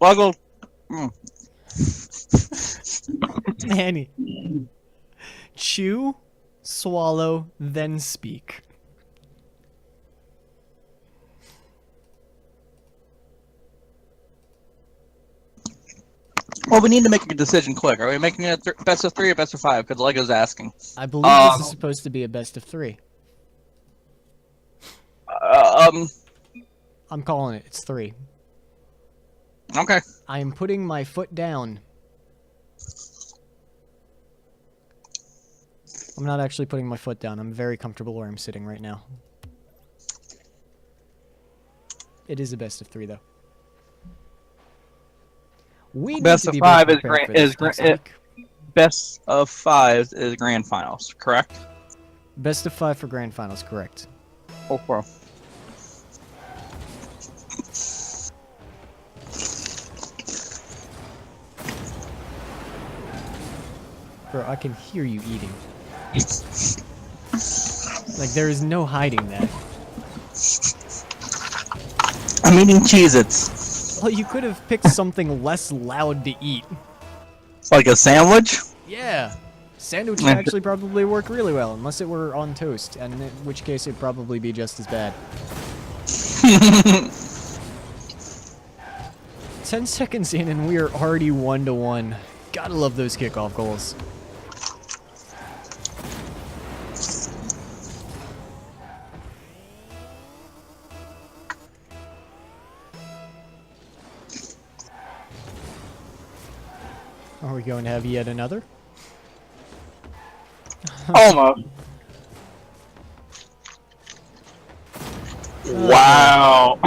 Speaker 2: Lego.
Speaker 1: Manny. Chew, swallow, then speak.
Speaker 2: Well, we need to make a decision quick. Are we making it a best of 3 or best of 5? Because Lego's asking.
Speaker 1: I believe this is supposed to be a best of 3. I'm calling it. It's 3.
Speaker 2: Okay.
Speaker 1: I am putting my foot down. I'm not actually putting my foot down. I'm very comfortable where I'm sitting right now. It is a best of 3, though. We
Speaker 2: Best
Speaker 1: need to
Speaker 2: of
Speaker 1: be
Speaker 2: 5
Speaker 1: better
Speaker 2: is
Speaker 1: prepared for
Speaker 2: is
Speaker 1: this next
Speaker 2: gra-
Speaker 1: week.
Speaker 2: Best of 5 is grand finals, correct?
Speaker 1: Best of 5 for grand finals, correct.
Speaker 2: Oh, bro.
Speaker 1: Bro, I can hear you eating. Like, there is no hiding that.
Speaker 2: I'm eating Cheez-Its.
Speaker 1: Well, you could have picked something less loud to eat.
Speaker 2: Like a sandwich?
Speaker 1: Yeah. Sandwich would actually probably work really well, unless it were on toast, and in which case it'd probably be just as bad. 10 seconds in and we are already 1-1. Gotta love those kickoff goals. Are we going to have yet another?
Speaker 2: Almost. Wow.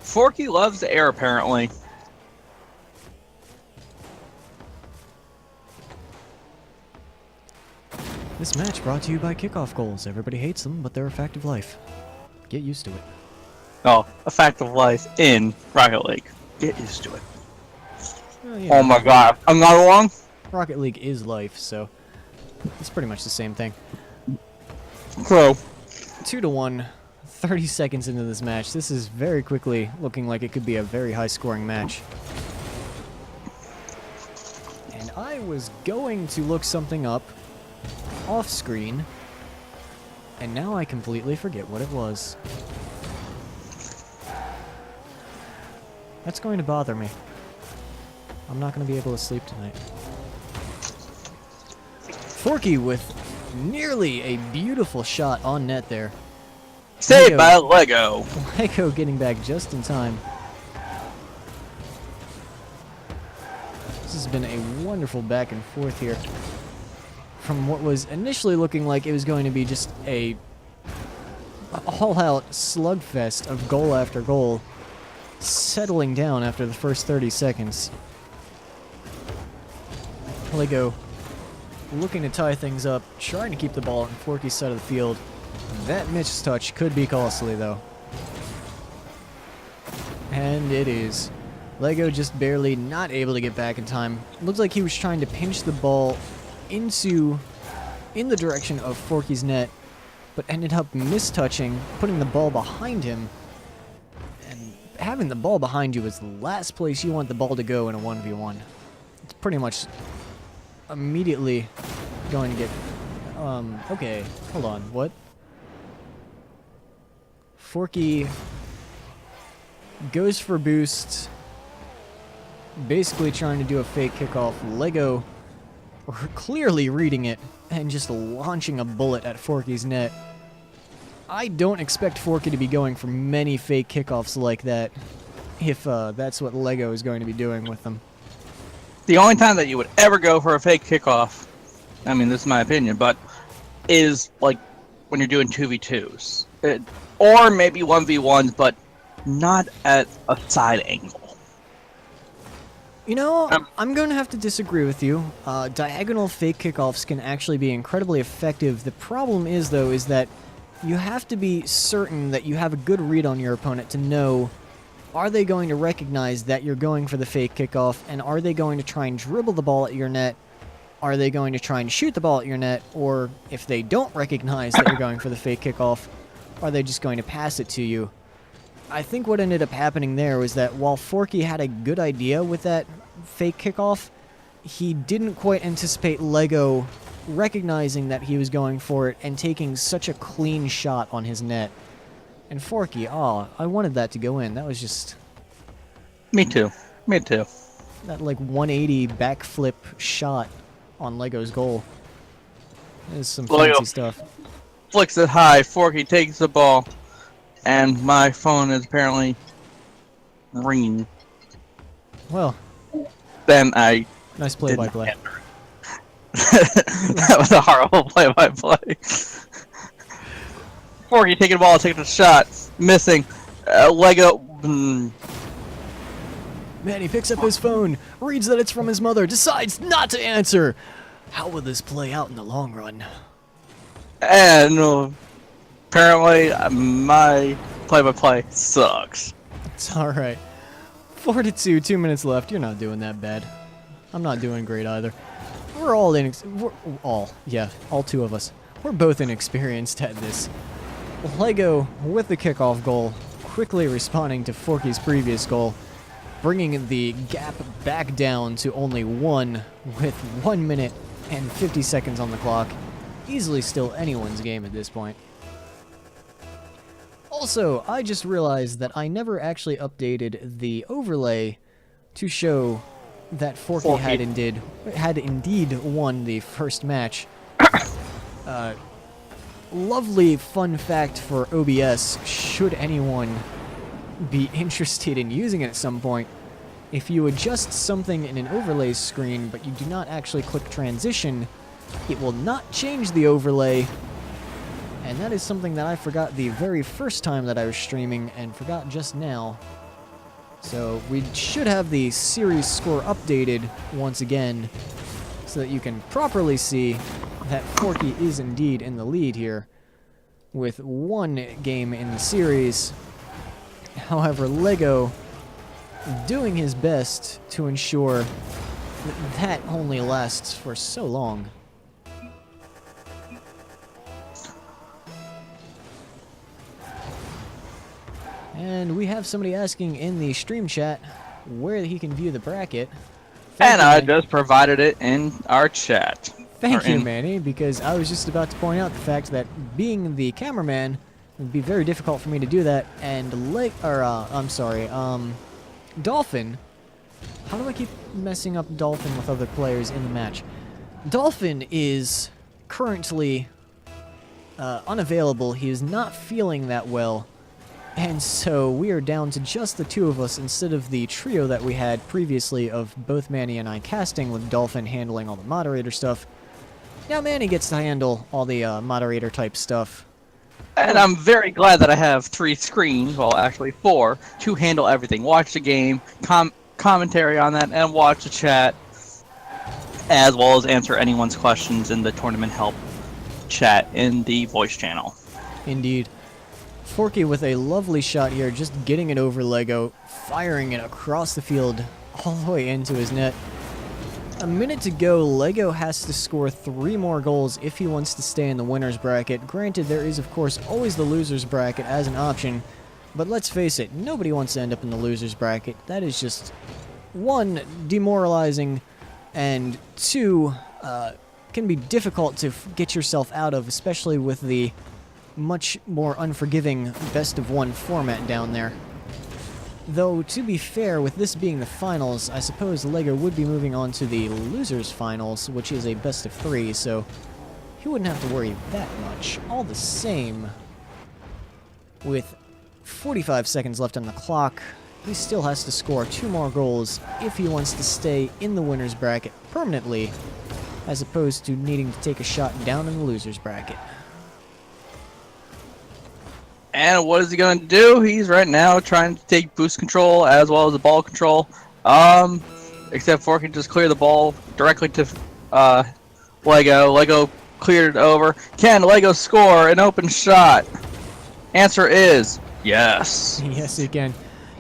Speaker 2: Forky loves the air, apparently.
Speaker 1: This match brought to you by kickoff goals. Everybody hates them, but they're a fact of life. Get used to it.
Speaker 2: Oh, a fact of life in Rocket League. Get used to it.
Speaker 1: Well, you
Speaker 2: Oh
Speaker 1: know,
Speaker 2: my god. Another one?
Speaker 1: Rocket League is life, so it's pretty much the same thing.
Speaker 2: Crow.
Speaker 1: 2-1, 30 seconds into this match. This is very quickly looking like it could be a very high-scoring match. And I was going to look something up off-screen, and now I completely forget what it was. That's going to bother me. I'm not going to be able to sleep tonight. Forky with nearly a beautiful shot on net there.
Speaker 2: Saved by Lego.
Speaker 1: Lego getting back just in time. This has been a wonderful back and forth here. From what was initially looking like it was going to be just a all-out slugfest of goal after goal, settling down after the first 30 seconds. Lego looking to tie things up, trying to keep the ball on Forky's side of the field. That Mitch's touch could be costly, though. And it is. Lego just barely not able to get back in time. Looks like he was trying to pinch the ball in the direction of Forky's net, but ended up mistouching, putting the ball behind him. And having the ball behind you is the last place you want the ball to go in a 1v1. It's pretty much immediately going to get... okay, hold on, what? Forky goes for boost, basically trying to do a fake kickoff. Lego clearly reading it and just launching a bullet at Forky's net. I don't expect Forky to be going for many fake kickoffs like that if that's what Lego is going to be doing with them.
Speaker 2: The only time that you would ever go for a fake kickoff, I mean, this is my opinion, but is like when you're doing 2v2s. Or maybe 1v1s, but not at a side angle.
Speaker 1: You know, I'm going to have to disagree with you. Diagonal fake kickoffs can actually be incredibly effective. The problem is, though, is that you have to be certain that you have a good read on your opponent to know, are they going to recognize that you're going for the fake kickoff, and are they going to try and dribble the ball at your net? Are they going to try and shoot the ball at your net? Or if they don't recognize that you're going for the fake kickoff, are they just going to pass it to you? I think what ended up happening there was that while Forky had a good idea with that fake kickoff, he didn't quite anticipate Lego recognizing that he was going for it and taking such a clean shot on his net. And Forky, I wanted that to go in. That was just...
Speaker 2: Me too. Me too.
Speaker 1: That, like, 180 backflip shot on Lego's goal. That is some
Speaker 2: Lego
Speaker 1: fancy stuff.
Speaker 2: flicks it high. Forky takes the ball. And my phone is apparently ringing.
Speaker 1: Well,
Speaker 2: Then I...
Speaker 1: nice play-by-play.
Speaker 2: That was a horrible play-by-play. Forky taking the ball, taking a shot, missing. Lego.
Speaker 1: Manny picks up his phone, reads that it's from his mother, decides not to answer. How will this play out in the long run?
Speaker 2: And apparently, my play-by-play sucks.
Speaker 1: It's alright. 4-2, 2 minutes left. You're not doing that bad. I'm not doing great either. We're all all two of us. We're both inexperienced at this. Lego, with the kickoff goal, quickly responding to Forky's previous goal, bringing the gap back down to only 1 with 1 minute and 50 seconds on the clock. Easily still anyone's game at this point. Also, I just realized that I never actually updated the overlay to show that Forky had indeed won the first match. Lovely fun fact for OBS, should anyone be interested in using it at some point. If you adjust something in an overlay screen, but you do not actually click transition, it will not change the overlay. And that is something that I forgot the very first time that I was streaming and forgot just now. So we should have the series score updated once again so that you can properly see that Forky is indeed in the lead here with 1 game in the series. However, Lego doing his best to ensure that that only lasts for so long. And we have somebody asking in the stream chat where he can view the bracket.
Speaker 2: And I just provided it in our chat.
Speaker 1: Thank you, Manny, because I was just about to point out the fact that being the cameraman, it would be very difficult for me to do that. And Dolphin. How do I keep messing up Dolphin with other players in the match? Dolphin is currently unavailable. He is not feeling that well. And so we are down to just the 2 of us instead of the trio that we had previously of both Manny and I casting, with Dolphin handling all the moderator stuff. Now Manny gets to handle all the moderator type stuff.
Speaker 2: And I'm very glad that I have 3 screens, well actually 4, to handle everything. Watch the game, commentary on that, and watch the chat, as well as answer anyone's questions in the tournament help chat in the voice channel.
Speaker 1: Indeed. Forky with a lovely shot here, just getting it over Lego, firing it across the field all the way into his net. A minute to go. Lego has to score 3 more goals if he wants to stay in the winner's bracket. Granted, there is of course always the loser's bracket as an option, but let's face it, nobody wants to end up in the loser's bracket. That is just, 1, demoralizing, and 2, can be difficult to get yourself out of, especially with the much more unforgiving best-of-1 format down there. Though, to be fair, with this being the finals, I suppose Lego would be moving on to the losers finals, which is a best-of-3, so he wouldn't have to worry that much. All the same, with 45 seconds left on the clock, he still has to score 2 more goals if he wants to stay in the winner's bracket permanently, as opposed to needing to take a shot down in the loser's bracket.
Speaker 2: And what is he going to do? He's right now trying to take boost control as well as the ball control. Except for he can just clear the ball directly to Lego. Lego cleared it over. Can Lego score an open shot? Answer is yes.
Speaker 1: Yes, he can.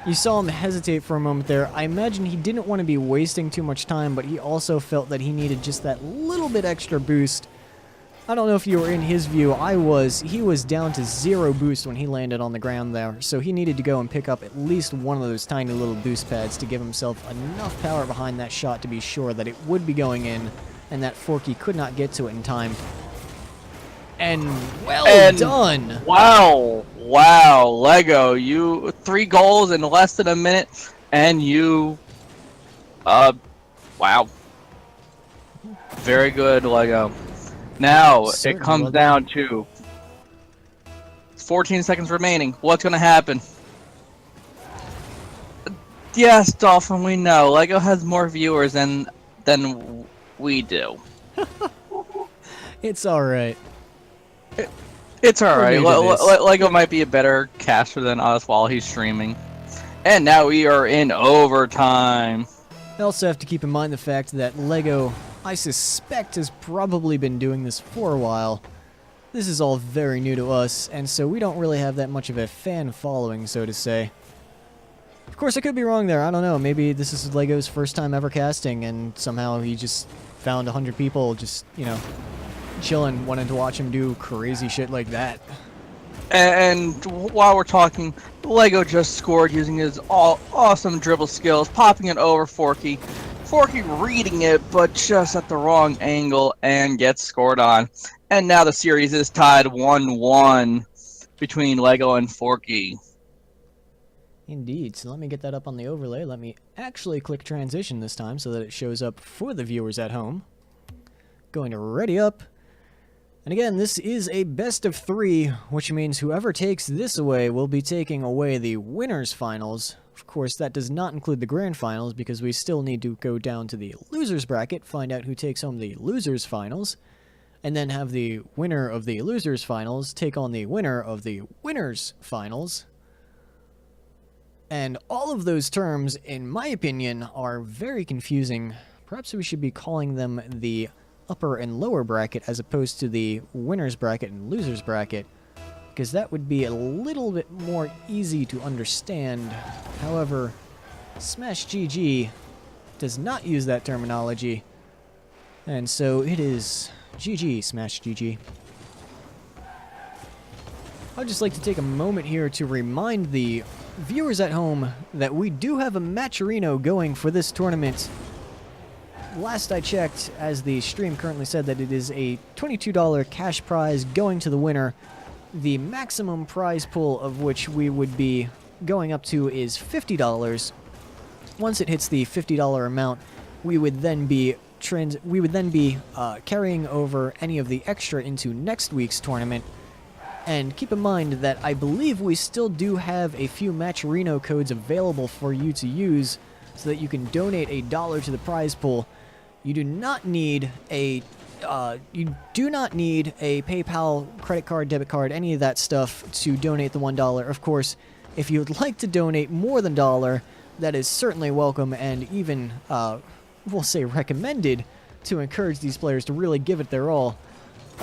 Speaker 1: You saw him hesitate for a moment there. I imagine he didn't want to be wasting too much time, but he also felt that he needed just that little bit extra boost. I don't know if you were in his view. I was. He was down to 0 boost when he landed on the ground there, so he needed to go and pick up at least one of those tiny little boost pads to give himself enough power behind that shot to be sure that it would be going in and that Forky could not get to it in time. And well done!
Speaker 2: Wow, wow, Lego, you 3 goals in less than a minute, and you, wow. Very good, Lego. Now,
Speaker 1: Certainly
Speaker 2: it comes
Speaker 1: well
Speaker 2: down to 14 seconds remaining. What's going to happen? Yes, Dolphin, we know. Lego has more viewers than we do.
Speaker 1: It's alright.
Speaker 2: It's alright.
Speaker 1: new to this.
Speaker 2: Lego might be a better caster than us while he's streaming. And now we are in overtime.
Speaker 1: I also have to keep in mind the fact that LEGO, I suspect, has probably been doing this for a while. This is all very new to us, and so we don't really have that much of a fan following, so to say. Of course, I could be wrong there. I don't know. Maybe this is LEGO's first time ever casting, and somehow he just found 100 people just, you know, chilling, wanting to watch him do crazy shit like that.
Speaker 2: And while we're talking, Lego just scored using his awesome dribble skills, popping it over Forky. Forky reading it, but just at the wrong angle, and gets scored on. And now the series is tied 1-1 between Lego and Forky.
Speaker 1: Indeed. So let me get that up on the overlay. Let me actually click transition this time so that it shows up for the viewers at home. Going to ready up. And again, this is a best of 3, which means whoever takes this away will be taking away the winners finals. Of course, that does not include the grand finals because we still need to go down to the losers bracket, find out who takes home the losers finals, and then have the winner of the losers finals take on the winner of the winners finals. And all of those terms, in my opinion, are very confusing. Perhaps we should be calling them the upper and lower bracket as opposed to the winners bracket and losers bracket, because that would be a little bit more easy to understand. However, Smash GG does not use that terminology, and so it is GG Smash GG. I'd just like to take a moment here to remind the viewers at home that we do have a Matcherino going for this tournament. Last I checked, as the stream currently said, that it is a $22 cash prize going to the winner. The maximum prize pool of which we would be going up to is $50. Once it hits the $50 amount, we would then be carrying over any of the extra into next week's tournament. And keep in mind that I believe we still do have a few Matcherino codes available for you to use so that you can donate $1 to the prize pool. You do not need a PayPal, credit card, debit card, any of that stuff to donate the $1. Of course, if you would like to donate more than $1, that is certainly welcome and even, we'll say recommended to encourage these players to really give it their all.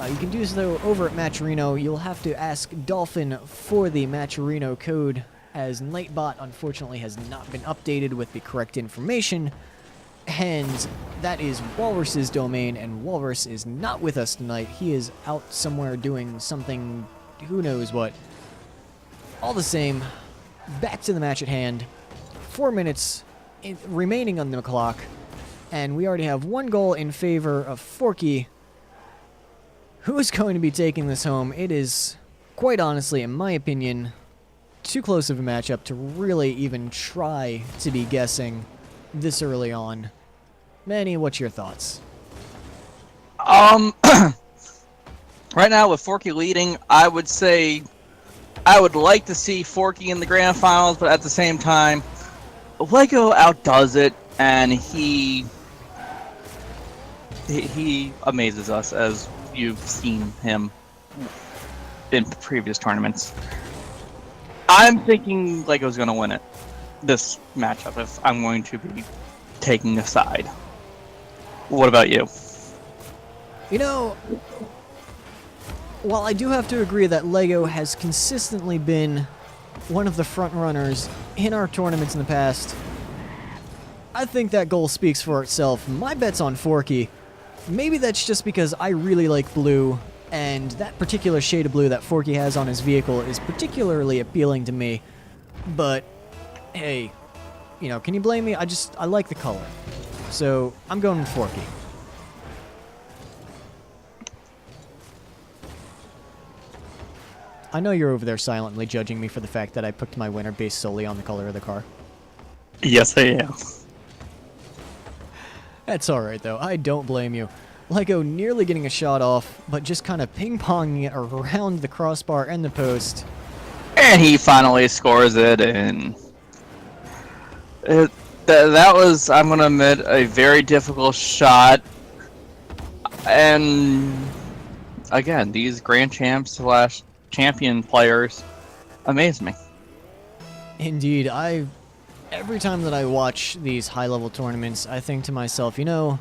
Speaker 1: You can do so over at Matcherino. You'll have to ask Dolphin for the Matcherino code, as Nightbot unfortunately has not been updated with the correct information. And that is Walrus's domain, and Walrus is not with us tonight. He is out somewhere doing something, who knows what. All the same, back to the match at hand. 4 minutes remaining on the clock, and we already have 1 goal in favor of Forky. Who is going to be taking this home? It is, quite honestly, in my opinion, too close of a matchup to really even try to be guessing this early on. Manny, what's your thoughts?
Speaker 2: Right now with Forky leading, I would say I would like to see Forky in the grand finals, but at the same time, Lego outdoes it, and he amazes us, as you've seen him in previous tournaments. I'm thinking Lego's going to win it, this matchup, if I'm going to be taking a side. What about you?
Speaker 1: You know, while I do have to agree that Lego has consistently been one of the front runners in our tournaments in the past, I think that goal speaks for itself. My bet's on Forky. Maybe that's just because I really like blue, and that particular shade of blue that Forky has on his vehicle is particularly appealing to me. But, hey, you know, can you blame me? I like the color. So, I'm going with Forky. I know you're over there silently judging me for the fact that I picked my winner based solely on the color of the car.
Speaker 2: Yes, I am.
Speaker 1: That's alright though, I don't blame you. Lego nearly getting a shot off, but just kind of ping-ponging it around the crossbar and the post.
Speaker 2: And he finally scores it, and that was, I'm going to admit, a very difficult shot. And again, these Grand Champs / champion players amaze me.
Speaker 1: Indeed, every time that I watch these high-level tournaments, I think to myself, I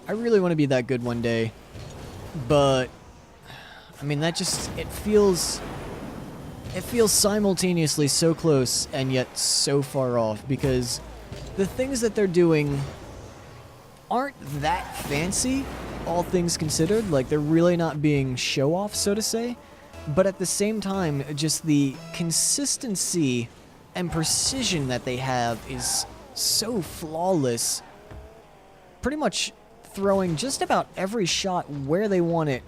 Speaker 1: really want to be that good one day. But I mean, it feels simultaneously so close and yet so far off, because the things that they're doing aren't that fancy, all things considered. Like, they're really not being show-off, so to say. But at the same time, just the consistency and precision that they have is so flawless. Pretty much throwing just about every shot where they want it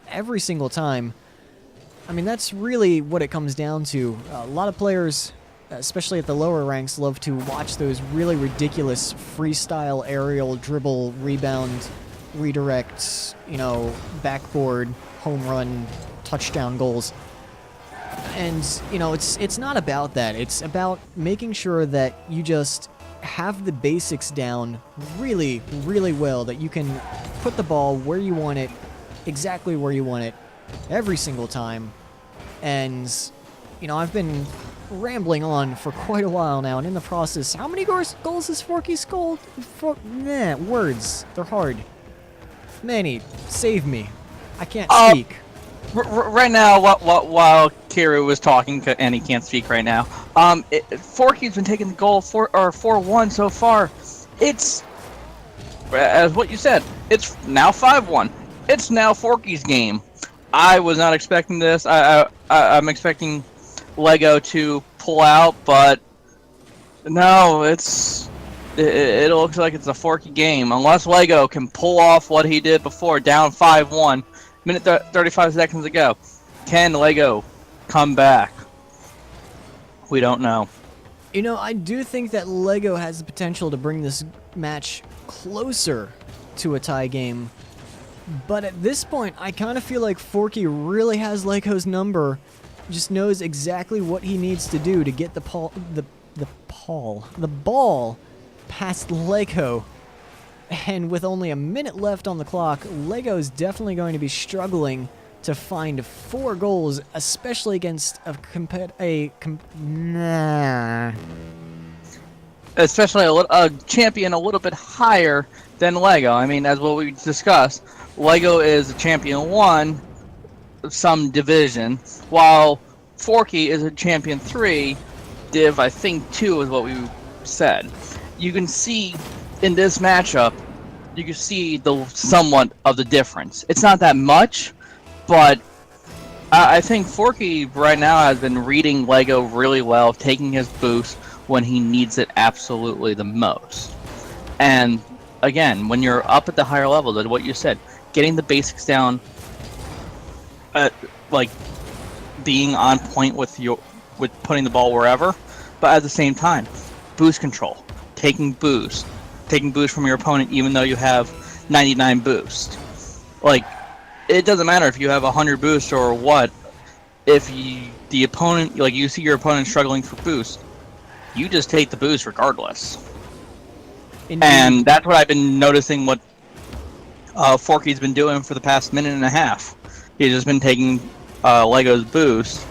Speaker 1: every single time. I mean, that's really what it comes down to. A lot of players, especially at the lower ranks, love to watch those really ridiculous freestyle aerial dribble, rebound, redirect, backboard, home run, touchdown goals. And, it's not about that. It's about making sure that you just have the basics down really, really well, that you can put the ball where you want it, exactly where you want it, every single time. And, I've been rambling on for quite a while now, and in the process, how many goals has Forky scored? Words. They're hard. Manny, save me. I can't speak.
Speaker 2: Right now, while Kira was talking, and he can't speak right now, Forky's been taking the goal 4-1 so far. It's, as what you said, it's now 5-1. It's now Forky's game. I was not expecting this. I'm expecting Lego to pull out, but no, it looks like it's a Forky game. Unless Lego can pull off what he did before, down 5-1. Minute 35 seconds ago. Can Lego come back? We don't know.
Speaker 1: I do think that Lego has the potential to bring this match closer to a tie game. But at this point, I kind of feel like Forky really has Lego's number. Just knows exactly what he needs to do to get the ball past Lego. And with only a minute left on the clock, Lego's definitely going to be struggling to find 4 goals, especially against
Speaker 2: especially a champion a little bit higher than Lego. I mean, as what we discussed, Lego is a champion 1, some division, while Forky is a champion 3, div I think 2 is what we said. You can see in this matchup, you can see the somewhat of the difference. It's not that much, but I think Forky right now has been reading Lego really well, taking his boost when he needs it absolutely the most. And again, when you're up at the higher level, that's what you said, getting the basics down, like being on point with putting the ball wherever, but at the same time, boost control, taking boost from your opponent even though you have 99 boost. Like, it doesn't matter if you have 100 boost or what. If the opponent, like, you see your opponent struggling for boost, you just take the boost regardless.
Speaker 1: Indeed.
Speaker 2: And that's what I've been noticing what Forky's been doing for the past minute and a half. He's just been taking Lego's boost,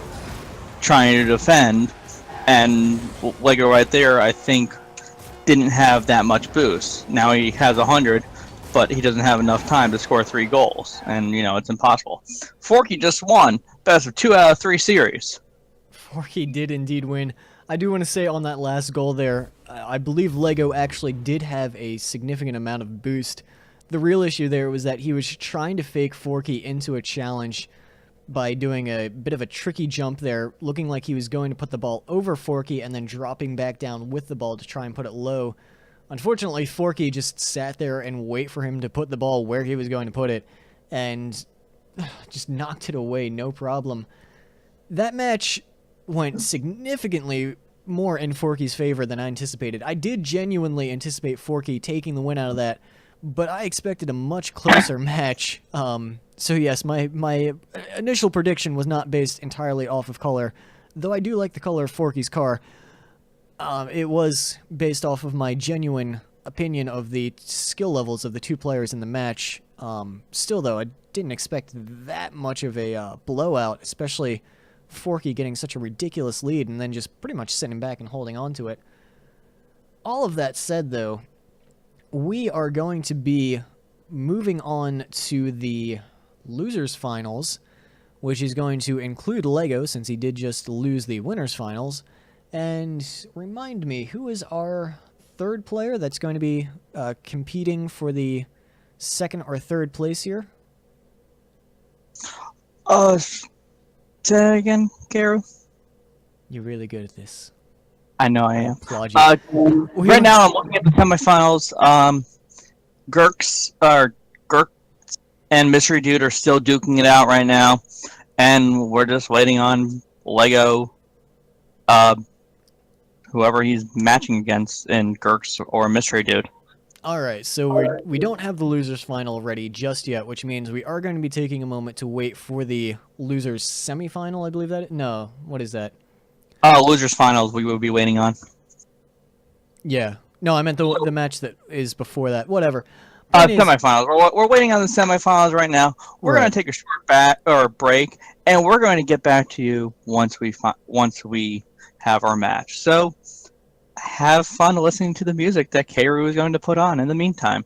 Speaker 2: trying to defend, and Lego right there, I think, didn't have that much boost. Now he has 100, but he doesn't have enough time to score 3 goals, and it's impossible. Forky just won best of 2 out of 3 series.
Speaker 1: Forky did indeed win. I do want to say on that last goal there, I believe Lego actually did have a significant amount of boost. The real issue there was that he was trying to fake Forky into a challenge by doing a bit of a tricky jump there, looking like he was going to put the ball over Forky and then dropping back down with the ball to try and put it low. Unfortunately, Forky just sat there and wait for him to put the ball where he was going to put it, and just knocked it away, no problem. That match went significantly more in Forky's favor than I anticipated. I did genuinely anticipate Forky taking the win out of that, but I expected a much closer match. So yes, my initial prediction was not based entirely off of color, though I do like the color of Forky's car. It was based off of my genuine opinion of the skill levels of the 2 players in the match. Still though, didn't expect that much of a blowout, especially Forky getting such a ridiculous lead and then just pretty much sitting back and holding on to it. All of that said, though, we are going to be moving on to the losers finals, which is going to include Lego since he did just lose the winners finals. And remind me, who is our third player that's going to be competing for the second or third place here?
Speaker 2: Say that again, Karu.
Speaker 1: You're really good at this.
Speaker 2: I know I am.
Speaker 1: Applaud you.
Speaker 2: Right now, I'm looking at the semifinals. Gurk and Mystery Dude are still duking it out right now, and we're just waiting on Lego, whoever he's matching against in Gurk's or Mystery Dude.
Speaker 1: All right, so we don't have the losers final ready just yet, which means we are going to be taking a moment to wait for the losers semifinal. I believe that. No, what is that?
Speaker 2: Losers finals we will be waiting on.
Speaker 1: Yeah. No, I meant the match that is before that. Whatever. Point is-
Speaker 2: Semifinals. We're waiting on the semifinals right now. We're going to take a short break, and we're going to get back to you once we have our match. So have fun listening to the music that Karu is going to put on in the meantime.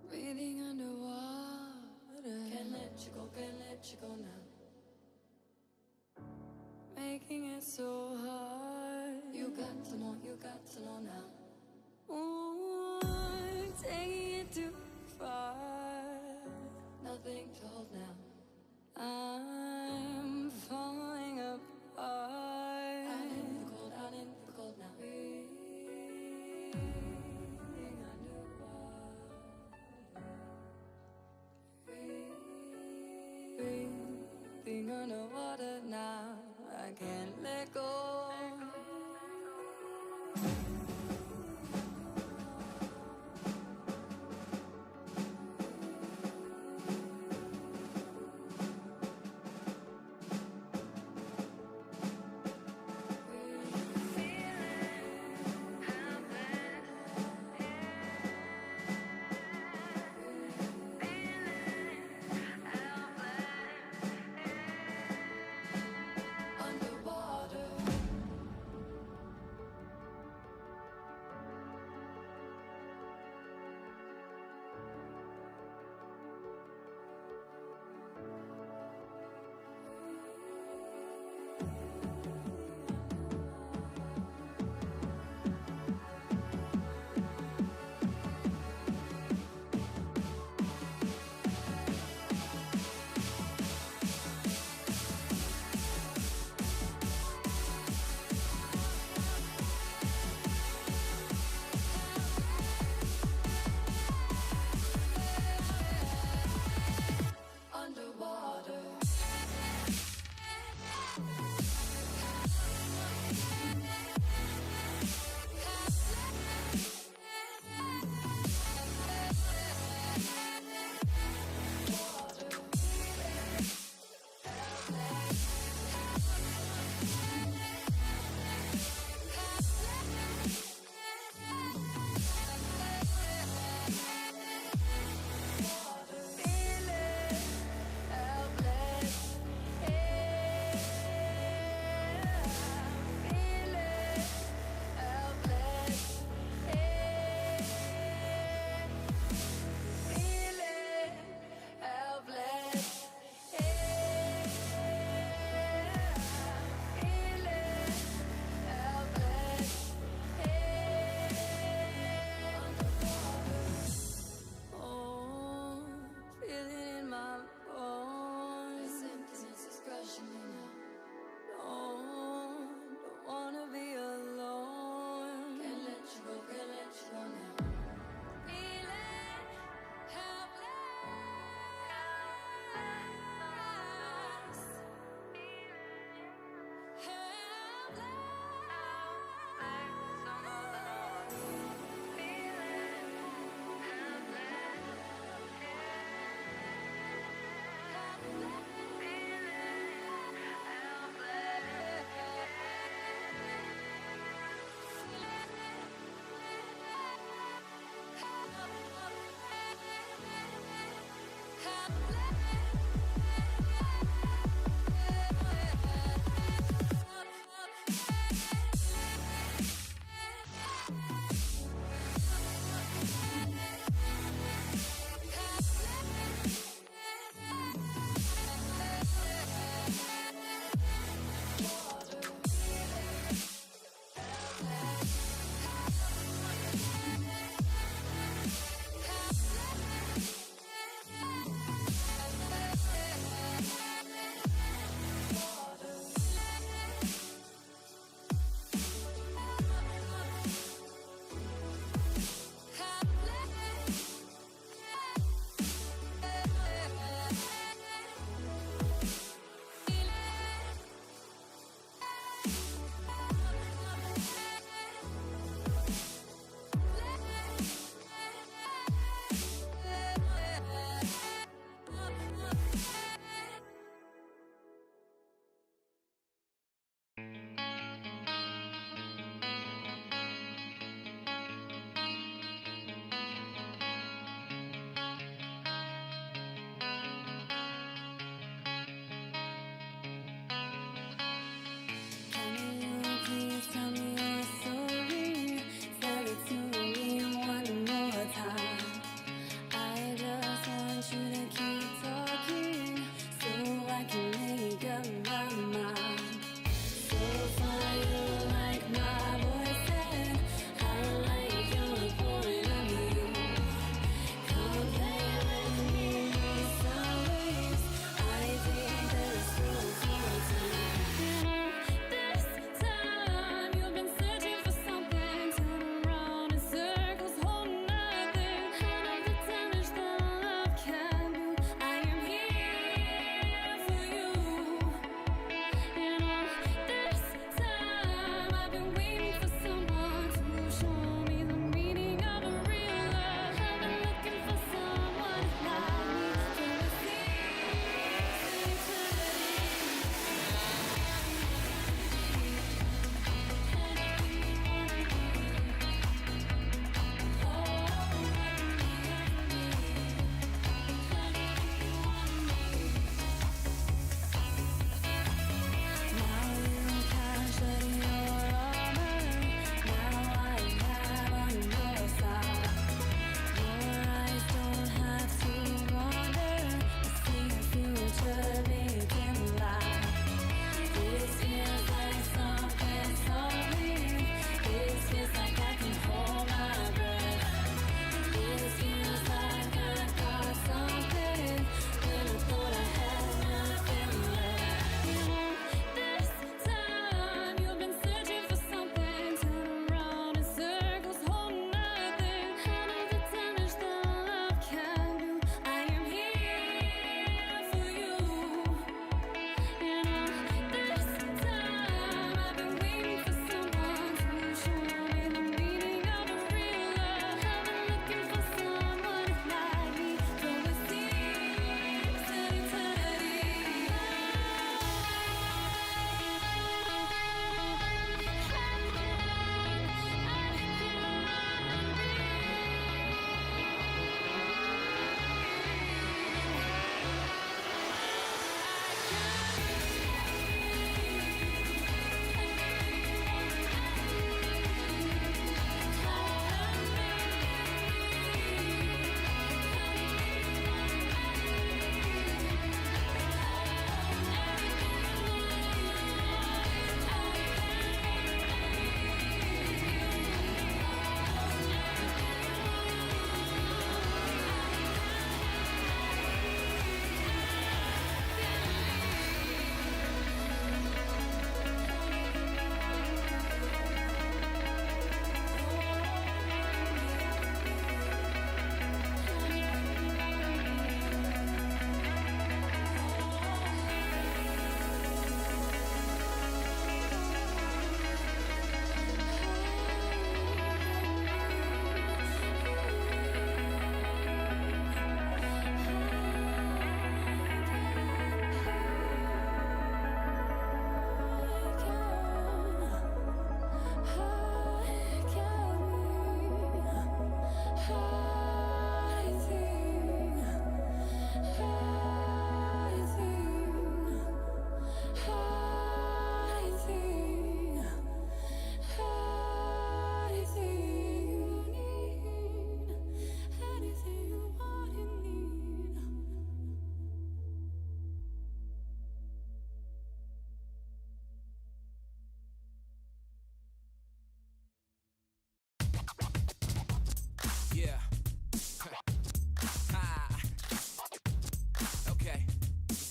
Speaker 3: Breathing underwater. Can't let you go now. Making it so hard. You got to know now. Ooh, taking it too far. Nothing to hold now. I'm falling apart. Out in the cold now. Breathing underwater. Breathe.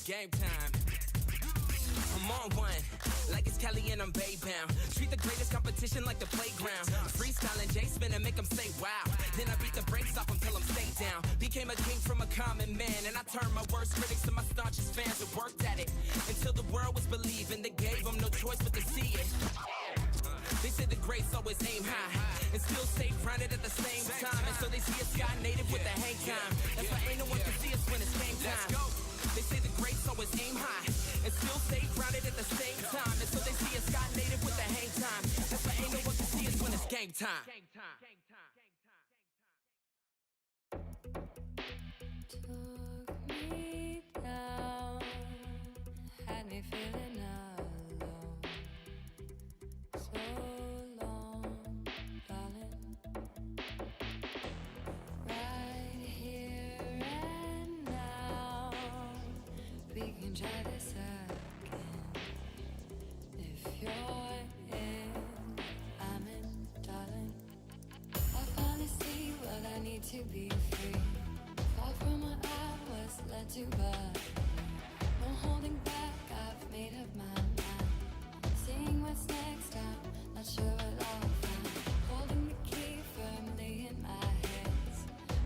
Speaker 4: game time. I'm on one, like it's Kelly and I'm Bay-bound. Treat the greatest competition like the playground. Freestyling J Spin and make them say wow. Then I beat the brakes off until I'm stay down. Became a king from a common man, and I turned my worst critics to my staunchest fans and worked at it until the world was believing. They gave them no choice but to see it. They say the greats always aim high and still stay grounded at the same time. And so they see a sky native with the hang time. That's why ain't no one can see us when it's game time. They say the greats always aim high and still stay grounded at the same time. And so they see a sky native with the hang time. That's why ain't no one can see us when it's game time.
Speaker 3: Took me down, had me feeling alone. So long, darling. Right here and now, we can try this again. If you're in, I'm in, darling. I finally see what I need to be free. Far from what I was led to, but no holding back, I've made up my mind. Seeing what's next, I'm not sure what I'll find. Holding the key firmly in my hands,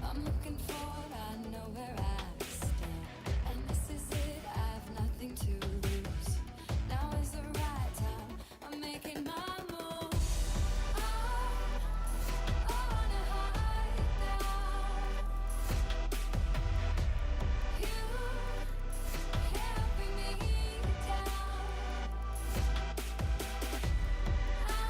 Speaker 3: I'm looking forward, I know where I stand. And this is it, I've nothing to lose. Now is the right time, I'm making my move. I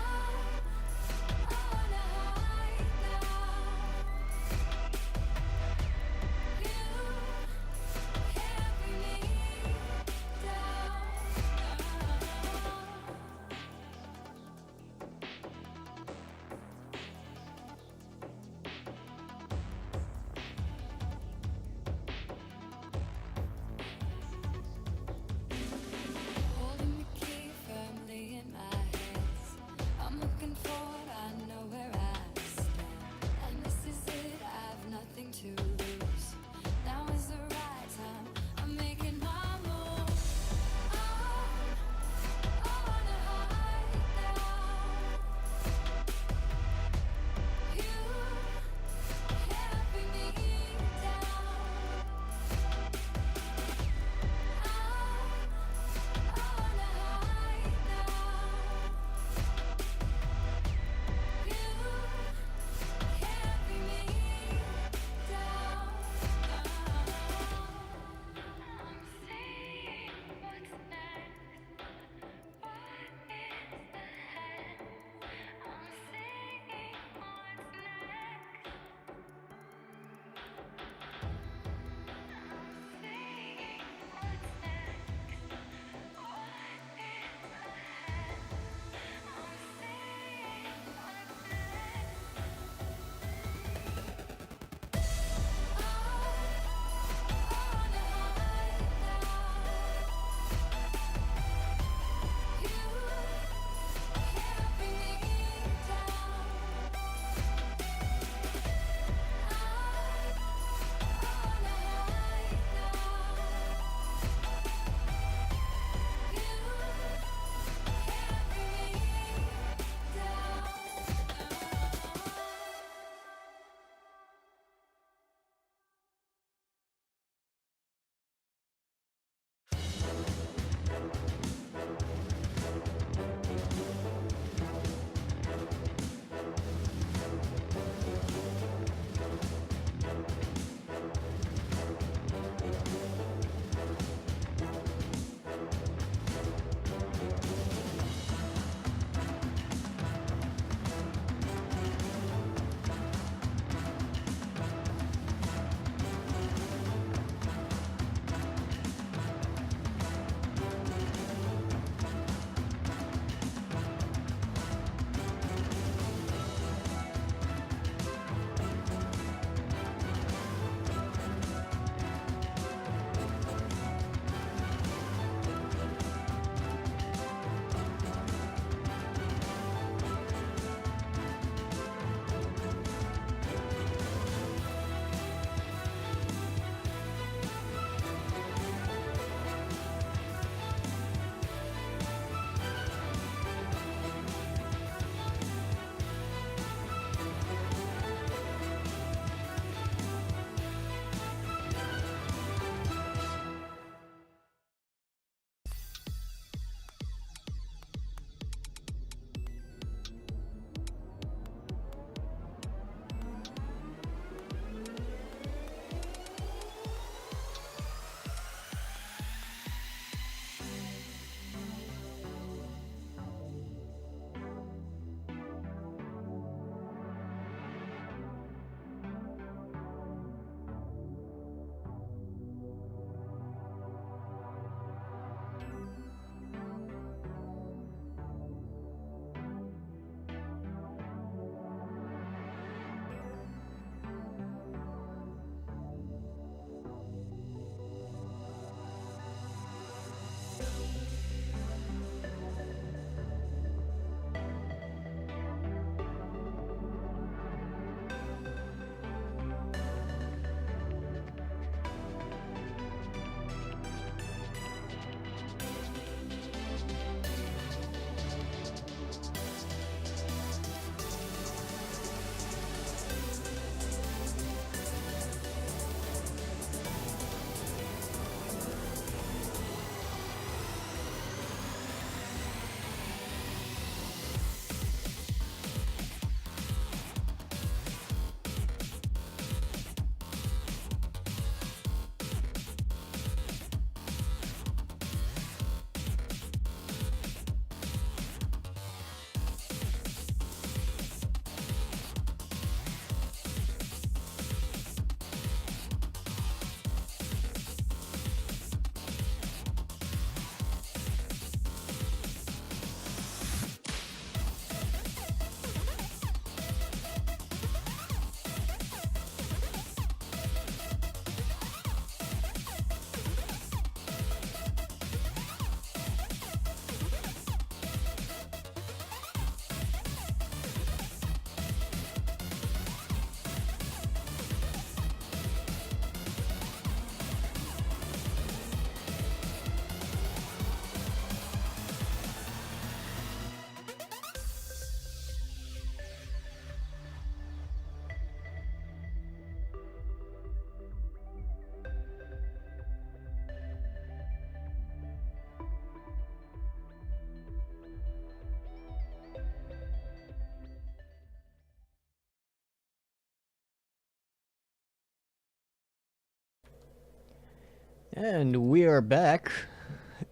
Speaker 1: And we are back.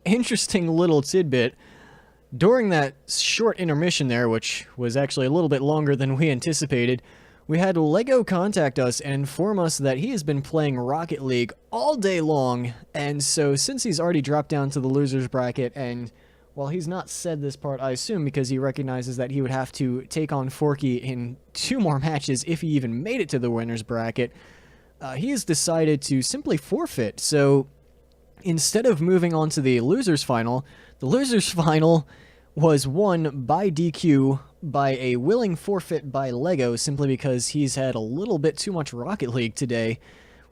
Speaker 1: Interesting little tidbit. During that short intermission there, which was actually a little bit longer than we anticipated, we had Lego contact us and inform us that he has been playing Rocket League all day long, and so since he's already dropped down to the losers bracket, and while he's not said this part, I assume because he recognizes that he would have to take on Forky in 2 more matches if he even made it to the winners bracket, he has decided to simply forfeit. So instead of moving on to the losers final was won by DQ by a willing forfeit by Lego simply because he's had a little bit too much Rocket League today,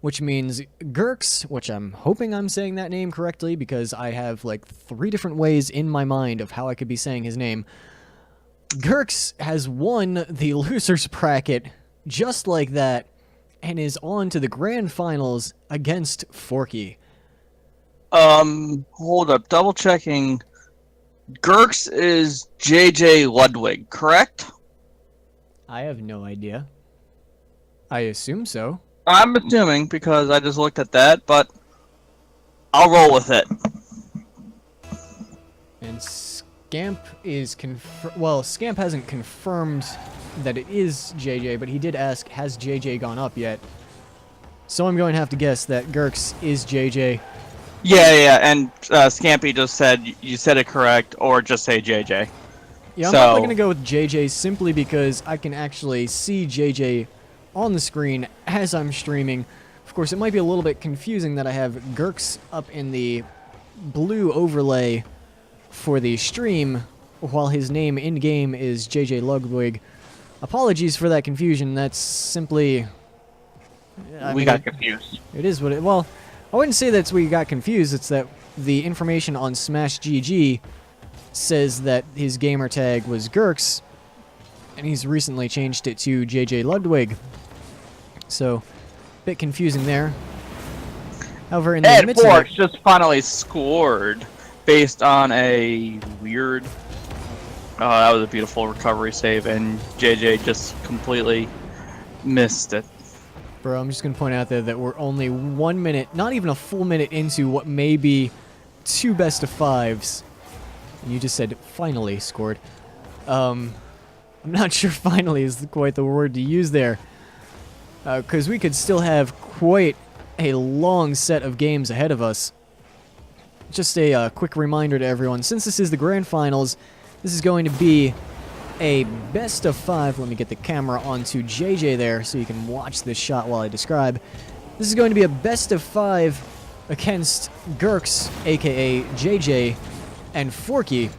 Speaker 1: which means Gurks, which I'm hoping I'm saying that name correctly because I have like 3 different ways in my mind of how I could be saying his name. Gurks has won the losers bracket just like that and is on to the grand finals against Forky.
Speaker 2: Hold up, double checking. Gurks is JJ Ludwig, correct?
Speaker 1: I have no idea. I assume so.
Speaker 2: I'm assuming because I just looked at that, but I'll roll with it.
Speaker 1: And Scamp is Scamp hasn't confirmed that it is JJ, but he did ask, has JJ gone up yet? So I'm going to have to guess that Gurks is JJ.
Speaker 2: Yeah, and Scampy just said you said it correct, or just say JJ.
Speaker 1: Yeah, I'm probably going to go with JJ simply because I can actually see JJ on the screen as I'm streaming. Of course, it might be a little bit confusing that I have Gurks up in the blue overlay for the stream, while his name in-game is JJ Ludwig. Apologies for that confusion. That's simply...
Speaker 2: we got confused.
Speaker 1: It is what it... Well, I wouldn't say that's we got confused. It's that the information on Smash GG says that his gamer tag was Gurks, and he's recently changed it to JJ Ludwig. So, a bit confusing there. However, in the
Speaker 2: Ed
Speaker 1: midst of
Speaker 2: Forks
Speaker 1: it,
Speaker 2: just finally scored based on a weird... Oh, that was a beautiful recovery save, and JJ just completely missed it.
Speaker 1: bro, I'm just going to point out there that we're only 1 minute, not even a full minute into what may be 2 best of 5s. And you just said finally scored. I'm not sure finally is quite the word to use there. Because we could still have quite a long set of games ahead of us. Just a quick reminder to everyone, since this is the grand finals, this is going to be a best of 5. Let me get the camera onto JJ there so you can watch this shot while I describe. This is going to be a best of 5 against Gurks, aka JJ, and Forky.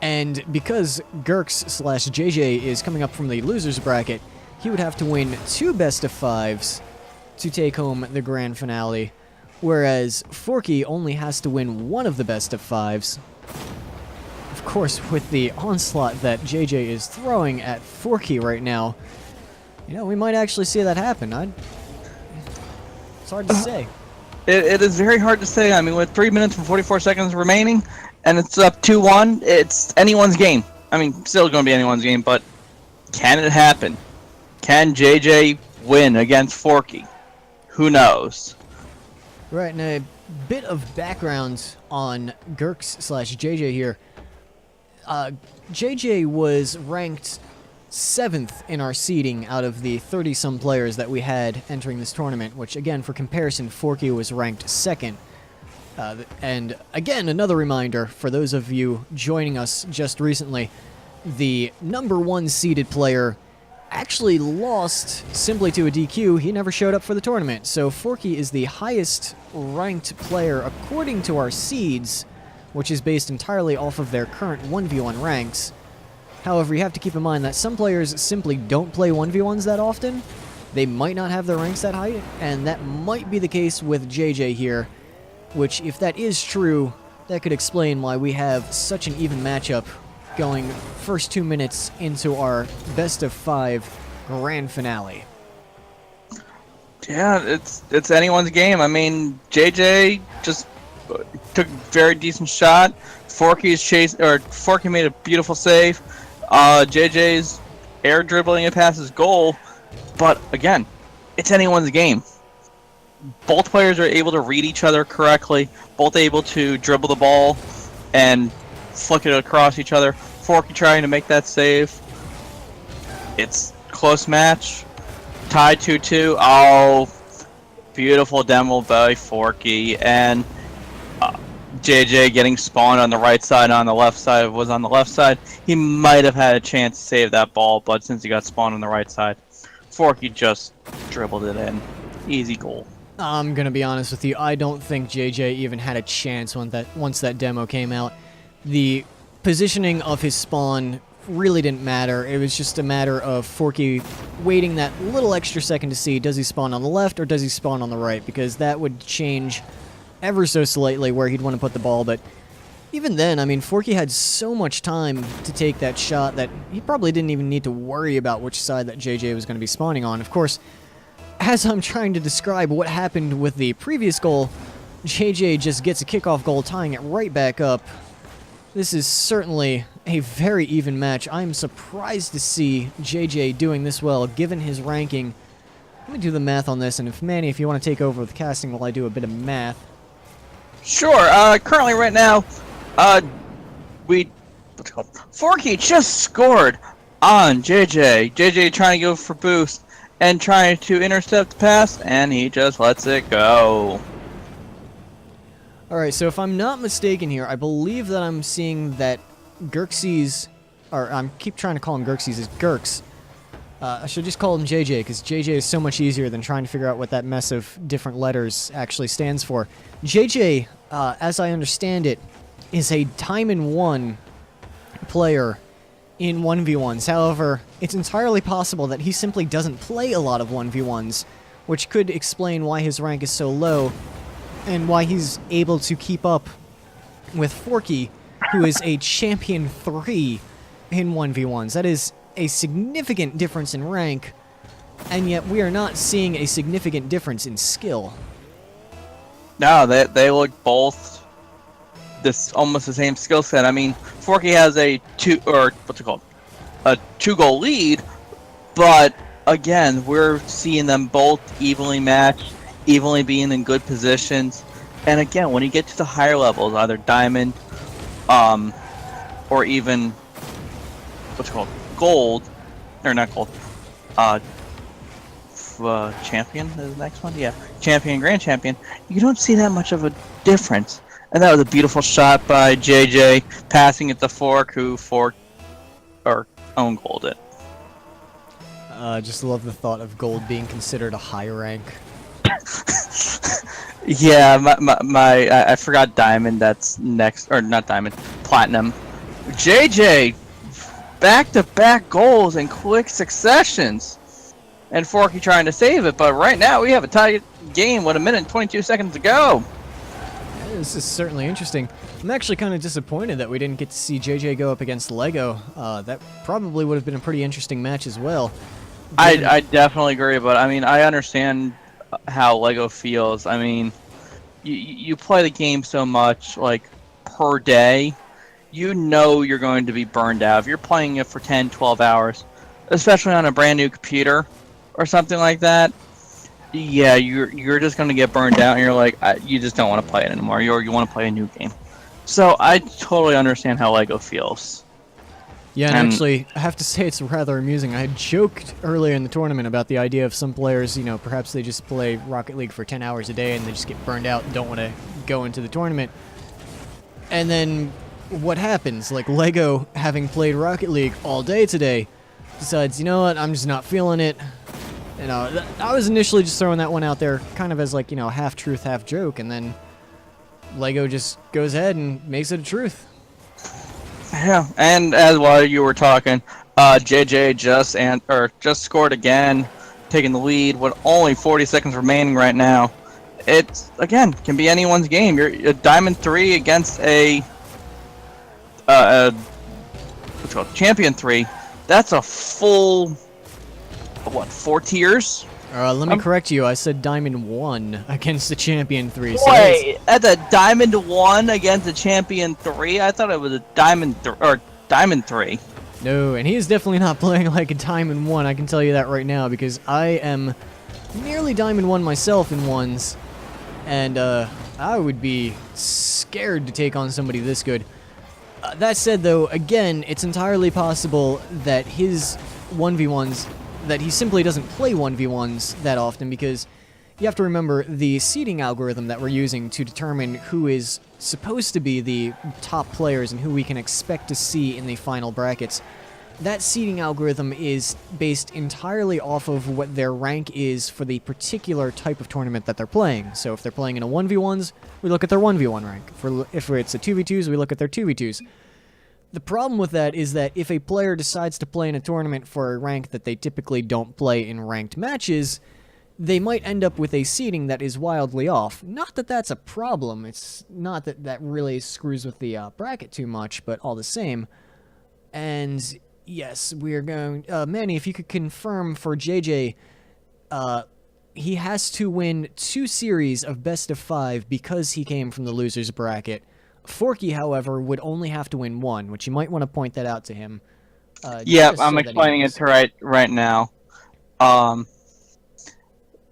Speaker 1: And because Gurks/JJ is coming up from the losers bracket, he would have to win 2 best of 5s to take home the grand finale, whereas Forky only has to win 1 of the best of 5s. Of course, with the onslaught that JJ is throwing at Forky right now, you know, we might actually see that happen. It's hard to say.
Speaker 2: It is very hard to say. I mean, with 3 minutes and 44 seconds remaining, and it's up 2-1, it's anyone's game. I mean, still going to be anyone's game, but can it happen? Can JJ win against Forky? Who knows?
Speaker 1: Right, and a bit of background on Gurks/JJ here. JJ was ranked 7th in our seeding out of the 30-some players that we had entering this tournament, which, again, for comparison, Forky was ranked 2nd. And, again, another reminder for those of you joining us just recently, the number 1 seeded player actually lost simply to a DQ. He never showed up for the tournament. So Forky is the highest ranked player according to our seeds, which is based entirely off of their current 1v1 ranks. However, you have to keep in mind that some players simply don't play 1v1s that often. They might not have their ranks that high, and that might be the case with JJ here, which, if that is true, that could explain why we have such an even matchup going first 2 minutes into our best of 5 grand finale.
Speaker 2: Yeah, it's anyone's game. I mean, JJ just took a very decent shot. Forky made a beautiful save. JJ's air dribbling it past his goal. But again, it's anyone's game. both players are able to read each other correctly, both able to dribble the ball and flick it across each other. Forky trying to make that save. It's close match. Tied 2-2. Oh, beautiful demo by Forky. And JJ getting spawned on the right side, on the left side was on the left side. He might have had a chance to save that ball, but since he got spawned on the right side, Forky just dribbled it in. Easy goal.
Speaker 1: I'm gonna be honest with you. I don't think JJ even had a chance once that demo came out. The positioning of his spawn really didn't matter. It was just a matter of Forky waiting that little extra second to see does he spawn on the left or does he spawn on the right, because that would change ever so slightly where he'd want to put the ball. But even then, I mean, Forky had so much time to take that shot that he probably didn't even need to worry about which side that JJ was going to be spawning on. Of course, as I'm trying to describe what happened with the previous goal, JJ just gets a kickoff goal, tying it right back up. This is certainly a very even match. I'm surprised to see JJ doing this well, given his ranking. Let me do the math on this, and if Manny, if you want to take over with casting while I do a bit of math.
Speaker 2: Sure. Currently, right now, what's it called? Forky just scored on JJ. JJ trying to go for boost and trying to intercept the pass, and he just lets it go.
Speaker 1: Alright, so if I'm not mistaken here, I believe that I'm seeing that Gerxes, or I keep trying to call him Gerxes, is Gurks. I should just call him JJ, because JJ is so much easier than trying to figure out what that mess of different letters actually stands for. JJ, as I understand it, is a Diamond 1 player in 1v1s. However, it's entirely possible that he simply doesn't play a lot of 1v1s, which could explain why his rank is so low, and why he's able to keep up with Forky, who is a Champion 3 in 1v1s. That is a significant difference in rank, and yet we are not seeing a significant difference in skill.
Speaker 2: No, they look both almost the same skill set. I mean, Forky has a 2-goal lead, but again, we're seeing them both evenly matched, evenly being in good positions. And again, when you get to the higher levels, either Diamond, or even Gold, or not Gold, Champion is the next one. Yeah, Champion, Grand Champion. You don't see that much of a difference. And that was a beautiful shot by JJ, passing it to Fork, who own gold it.
Speaker 1: Just love the thought of Gold being considered a high rank.
Speaker 2: Yeah, I forgot Diamond. That's next, or not Diamond, Platinum. JJ, back-to-back goals in quick successions, and Forky trying to save it. But right now we have a tight game with 1 minute and 22 seconds to go.
Speaker 1: This is certainly interesting. I'm actually kind of disappointed that we didn't get to see JJ go up against Lego. That probably would have been a pretty interesting match as well.
Speaker 2: I definitely agree, but I mean, I understand how Lego feels. I mean, you play the game so much, like, per day, you know you're going to be burned out. If you're playing it for 10, 12 hours, especially on a brand new computer or something like that, yeah, you're just going to get burned out, and you're like, you just don't want to play it anymore. You want to play a new game. So I totally understand how Lego feels.
Speaker 1: Yeah, and actually, I have to say it's rather amusing. I had joked earlier in the tournament about the idea of some players, perhaps they just play Rocket League for 10 hours a day and they just get burned out and don't want to go into the tournament. And then what happens? Like, Lego, having played Rocket League all day today, decides, you know what, I'm just not feeling it. I was initially just throwing that one out there kind of as like, half truth, half joke, and then Lego just goes ahead and makes it a truth.
Speaker 2: Yeah, and as while you were talking, JJ just scored again, taking the lead with only 40 seconds remaining right now. It's, again, can be anyone's game. You're a Diamond 3 against a Champion 3. That's a full, 4 tiers?
Speaker 1: Let me correct you. I said Diamond 1 against the Champion 3. So
Speaker 2: wait, that's a Diamond 1 against a Champion 3? I thought it was a Diamond 3.
Speaker 1: No, and he is definitely not playing like a Diamond 1, I can tell you that right now, because I am nearly Diamond 1 myself in ones, and I would be scared to take on somebody this good. That said, though, again, it's entirely possible that his 1v1s, that he simply doesn't play 1v1s that often, because you have to remember the seeding algorithm that we're using to determine who is supposed to be the top players and who we can expect to see in the final brackets. That seeding algorithm is based entirely off of what their rank is for the particular type of tournament that they're playing. So if they're playing in a 1v1s, we look at their 1v1 rank. If it's a 2v2s, we look at their 2v2s. The problem with that is that if a player decides to play in a tournament for a rank that they typically don't play in ranked matches, they might end up with a seeding that is wildly off. Not that that's a problem, it's not that that really screws with the bracket too much, but all the same. And yes, we're going... Manny, if you could confirm for JJ, he has to win 2 series of best of 5 because he came from the loser's bracket. Forky, however, would only have to win 1, which you might want to point that out to him.
Speaker 2: Yeah,
Speaker 1: just
Speaker 2: I'm
Speaker 1: so that he
Speaker 2: explaining it
Speaker 1: knows.
Speaker 2: to right now.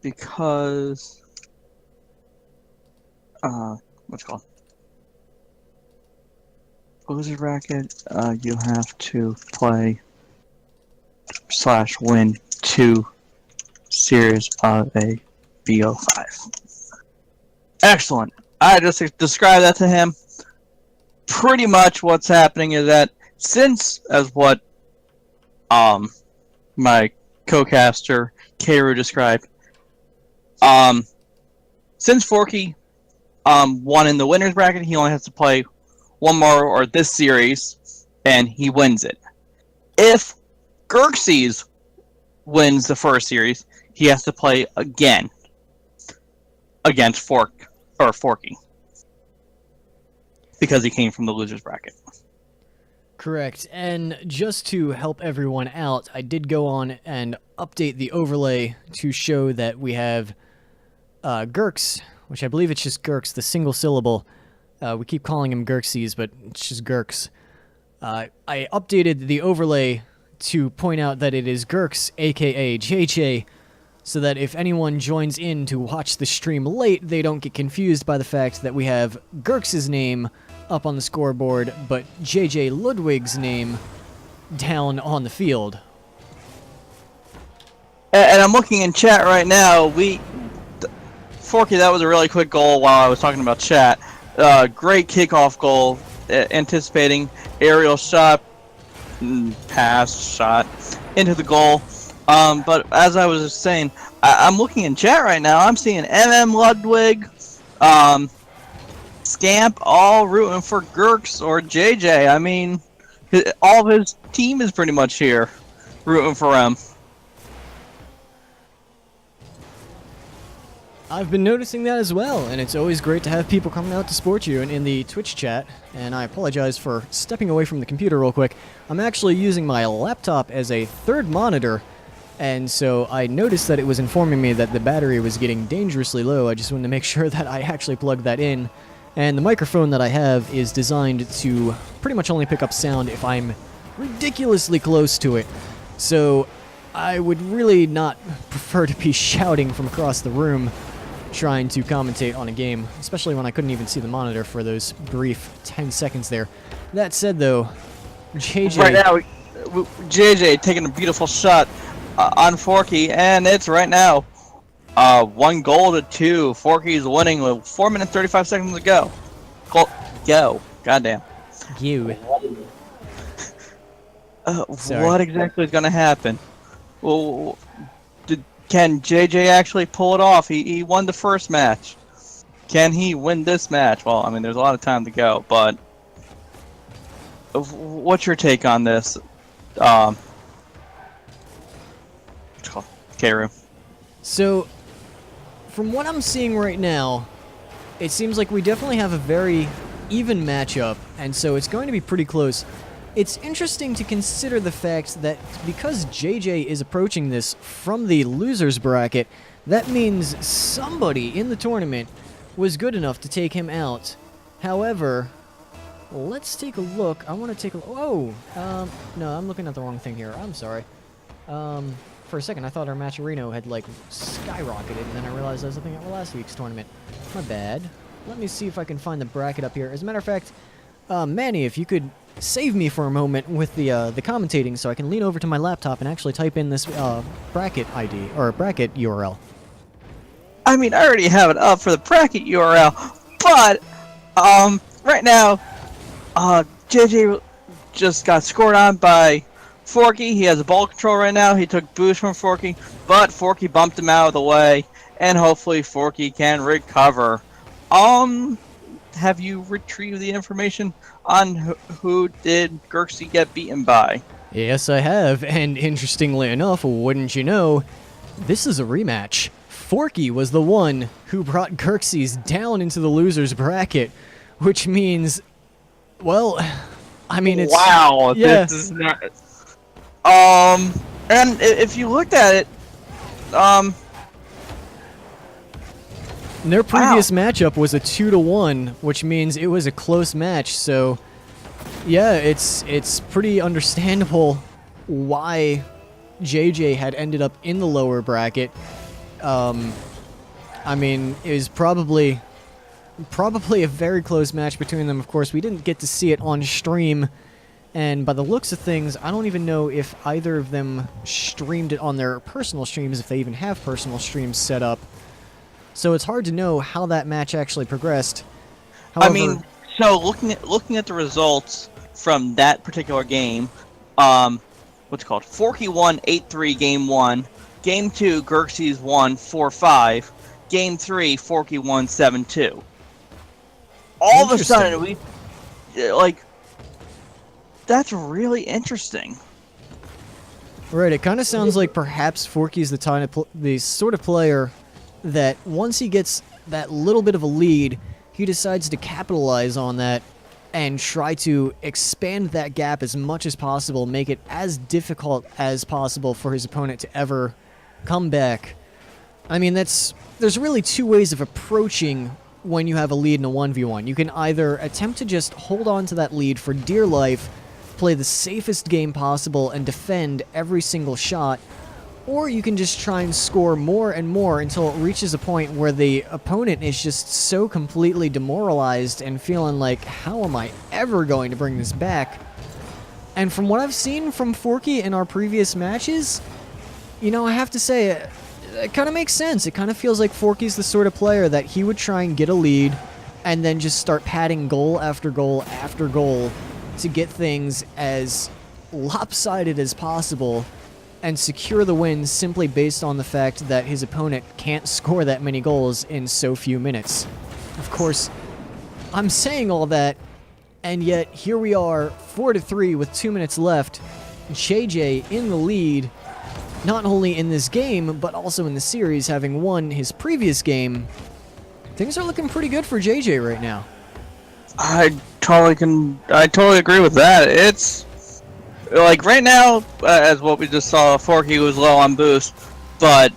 Speaker 2: Because what's it called? Loser bracket. You have to play / win 2 series of a BO5. Excellent. I just described that to him. Pretty much what's happening is that since, as what my co-caster Keiru described, since Forky won in the winner's bracket, he only has to play one more or this series, and he wins it. If Xerxes wins the first series, he has to play again against Forky. Because he came from the loser's bracket.
Speaker 1: Correct, and just to help everyone out, I did go on and update the overlay to show that we have Gurks, which I believe it's just Gurks, the single syllable. We keep calling him Xerxes, but it's just Gurks. I updated the overlay to point out that it is Gurks, aka JJ, so that if anyone joins in to watch the stream late, they don't get confused by the fact that we have Gurks' name up on the scoreboard, but JJ Ludwig's name down on the field.
Speaker 2: And I'm looking in chat right now. Forky, that was a really quick goal while I was talking about chat. Great kickoff goal, anticipating aerial shot, pass, shot into the goal. But as I was just saying, I'm looking in chat right now. I'm seeing Ludwig, Scamp, all rooting for Gurks or JJ. I mean, all of his team is pretty much here, rooting for him.
Speaker 1: I've been noticing that as well, and it's always great to have people coming out to support you in the Twitch chat, and I apologize for stepping away from the computer real quick. I'm actually using my laptop as a third monitor, and so I noticed that it was informing me that the battery was getting dangerously low. I just wanted to make sure that I actually plugged that in. And the microphone that I have is designed to pretty much only pick up sound if I'm ridiculously close to it. So I would really not prefer to be shouting from across the room trying to commentate on a game, especially when I couldn't even see the monitor for those brief 10 seconds there. That said, though, JJ...
Speaker 2: Right now, JJ taking a beautiful shot on Forky, and it's right now 1-2. Forky's winning with 4 minutes 35 seconds to go. Go. Goddamn.
Speaker 1: You. Sorry.
Speaker 2: What exactly is going to happen? Well, can JJ actually pull it off? He won the first match. Can he win this match? Well, I mean, there's a lot of time to go, but what's your take on this? Keiru.
Speaker 1: So, from what I'm seeing right now, it seems like we definitely have a very even matchup, and so it's going to be pretty close. It's interesting to consider the fact that because JJ is approaching this from the loser's bracket, that means somebody in the tournament was good enough to take him out. However, let's take a look. I want to take a... Oh! No, I'm looking at the wrong thing here. I'm sorry. For a second, I thought our Matcherino had, like, skyrocketed, and then I realized I was looking at last week's tournament. My bad. Let me see if I can find the bracket up here. As a matter of fact, Manny, if you could save me for a moment with the commentating so I can lean over to my laptop and actually type in this bracket ID, or bracket URL.
Speaker 2: I mean, I already have it up for the bracket URL, but right now, JJ just got scored on by Forky. He has a ball control right now. He took boost from Forky, but Forky bumped him out of the way, and hopefully Forky can recover. Have you retrieved the information on who did Gerxie get beaten by?
Speaker 1: Yes, I have, and interestingly enough, wouldn't you know, this is a rematch. Forky was the one who brought Gerxie's down into the loser's bracket, which means, well, I mean, it's...
Speaker 2: Wow,
Speaker 1: yeah.
Speaker 2: this is not... and if you looked at it,
Speaker 1: Their previous matchup was a 2-1, which means it was a close match, so yeah, it's pretty understandable why JJ had ended up in the lower bracket. I mean, it was probably a very close match between them. Of course, we didn't get to see it on stream, and by the looks of things, I don't even know if either of them streamed it on their personal streams, if they even have personal streams set up. So it's hard to know how that match actually progressed. However,
Speaker 2: I mean, so looking at the results from that particular game, what's it called? Forky won 8-3 game 1. Game 2, Gerxie's won 4-5. Game 3, Forky won 7-2. All of a sudden, we like that's really interesting.
Speaker 1: right, it kind of sounds like perhaps Forky's the sort of player that once he gets that little bit of a lead, he decides to capitalize on that and try to expand that gap as much as possible, make it as difficult as possible for his opponent to ever come back. I mean, there's really two ways of approaching when you have a lead in a 1v1. You can either attempt to just hold on to that lead for dear life, play the safest game possible, and defend every single shot, or you can just try and score more and more until it reaches a point where the opponent is just so completely demoralized and feeling like, how am I ever going to bring this back? And from what I've seen from Forky in our previous matches, you know, I have to say, it kind of makes sense. It kind of feels like Forky's the sort of player that he would try and get a lead and then just start padding goal after goal after goal to get things as lopsided as possible and secure the win simply based on the fact that his opponent can't score that many goals in so few minutes. Of course, I'm saying all that, and yet here we are, 4-3 with 2 minutes left. JJ in the lead, not only in this game, but also in the series, having won his previous game. Things are looking pretty good for JJ right now.
Speaker 2: I totally agree with that. It's like right now, as what we just saw, Forky was low on boost, but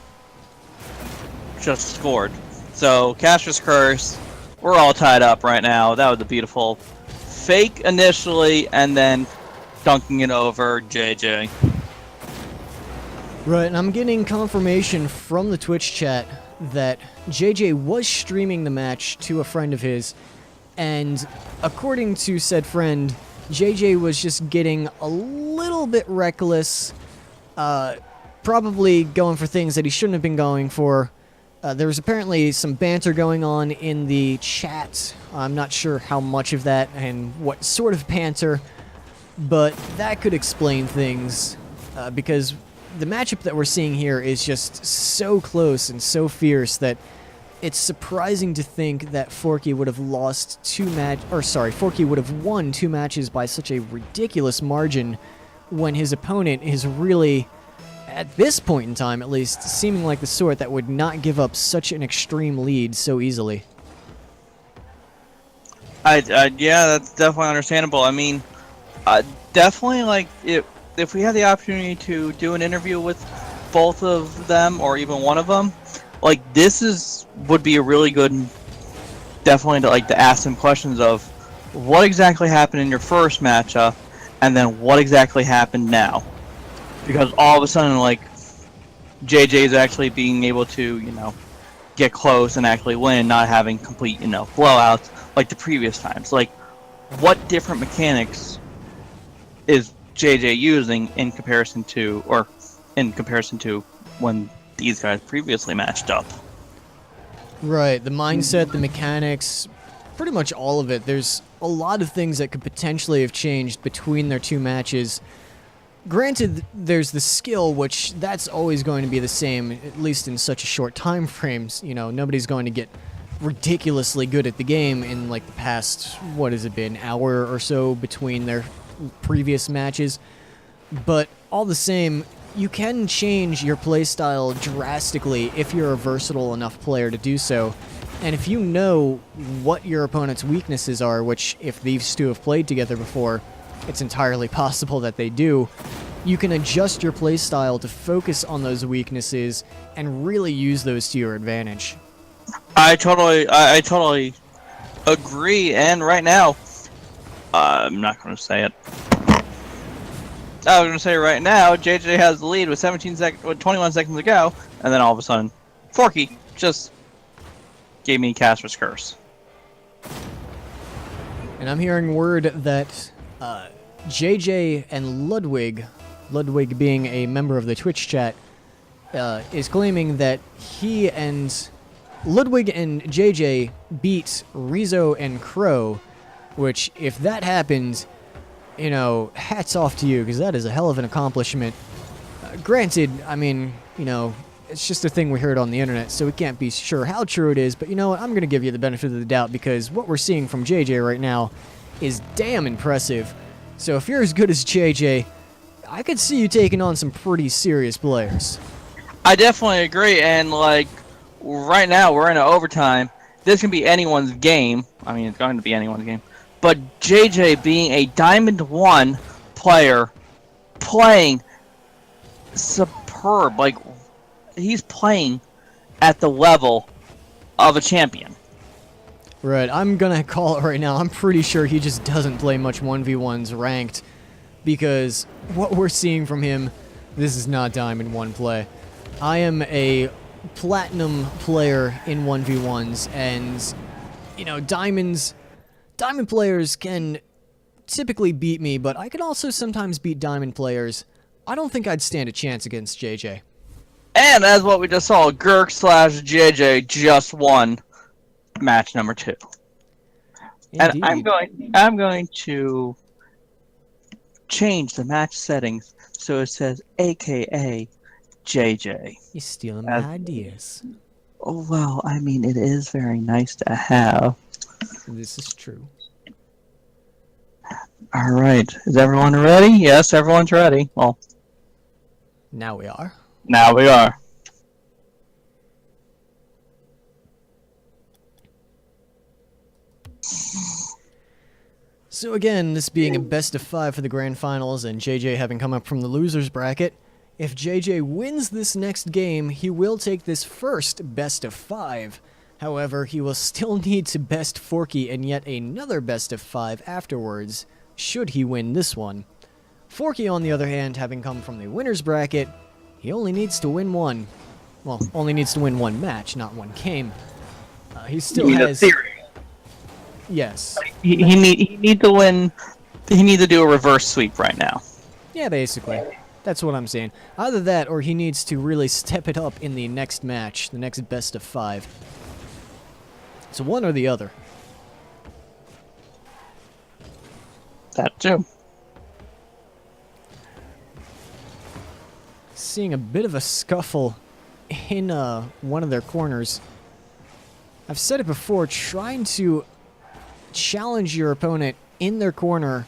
Speaker 2: just scored. So Caster's Curse, we're all tied up right now. That was a beautiful fake initially, and then dunking it over JJ.
Speaker 1: Right, and I'm getting confirmation from the Twitch chat that JJ was streaming the match to a friend of his, and according to said friend, JJ was just getting a little bit reckless, probably going for things that he shouldn't have been going for. There was apparently some banter going on in the chat. I'm not sure how much of that and what sort of banter, but that could explain things, because the matchup that we're seeing here is just so close and so fierce that it's surprising to think that Forky would have Forky would have won 2 matches by such a ridiculous margin when his opponent is really, at this point in time at least, seeming like the sort that would not give up such an extreme lead so easily.
Speaker 2: Yeah, that's definitely understandable. I mean, definitely, like, if we had the opportunity to do an interview with both of them, or even one of them, like, would be a really good, definitely to ask them questions of what exactly happened in your first matchup, and then what exactly happened now. Because all of a sudden, like, JJ is actually being able to, get close and actually win, not having complete, blowouts like the previous times. Like, what different mechanics is JJ using in comparison to when these guys previously matched up?
Speaker 1: Right, the mindset, the mechanics, pretty much all of it. There's a lot of things that could potentially have changed between their two matches. Granted, there's the skill, which that's always going to be the same, at least in such a short time frames. Nobody's going to get ridiculously good at the game in like the past, what has it been, hour or so between their previous matches. But all the same, you can change your playstyle drastically if you're a versatile enough player to do so. And if you know what your opponent's weaknesses are, which if these two have played together before, it's entirely possible that they do, you can adjust your playstyle to focus on those weaknesses and really use those to your advantage.
Speaker 2: I totally agree, and right now, I'm not going to say it. I was going to say right now, JJ has the lead with 21 seconds to go, and then all of a sudden, Forky just gave me Casper's Curse.
Speaker 1: And I'm hearing word that JJ and Ludwig being a member of the Twitch chat, is claiming that he and Ludwig and JJ beat Rizzo and Crow, which, if that happened, hats off to you, because that is a hell of an accomplishment. Granted, I mean, it's just a thing we heard on the internet, so we can't be sure how true it is, but you know what, I'm going to give you the benefit of the doubt, because what we're seeing from JJ right now is damn impressive. So if you're as good as JJ, I could see you taking on some pretty serious players.
Speaker 2: I definitely agree, and right now we're in an overtime. This can be anyone's game. I mean, it's going to be anyone's game. But JJ being a Diamond 1 player, playing superb. He's playing at the level of a champion.
Speaker 1: Right, I'm gonna call it right now. I'm pretty sure he just doesn't play much 1v1s ranked, because what we're seeing from him, this is not Diamond 1 play. I am a Platinum player in 1v1s, and, Diamond players can typically beat me, but I can also sometimes beat Diamond players. I don't think I'd stand a chance against JJ.
Speaker 2: And as what we just saw, Gurk/JJ just won match number 2.
Speaker 1: Indeed.
Speaker 2: And I'm going to change the match settings so it says AKA JJ.
Speaker 1: You're stealing my ideas.
Speaker 2: Oh, well, I mean, it is very nice to have.
Speaker 1: This is true.
Speaker 2: Alright, is everyone ready? Yes, everyone's ready. Well,
Speaker 1: Now we are.
Speaker 2: now we are.
Speaker 1: So again, this being a best of 5 for the grand finals and JJ having come up from the losers bracket, if JJ wins this next game, he will take this first best of 5. However, he will still need to best Forky in yet another best of 5 afterwards, should he win this one. Forky, on the other hand, having come from the winners bracket, he only needs to win one. Well, only needs to win one match, not one game. He still has... Yes.
Speaker 2: He need to win. He needs to do a reverse sweep right now.
Speaker 1: Yeah, basically. That's what I'm saying. Either that, or he needs to really step it up in the next match, the next best of 5. It's one or the other.
Speaker 2: That too.
Speaker 1: Seeing a bit of a scuffle in one of their corners. I've said it before, trying to challenge your opponent in their corner,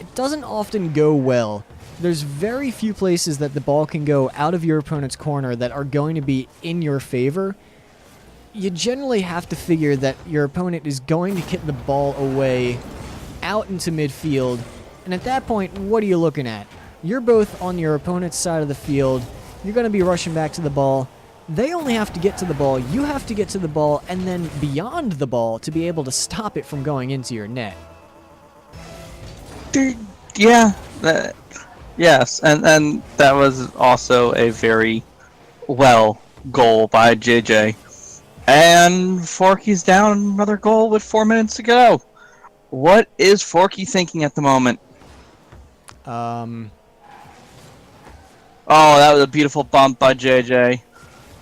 Speaker 1: it doesn't often go well. There's very few places that the ball can go out of your opponent's corner that are going to be in your favor. You generally have to figure that your opponent is going to kick the ball away out into midfield, and at that point, what are you looking at? You're both on your opponent's side of the field, you're going to be rushing back to the ball. They only have to get to the ball, you have to get to the ball, and then beyond the ball to be able to stop it from going into your net.
Speaker 2: Yeah. Yes, and that was also a very well goal by JJ. And Forky's down another goal with 4 minutes to go. What is Forky thinking at the moment?
Speaker 1: Um,
Speaker 2: Oh, that was a beautiful bump by JJ.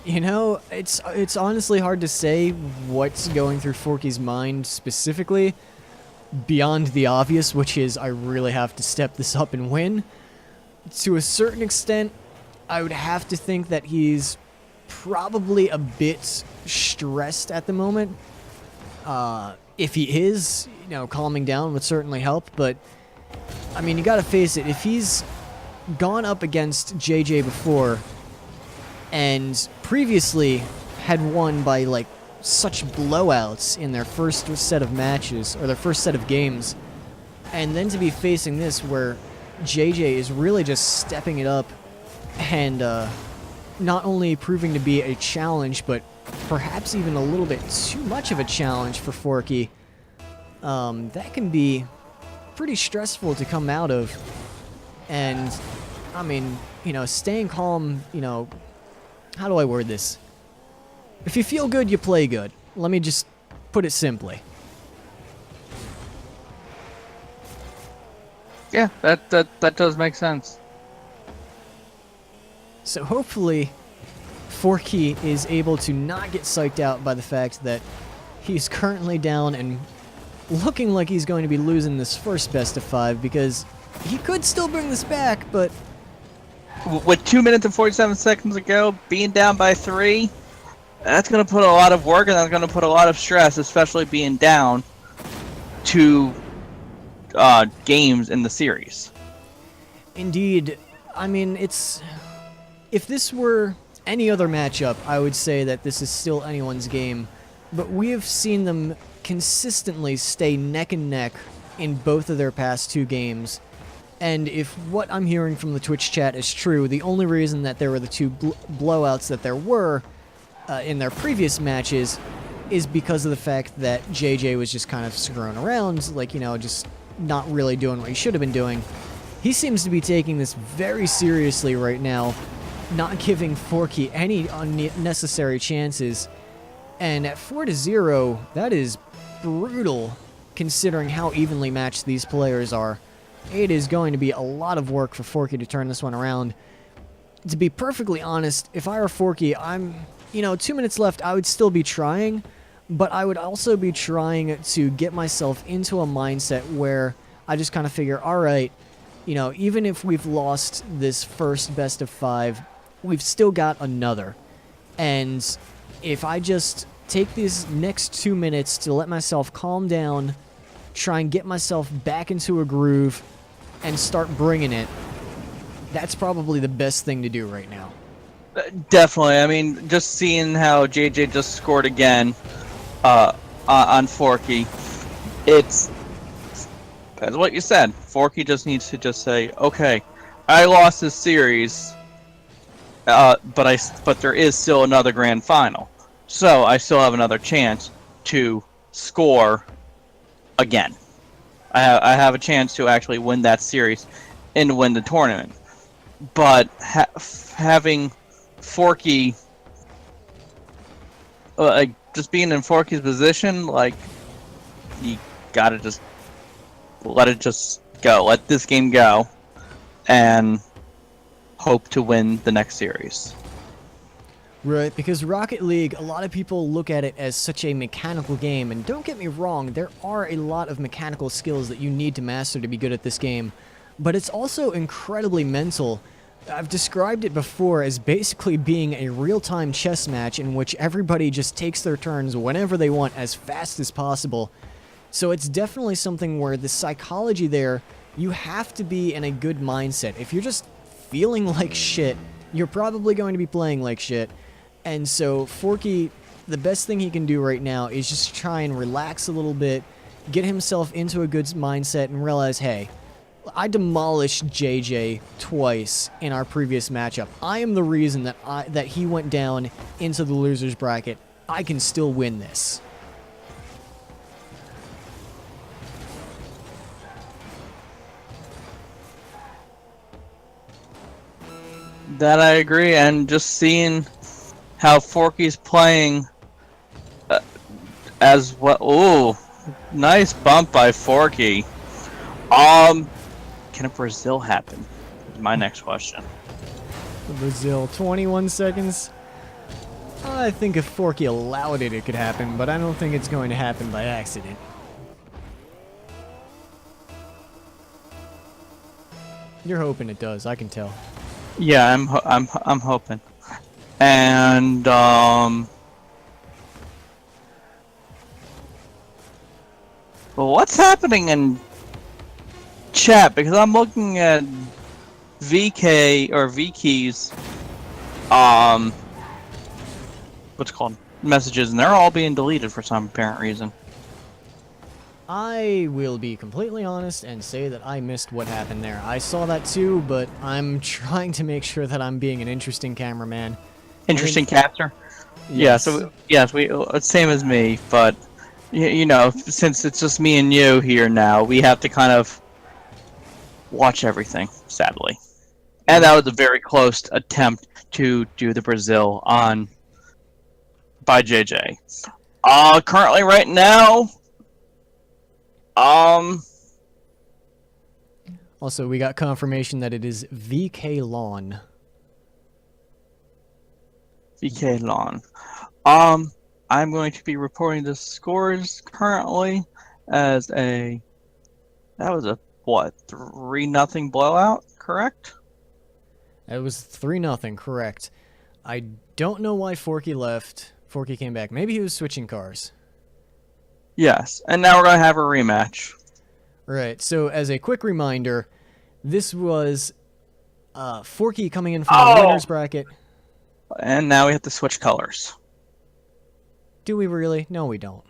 Speaker 1: You know, it's honestly hard to say what's going through Forky's mind specifically, beyond the obvious, which is I really have to step this up and win. To a certain extent, I would have to think that he's probably a bit stressed at the moment. If he is, calming down would certainly help, but I mean, you gotta face it, if he's gone up against JJ before and previously had won by like such blowouts in their first set of matches or their first set of games, and then to be facing this where JJ is really just stepping it up and not only proving to be a challenge, but perhaps even a little bit too much of a challenge for Forky, that can be pretty stressful to come out of. And I mean, staying calm, how do I word this? If you feel good, you play good. Let me just put it simply.
Speaker 2: Yeah, that does make sense.
Speaker 1: So hopefully, Forky is able to not get psyched out by the fact that he's currently down and looking like he's going to be losing this first best of 5, because he could still bring this back, but
Speaker 2: With 2 minutes and 47 seconds to go, being down by 3, that's going to put a lot of work and that's going to put a lot of stress, especially being down 2 games in the series.
Speaker 1: indeed, I mean, if this were any other matchup, I would say that this is still anyone's game, but we have seen them consistently stay neck and neck in both of their past 2 games. And if what I'm hearing from the Twitch chat is true, the only reason that there were the 2 blowouts that there were in their previous matches is because of the fact that JJ was just kind of screwing around, like, just not really doing what he should have been doing. He seems to be taking this very seriously right now, not giving Forky any unnecessary chances. And at 4-0, that is brutal considering how evenly matched these players are. It is going to be a lot of work for Forky to turn this one around. To be perfectly honest, if I were Forky, 2 minutes left, I would still be trying, but I would also be trying to get myself into a mindset where I just kind of figure, alright, even if we've lost this first best of 5, we've still got another. And if I just take these next 2 minutes to let myself calm down, try and get myself back into a groove, and start bringing it, that's probably the best thing to do right now.
Speaker 2: Definitely. I mean, just seeing how JJ just scored again on Forky, it's as what you said. Forky just needs to just say, okay, I lost this series, but there is still another grand final, so I still have another chance to score again. I have a chance to actually win that series and win the tournament. But having Forky, just being in Forky's position, like, you gotta just let it just go. Let this game go, and hope to win the next series.
Speaker 1: Right, because Rocket League, a lot of people look at it as such a mechanical game, and don't get me wrong, there are a lot of mechanical skills that you need to master to be good at this game, but it's also incredibly mental. I've described it before as basically being a real-time chess match in which everybody just takes their turns whenever they want as fast as possible. So it's definitely something where the psychology there, you have to be in a good mindset. If you're just feeling like shit, you're probably going to be playing like shit. And so Forky, the best thing he can do right now is just try and relax a little bit, get himself into a good mindset, and realize, hey, I demolished JJ twice in our previous matchup. I am the reason that he went down into the loser's bracket. I can still win this.
Speaker 2: That I agree, and just seeing how Forky's playing as well. Ooh, nice bump by Forky. Can a Brazil happen? Is my next question.
Speaker 1: Brazil, 21 seconds. I think if Forky allowed it, it could happen, but I don't think it's going to happen by accident. You're hoping it does, I can tell.
Speaker 2: Yeah, I'm hoping. And well, what's happening in chat? Because I'm looking at VK or VKey's what's it called, messages, and they're all being deleted for some apparent reason.
Speaker 1: I will be completely honest and say that I missed what happened there. I saw that too, but I'm trying to make sure that I'm being an interesting cameraman.
Speaker 2: Interesting caster. Yeah,
Speaker 1: Yes.
Speaker 2: so yes, we same as me, but you know, since it's just me and you here now, we have to kind of watch everything, sadly. And that was a very close attempt to do the Brazil on by JJ. Currently right now,
Speaker 1: Also, we got confirmation that it is VK Lawn.
Speaker 2: VK Lawn. I'm going to be reporting the scores currently as that was a what, 3-0 blowout, correct?
Speaker 1: It was 3-0, correct. I don't know why Forky left. Forky came back. Maybe he was switching cars.
Speaker 2: Yes, and now we're going to have a rematch.
Speaker 1: Right, so as a quick reminder, this was Forky coming in from the winner's bracket.
Speaker 2: And now we have to switch colors.
Speaker 1: Do we really? No, we don't.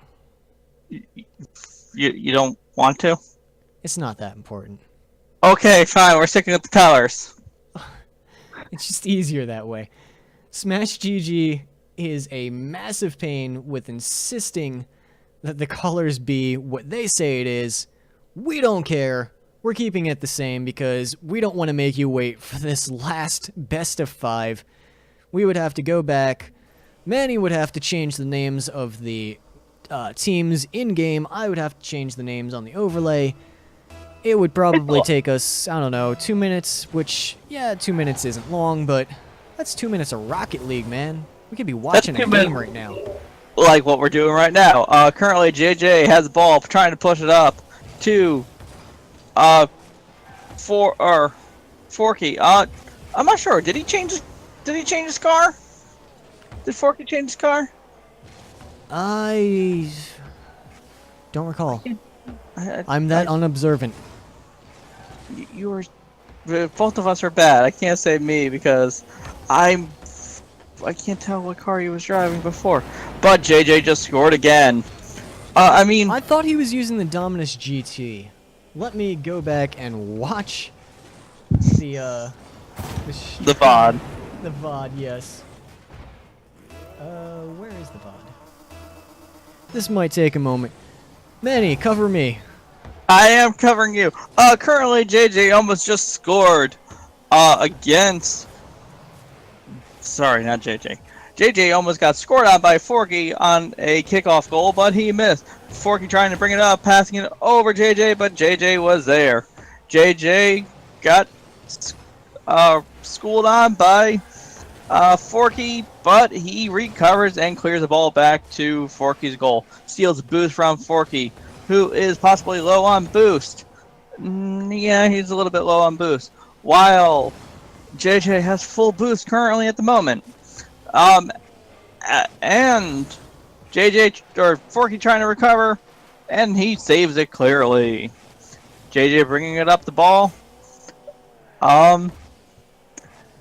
Speaker 2: You don't want to?
Speaker 1: It's not that important.
Speaker 2: Okay, fine, we're sticking with the colors.
Speaker 1: It's just easier that way. Smash GG is a massive pain with insisting that the colors be what they say it is. We don't care. We're keeping it the same because we don't want to make you wait for this last best of 5. We would have to go back. Manny would have to change the names of the teams in-game. I would have to change the names on the overlay. It would probably take us, I don't know, 2 minutes, which, yeah, 2 minutes isn't long, but that's 2 minutes of Rocket League, man. We could be watching a
Speaker 2: 2
Speaker 1: game
Speaker 2: minutes.
Speaker 1: right now.
Speaker 2: Like what we're doing right now. Currently, JJ has the ball, trying to push it up to Forky. I'm not sure. Did he change his car? Did Forky change his car?
Speaker 1: I don't recall.
Speaker 2: I-
Speaker 1: I'm that unobservant.
Speaker 2: You were. Both of us are bad. I can't say me because I can't tell what car he was driving before. But JJ just scored again. I mean,
Speaker 1: I thought he was using the Dominus GT. Let me go back and watch the
Speaker 2: the VOD.
Speaker 1: The VOD, yes. Where is the VOD? This might take a moment. Manny, cover me.
Speaker 2: I am covering you. Currently, JJ almost just scored against. Sorry, not JJ. JJ almost got scored on by Forky on a kickoff goal, but he missed. Forky trying to bring it up, passing it over JJ, but JJ was there. JJ got schooled on by Forky, but he recovers and clears the ball back to Forky's goal. Steals a boost from Forky, who is possibly low on boost. Yeah, he's a little bit low on boost. While JJ has full boost currently at the moment. And JJ or Forky trying to recover, and he saves it clearly. JJ bringing it up the ball. And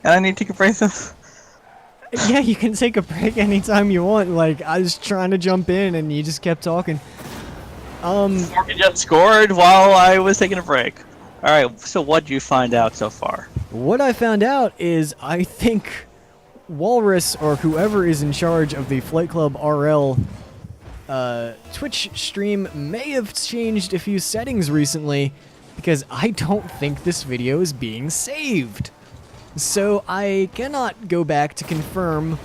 Speaker 2: I need to take a break.
Speaker 1: Yeah, you can take a break anytime you want. Like, I was trying to jump in and you just kept talking.
Speaker 2: Forky just scored while I was taking a break. Alright, so what did you find out so far?
Speaker 1: What I found out is I think Walrus or whoever is in charge of the Flight Club RL Twitch stream may have changed a few settings recently because I don't think this video is being saved. So I cannot go back to confirm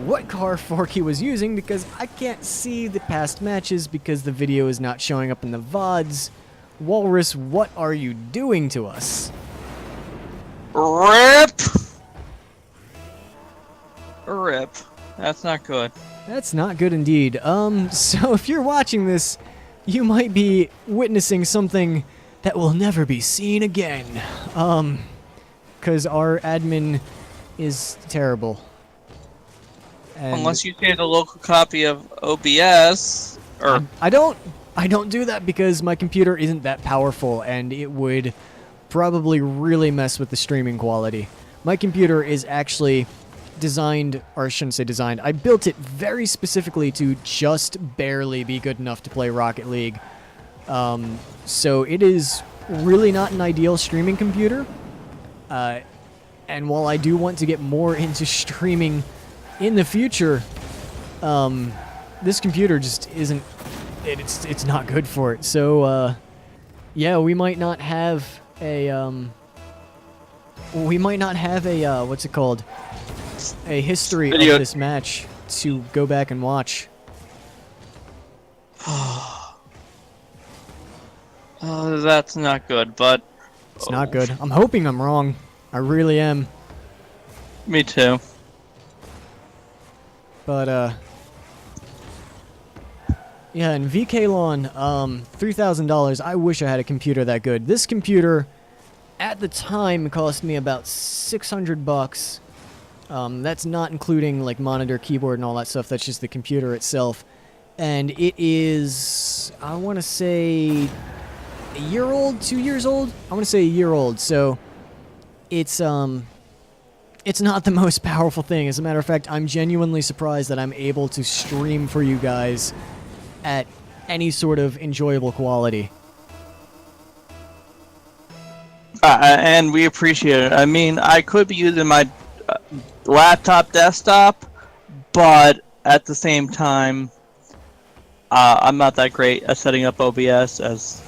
Speaker 1: what car Forky was using because I can't see the past matches because the video is not showing up in the VODs. Walrus, what are you doing to us?
Speaker 2: RIP! RIP. That's not good.
Speaker 1: That's not good indeed. So if you're watching this, you might be witnessing something that will never be seen again. Because our admin is terrible. And
Speaker 2: Unless you say the local copy of OBS, or
Speaker 1: I don't do that because my computer isn't that powerful and it would probably really mess with the streaming quality. My computer is actually designed, or I shouldn't say designed, I built it very specifically to just barely be good enough to play Rocket League. So it is really not an ideal streaming computer. And while I do want to get more into streaming in the future, this computer just isn't, it's not good for it. So, yeah, we might not have a, what's it called? A history
Speaker 2: Video.
Speaker 1: of this match to go back and watch.
Speaker 2: that's not good, but
Speaker 1: It's not good. I'm hoping I'm wrong. I really am.
Speaker 2: me too.
Speaker 1: But, yeah, and VK Lawn, $3,000. I wish I had a computer that good. This computer, at the time, cost me about $600. That's not including, like, monitor, keyboard, and all that stuff. That's just the computer itself. And it is, I want to say, a year old, 2 years old? I want to say a year old, so it's not the most powerful thing. As a matter of fact, I'm genuinely surprised that I'm able to stream for you guys at any sort of enjoyable quality.
Speaker 2: And we appreciate it. I mean, I could be using my laptop desktop, but at the same time, I'm not that great at setting up OBS,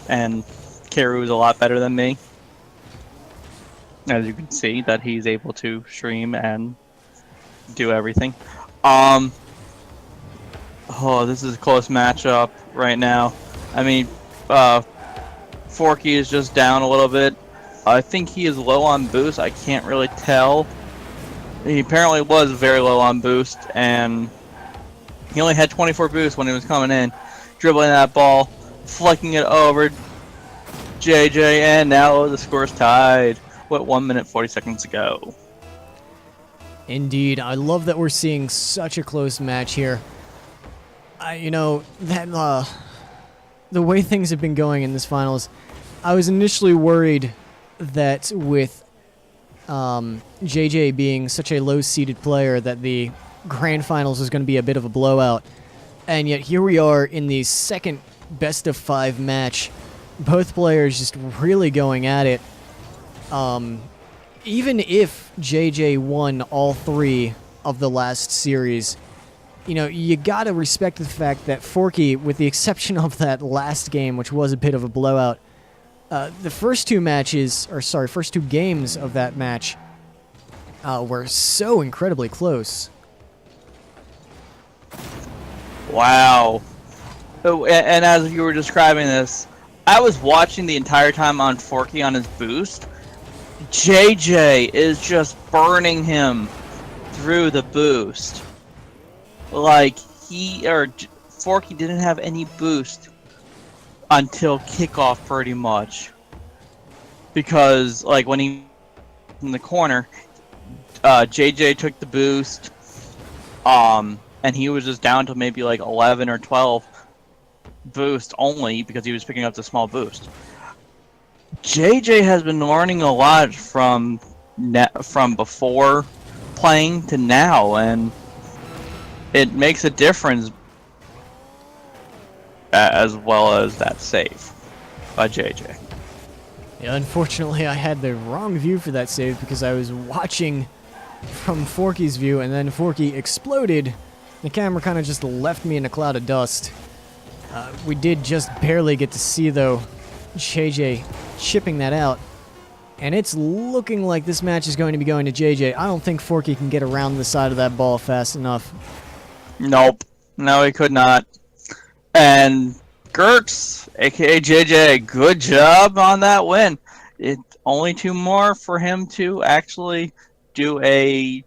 Speaker 2: and Karu is a lot better than me. As you can see, that he's able to stream and do everything. Oh, this is a close matchup right now. I mean, Forky is just down a little bit. I think he is low on boost. I can't really tell. He apparently was very low on boost, and he only had 24 boost when he was coming in. Dribbling that ball, flicking it over JJ, and now the score's tied. What, 1 minute 40 seconds to go.
Speaker 1: Indeed, I love that we're seeing such a close match here. You know, that the way things have been going in this finals, I was initially worried that with JJ being such a low-seeded player that the grand finals was going to be a bit of a blowout. And yet here we are in the second best-of-5 match. Both players just really going at it. Even if JJ won all 3 of the last series, you know, you gotta respect the fact that Forky, with the exception of that last game, which was a bit of a blowout, the first 2 games of that match were so incredibly close.
Speaker 2: Wow. Oh, and as you were describing this, I was watching the entire time on Forky on his boost. JJ is just burning him through the boost. Like, Forky didn't have any boost until kickoff pretty much. Because, like, when he in the corner, JJ took the boost, and he was just down to maybe like 11 or 12 boost only because he was picking up the small boost. JJ has been learning a lot from before playing to now, and it makes a difference, as well as that save by JJ.
Speaker 1: Yeah, unfortunately, I had the wrong view for that save because I was watching from Forky's view, and then Forky exploded. The camera kind of just left me in a cloud of dust. We did just barely get to see, though, JJ chipping that out. And it's looking like this match is going to be going to JJ. I don't think Forky can get around the side of that ball fast enough.
Speaker 2: Nope. No, he could not. And Gertz, aka JJ, good job on that win. It's only 2 more for him to actually do a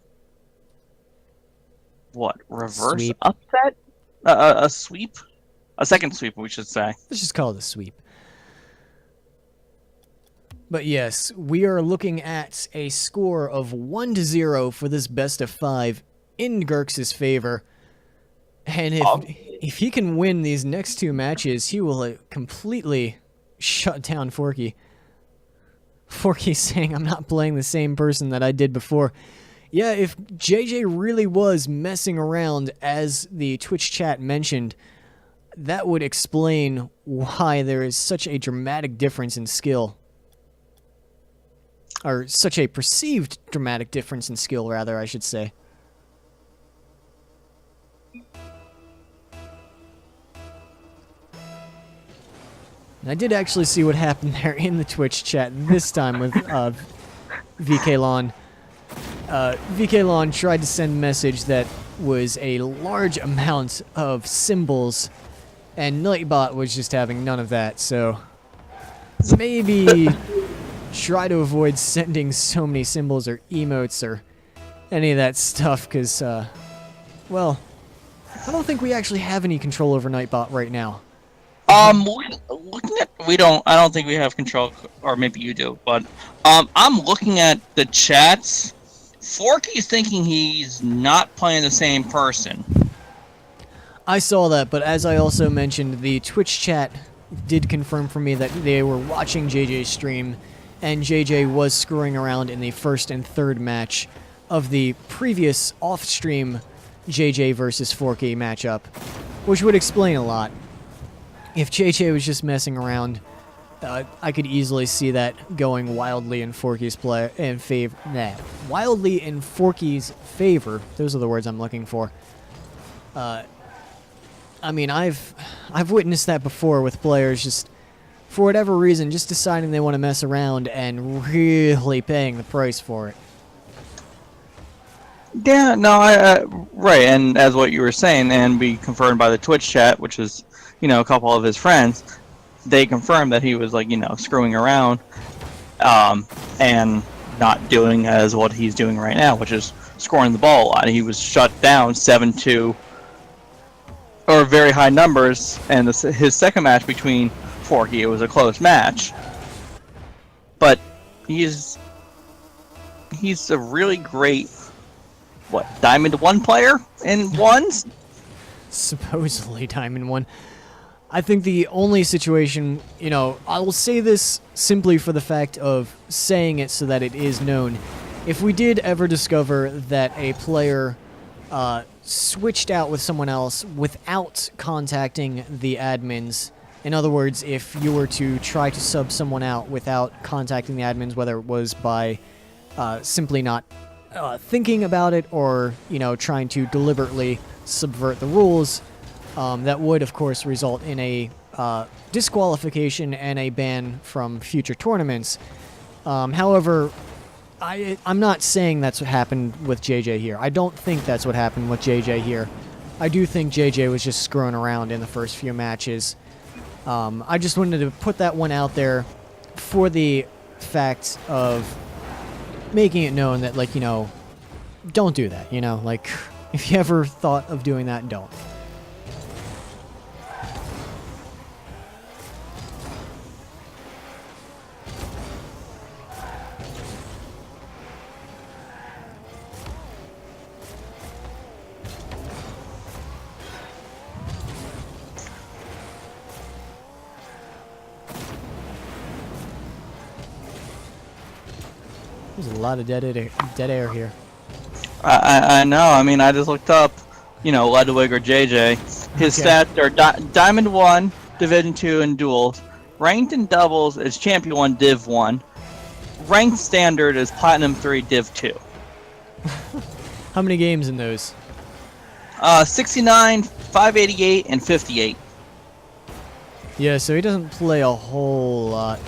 Speaker 2: reverse
Speaker 1: Sweep.
Speaker 2: upset? A sweep? A second sweep, we should say.
Speaker 1: Let's just call it a sweep. But yes, we are looking at a score of 1-0 for this best of 5 in Gerx's favor. And if he can win these next 2 matches, he will completely shut down Forky. Forky's saying, I'm not playing the same person that I did before. Yeah, if JJ really was messing around, as the Twitch chat mentioned, that would explain why there is such a dramatic difference in skill. Or such a perceived dramatic difference in skill, rather, I should say. And I did actually see what happened there in the Twitch chat this time with VK Lon. VK Lon tried to send a message that was a large amount of symbols, and Nightbot was just having none of that, so maybe try to avoid sending so many symbols or emotes or any of that stuff, because, well, I don't think we actually have any control over Nightbot right now.
Speaker 2: Looking at, I don't think we have control, or maybe you do, but, I'm looking at the chats. Forky's thinking he's not playing the same person.
Speaker 1: I saw that, but as I also mentioned, the Twitch chat did confirm for me that they were watching JJ's stream, and JJ was screwing around in the first and third match of the previous off-stream JJ versus Forky matchup, which would explain a lot. If JJ was just messing around, I could easily see that going wildly in Forky's wildly in Forky's favor. Those are the words I'm looking for. I mean, I've witnessed that before with players just, for whatever reason, just deciding they want to mess around and really paying the price for it.
Speaker 2: Yeah, no, right, and as what you were saying, and we confirmed by the Twitch chat, which is, you know, a couple of his friends, they confirmed that he was, like, you know, screwing around, and not doing as what he's doing right now, which is scoring the ball a lot. He was shut down 7-2, or very high numbers, and his second match between Forky, it was a close match. But he's a really great, Diamond 1 player in ones?
Speaker 1: Supposedly Diamond 1. I think the only situation, you know, I will say this simply for the fact of saying it so that it is known. If we did ever discover that a player switched out with someone else without contacting the admins, in other words, if you were to try to sub someone out without contacting the admins, whether it was by simply not thinking about it or, you know, trying to deliberately subvert the rules, that would, of course, result in a disqualification and a ban from future tournaments. However, I'm not saying that's what happened with JJ here. I don't think that's what happened with JJ here. I do think JJ was just screwing around in the first few matches. I just wanted to put that one out there for the fact of making it known that, like, you know, don't do that, you know? Like, if you ever thought of doing that, don't. There's a lot of dead air here.
Speaker 2: I know. I mean, I just looked up, you know, Ludwig or JJ. His stats are Diamond 1, Division 2 in duels. Ranked in doubles is Champion 1, Div 1. Ranked Standard is Platinum 3, Div 2.
Speaker 1: How many games in those?
Speaker 2: 69, 588, and 58.
Speaker 1: Yeah, so he doesn't play a whole lot.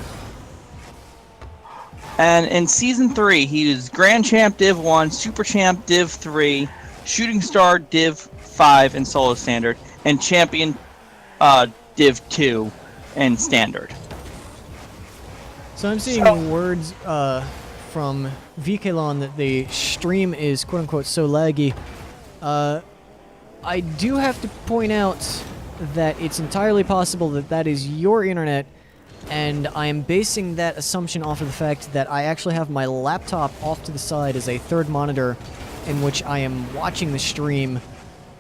Speaker 2: And in Season 3, he was Grand Champ Div 1, Super Champ Div 3, Shooting Star Div 5 in Solo Standard, and Champion Div 2 in Standard.
Speaker 1: So I'm seeing words from VKLon that the stream is quote-unquote so laggy. I do have to point out that it's entirely possible that that is your internet, and I am basing that assumption off of the fact that I actually have my laptop off to the side as a third monitor in which I am watching the stream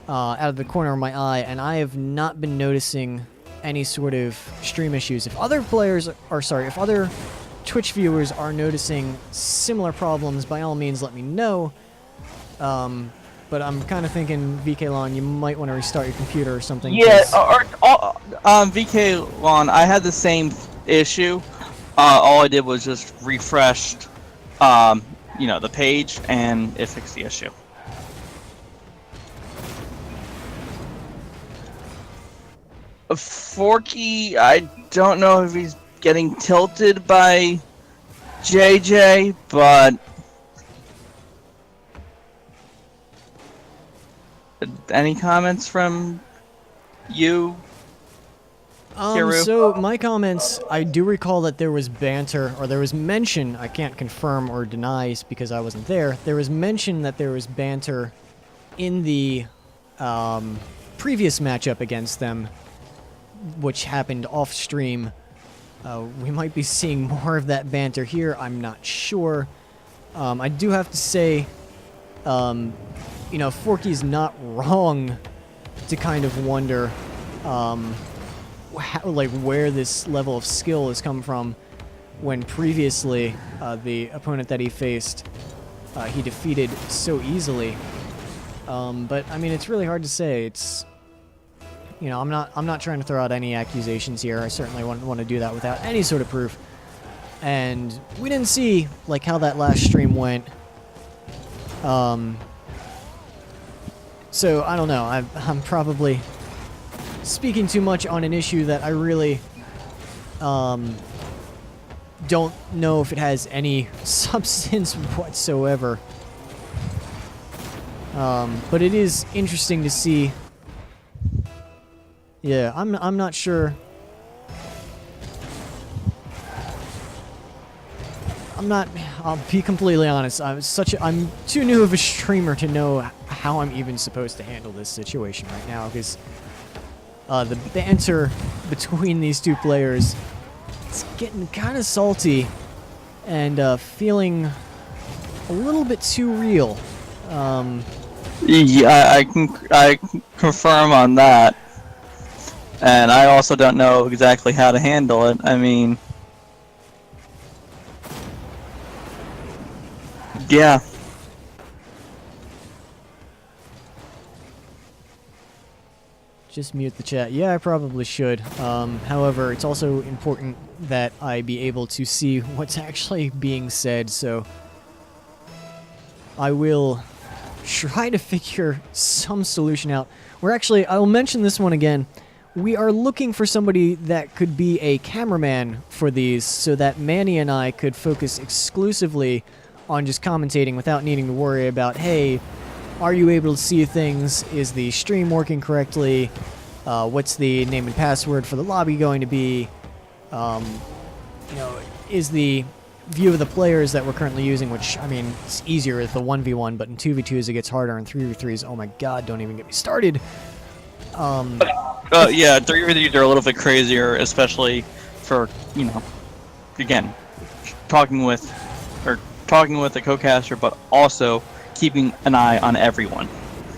Speaker 1: out of the corner of my eye, and I have not been noticing any sort of stream issues. If other if other Twitch viewers are noticing similar problems, by all means let me know. But I'm kind of thinking, VKLon, you might want to restart your computer or something.
Speaker 2: Yeah, VKLon, I had the same issue. All I did was just refreshed, the page, and it fixed the issue. Forky, I don't know if he's getting tilted by JJ, but any comments from you? Kiru?
Speaker 1: So my comments, I do recall that there was banter, or there was mention, I can't confirm or deny because I wasn't there, there was mention that there was banter in the previous matchup against them, which happened off stream. We might be seeing more of that banter here, I'm not sure. I do have to say, Forky's not wrong to kind of wonder where this level of skill has come from when previously the opponent that he faced he defeated so easily. But I mean, it's really hard to say. It's I'm not trying to throw out any accusations here. I certainly wouldn't want to do that without any sort of proof. And we didn't see how that last stream went. So I don't know. I'm probably speaking too much on an issue that I really don't know if it has any substance whatsoever. But it is interesting to see. Yeah, I'm not sure. I'll be completely honest. I'm too new of a streamer to know how I'm even supposed to handle this situation right now, because the banter between these two players, it's getting kind of salty and feeling a little bit too real.
Speaker 2: Yeah, I can confirm on that. And I also don't know exactly how to handle it. I mean, yeah.
Speaker 1: Just mute the chat. Yeah, I probably should. However, it's also important that I be able to see what's actually being said, so I will try to figure some solution out. I will mention this one again. We are looking for somebody that could be a cameraman for these so that Manny and I could focus exclusively on just commentating without needing to worry about, hey, are you able to see things? Is the stream working correctly? What's the name and password for the lobby going to be? Is the view of the players that we're currently using, which, I mean, it's easier with the 1v1, but in 2v2s it gets harder, and 3v3s, oh my god, don't even get me started.
Speaker 2: Yeah, 3v3s are a little bit crazier, especially for, again, talking with the co-caster, but also keeping an eye on everyone.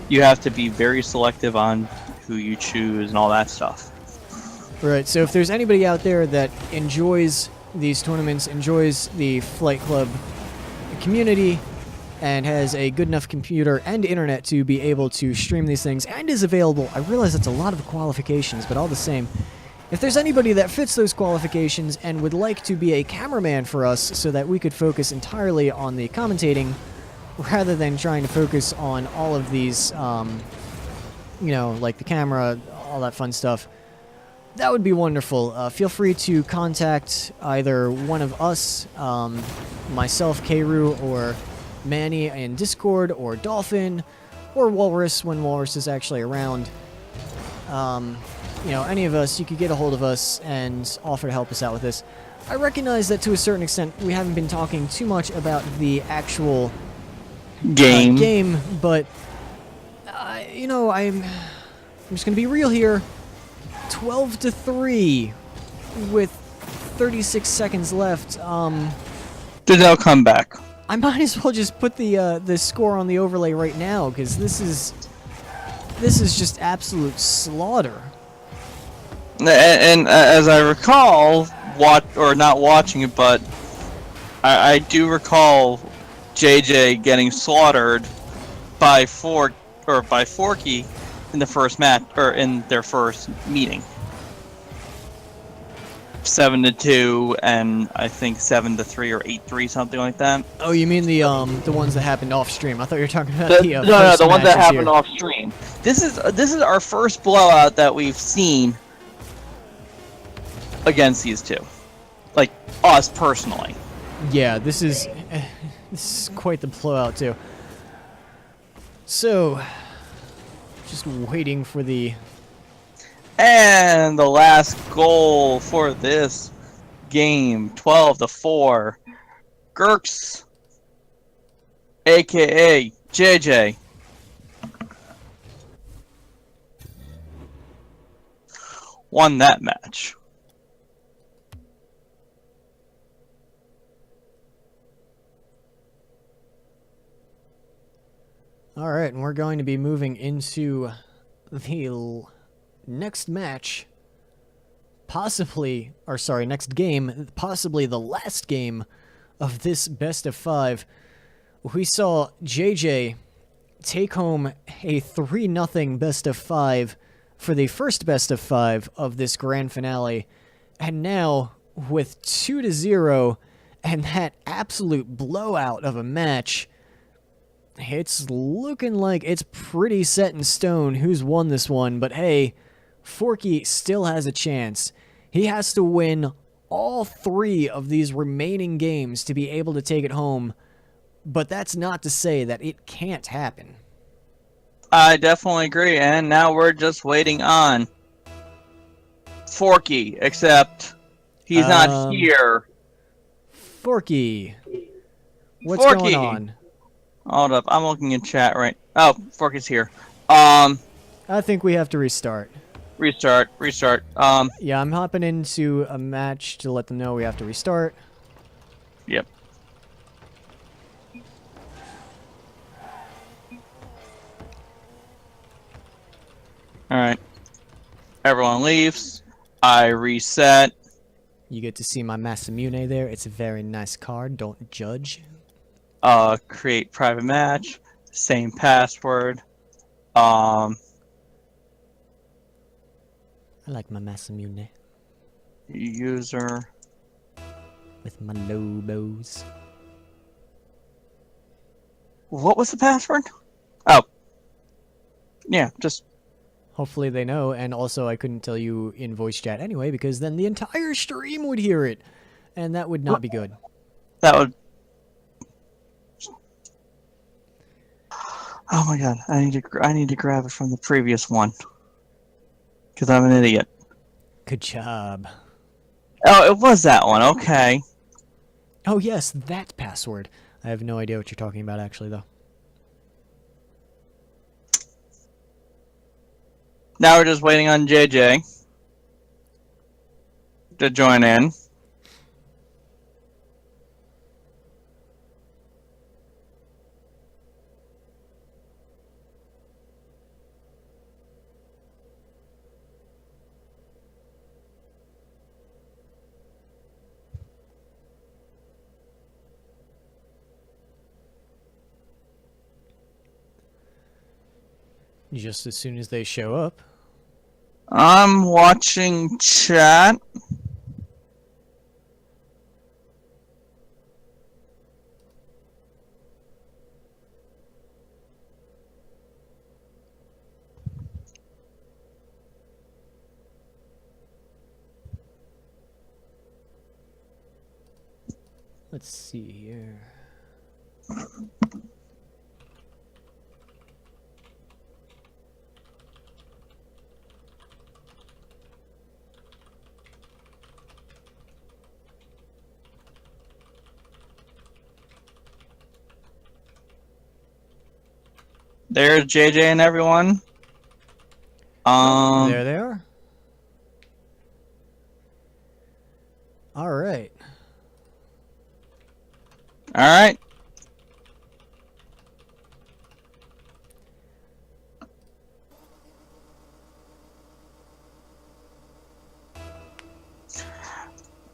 Speaker 2: You have to be very selective on who you choose and all that stuff.
Speaker 1: Right, so if there's anybody out there that enjoys these tournaments, enjoys the Flight Club community, and has a good enough computer and internet to be able to stream these things, and is available, I realize that's a lot of qualifications, but all the same, if there's anybody that fits those qualifications and would like to be a cameraman for us so that we could focus entirely on the commentating rather than trying to focus on all of these, like the camera, all that fun stuff, that would be wonderful. Feel free to contact either one of us, myself, Keiru, or Manny in Discord, or Dolphin, or Walrus when Walrus is actually around. You know, any of us, you could get a hold of us and offer to help us out with this. I recognize that to a certain extent we haven't been talking too much about the actual game, but you know, I'm just gonna be real here. 12-3 with 36 seconds left.
Speaker 2: There's no comeback.
Speaker 1: I might as well just put the score on the overlay right now, because this is just absolute slaughter.
Speaker 2: And as I recall, not watching it, but I do recall JJ getting slaughtered by Forky in the first match, or in their first meeting. 7-2, and I think 7-3 or 8-3, something like that.
Speaker 1: Oh, you mean the ones that happened off stream? I thought you were talking about the
Speaker 2: No,
Speaker 1: first
Speaker 2: the one that
Speaker 1: matches
Speaker 2: happened
Speaker 1: here.
Speaker 2: off stream. This is our first blowout that we've seen against these two, like us personally.
Speaker 1: Yeah, this is quite the blowout too. So, just waiting for the.
Speaker 2: And the last goal for this game, 12-4. Gurks, aka JJ, won that match.
Speaker 1: All right, and we're going to be moving into the next match, next game, possibly the last game of this best of 5. We saw JJ take home a 3-0 best of 5 for the first best of 5 of this grand finale, and now with 2-0 and that absolute blowout of a match, it's looking like it's pretty set in stone who's won this one. But hey, Forky still has a chance. He has to win all 3 of these remaining games to be able to take it home. But that's not to say that it can't happen.
Speaker 2: I definitely agree, and now we're just waiting on Forky, except he's not here.
Speaker 1: Forky, what's
Speaker 2: Forky.
Speaker 1: going on?
Speaker 2: Hold up, I'm looking in chat right. Oh, Forky's here.
Speaker 1: I think we have to restart.
Speaker 2: Restart.
Speaker 1: Yeah, I'm hopping into a match to let them know we have to restart.
Speaker 2: Yep. Alright. Everyone leaves. I reset.
Speaker 1: You get to see my Masamune there. It's a very nice card. Don't judge.
Speaker 2: Create private match. Same password.
Speaker 1: I like my Masamune
Speaker 2: User.
Speaker 1: with my Lobos.
Speaker 2: What was the password? Oh. Yeah, just...
Speaker 1: Hopefully they know, and also I couldn't tell you in voice chat anyway, because then the entire stream would hear it, and that would not be good.
Speaker 2: That would... Oh my god, I need to grab it from the previous one. Because I'm an idiot.
Speaker 1: Good job.
Speaker 2: Oh, it was that one, okay.
Speaker 1: Oh yes, that password. I have no idea what you're talking about actually, though.
Speaker 2: Now we're just waiting on JJ to join in.
Speaker 1: Just as soon as they show up.
Speaker 2: I'm watching chat.
Speaker 1: Let's see here.
Speaker 2: There's JJ and everyone.
Speaker 1: There they are. All right.
Speaker 2: All right.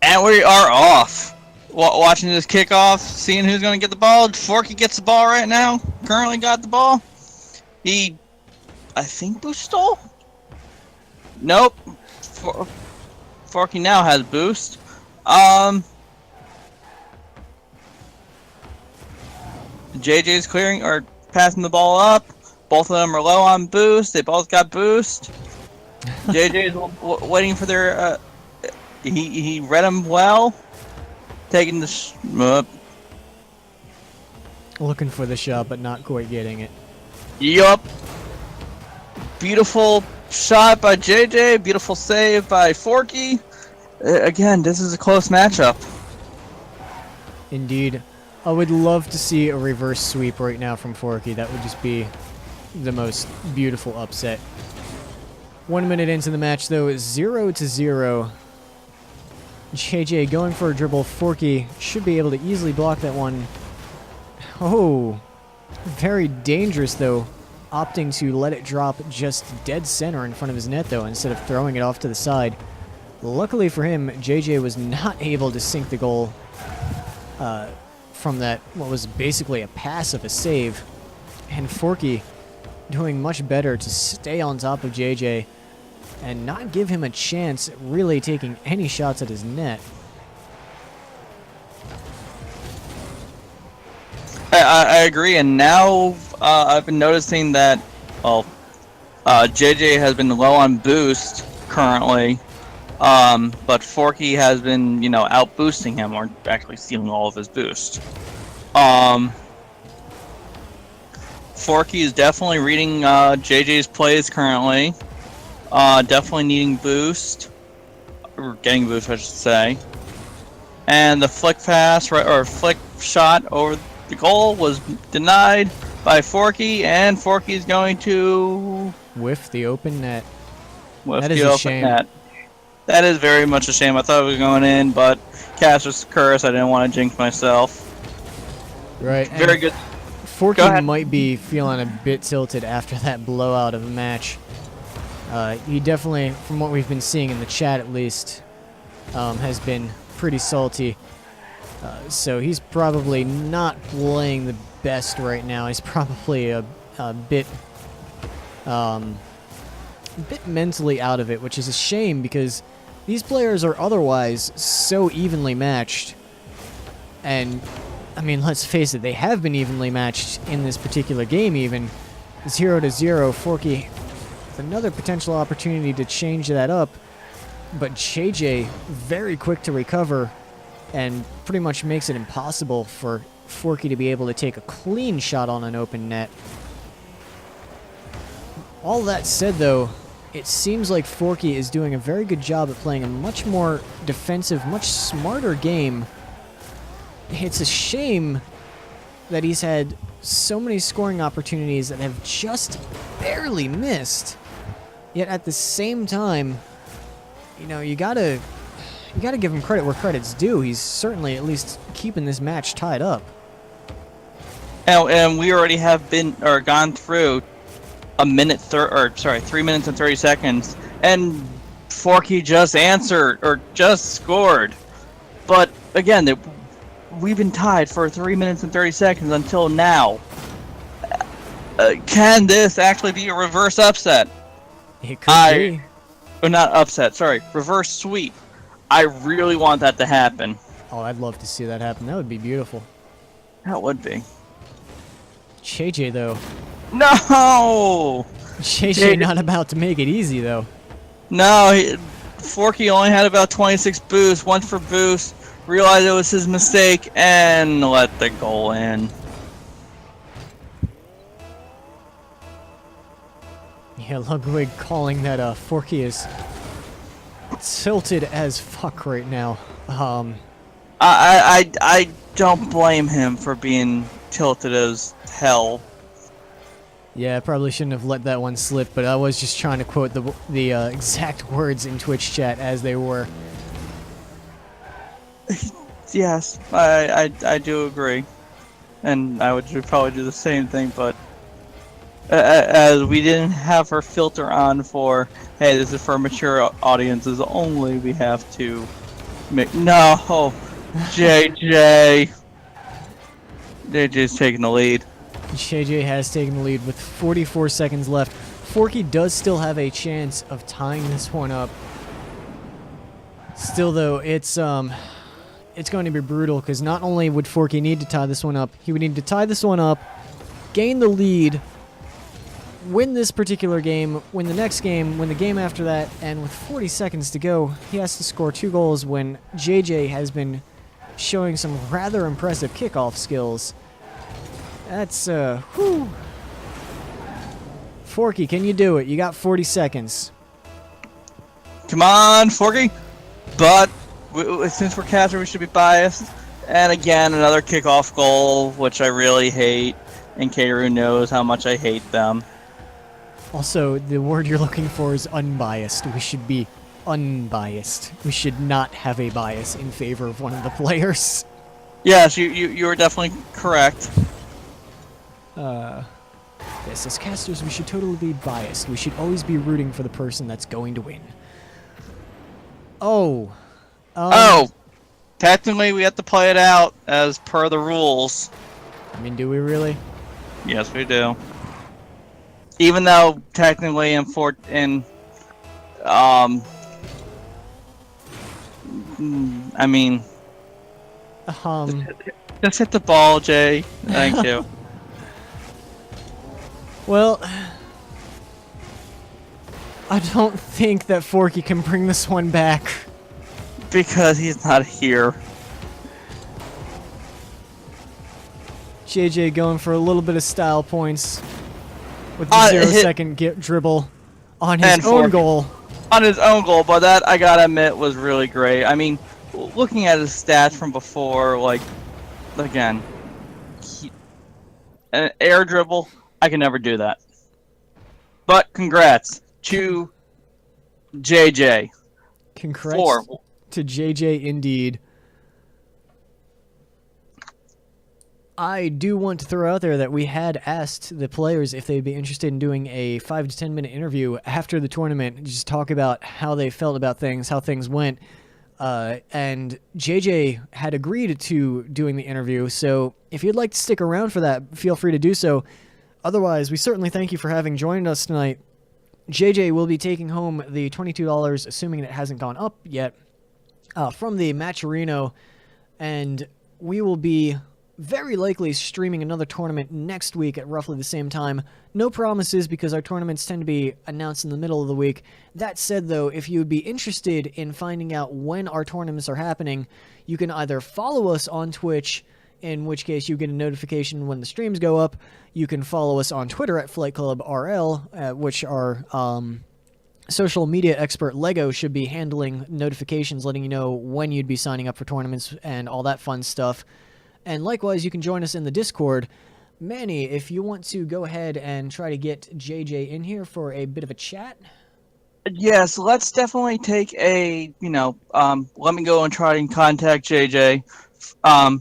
Speaker 2: And we are off. Watching this kickoff, seeing who's going to get the ball. Forky gets the ball right now. Currently got the ball. He, I think, boost stole? Nope. Forky now has boost. JJ's clearing or passing the ball up. Both of them are low on boost. They both got boost. JJ's waiting for their. He read them well. Taking the.
Speaker 1: Looking for the shot, but not quite getting it.
Speaker 2: Yup. Beautiful shot by JJ. Beautiful save by Forky. Again, this is a close matchup.
Speaker 1: Indeed. I would love to see a reverse sweep right now from Forky. That would just be the most beautiful upset. 1 minute into the match, though, 0-0. JJ going for a dribble. Forky should be able to easily block that one. Oh, very dangerous, though. Opting to let it drop just dead center in front of his net, though, instead of throwing it off to the side. Luckily for him, JJ was not able to sink the goal from that, what was basically a pass of a save. And Forky doing much better to stay on top of JJ and not give him a chance at really taking any shots at his net.
Speaker 2: I agree, and now I've been noticing that, well, JJ has been low on boost currently, but Forky has been, out boosting him, or actually stealing all of his boost. Forky is definitely reading JJ's plays currently. Definitely needing boost, or getting boost, I should say. And the flick pass, or flick shot over the goal was denied by Forky, and Forky's going to
Speaker 1: Whiff the open net.
Speaker 2: whiff
Speaker 1: That
Speaker 2: the
Speaker 1: is a
Speaker 2: open
Speaker 1: shame.
Speaker 2: net. That is very much a shame. I thought it was going in, but Caster's curse. I didn't want to jinx myself.
Speaker 1: Right.
Speaker 2: Very good.
Speaker 1: Forky
Speaker 2: Go ahead.
Speaker 1: might be feeling a bit tilted after that blowout of a match. He definitely, from what we've been seeing in the chat at least, has been pretty salty. So he's probably not playing the best right now. He's probably a bit mentally out of it, which is a shame because these players are otherwise so evenly matched. And, I mean, let's face it, they have been evenly matched in this particular game even. 0-0, Forky with another potential opportunity to change that up. But JJ, very quick to recover, and pretty much makes it impossible for Forky to be able to take a clean shot on an open net. All that said, though, it seems like Forky is doing a very good job at playing a much more defensive, much smarter game. It's a shame that he's had so many scoring opportunities that have just barely missed. Yet at the same time, you gotta give him credit where credit's due. He's certainly at least keeping this match tied up.
Speaker 2: And we already have gone through 3 minutes and 30 seconds, and Forky just answered or just scored. But again, we've been tied for 3 minutes and 30 seconds until now. Can this actually be a reverse upset?
Speaker 1: It could be.
Speaker 2: Or not upset, sorry, reverse sweep. I really want that to happen.
Speaker 1: Oh, I'd love to see that happen. That would be beautiful.
Speaker 2: That would be.
Speaker 1: JJ, though.
Speaker 2: No!
Speaker 1: JJ not about to make it easy, though.
Speaker 2: No, Forky only had about 26 boost, went for boost, realize it was his mistake, and let the goal in.
Speaker 1: Yeah, Ludwig calling that Forky is tilted as fuck right now.
Speaker 2: I don't blame him for being tilted as hell.
Speaker 1: Yeah, I probably shouldn't have let that one slip, but I was just trying to quote the exact words in Twitch chat as they were.
Speaker 2: Yes, I do agree, and I would probably do the same thing, but as we didn't have our filter on for, hey, this is for mature audiences only, we have to make no. JJ's taking the lead.
Speaker 1: JJ has taken the lead with 44 seconds left. Forky does still have a chance of tying this one up. Still, though, it's going to be brutal because not only would Forky need to tie this one up, he would need to tie this one up, gain the lead, win this particular game, win the next game, win the game after that, and with 40 seconds to go, he has to score 2 goals when JJ has been showing some rather impressive kickoff skills. That's, whew. Forky, can you do it? You got 40 seconds.
Speaker 2: Come on, Forky! But since we're captured, we should be biased. And again, another kickoff goal, which I really hate. And Kateru knows how much I hate them.
Speaker 1: Also, the word you're looking for is unbiased. We should be unbiased. We should not have a bias in favor of one of the players.
Speaker 2: Yes, you are definitely correct.
Speaker 1: Yes, as casters, we should totally be biased. We should always be rooting for the person that's going to win. Oh.
Speaker 2: Technically we have to play it out as per the rules.
Speaker 1: I mean, do we really?
Speaker 2: Yes, we do. Even though technically I mean, just hit the ball, Jay. Thank you.
Speaker 1: Well, I don't think that Forky can bring this one back.
Speaker 2: Because he's not here.
Speaker 1: JJ going for a little bit of style points with the 0-second dribble on his own goal.
Speaker 2: On his own goal, but that, I gotta admit, was really great. I mean, looking at his stats from before, like, again, an air dribble, I can never do that. But congrats to JJ.
Speaker 1: Congrats to JJ indeed. I do want to throw out there that we had asked the players if they'd be interested in doing a 5 to 10 minute interview after the tournament, just talk about how they felt about things, how things went. And JJ had agreed to doing the interview, so if you'd like to stick around for that, feel free to do so. Otherwise, we certainly thank you for having joined us tonight. JJ will be taking home the $22, assuming it hasn't gone up yet, from the Matcherino, and we will be very likely streaming another tournament next week at roughly the same time. No promises because our tournaments tend to be announced in the middle of the week. That said, though, if you would be interested in finding out when our tournaments are happening, you can either follow us on Twitch, in which case you get a notification when the streams go up. You can follow us on Twitter at FlightClubRL, which our social media expert Lego should be handling notifications, letting you know when you'd be signing up for tournaments and all that fun stuff. And likewise, you can join us in the Discord. Manny, if you want to go ahead and try to get JJ in here for a bit of a chat.
Speaker 2: Yes, let's definitely take a, let me go and try and contact JJ.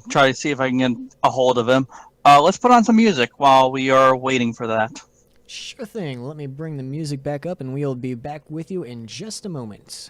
Speaker 2: Try to see if I can get a hold of him. Let's put on some music while we are waiting for that.
Speaker 1: Sure thing. Let me bring the music back up and we'll be back with you in just a moment.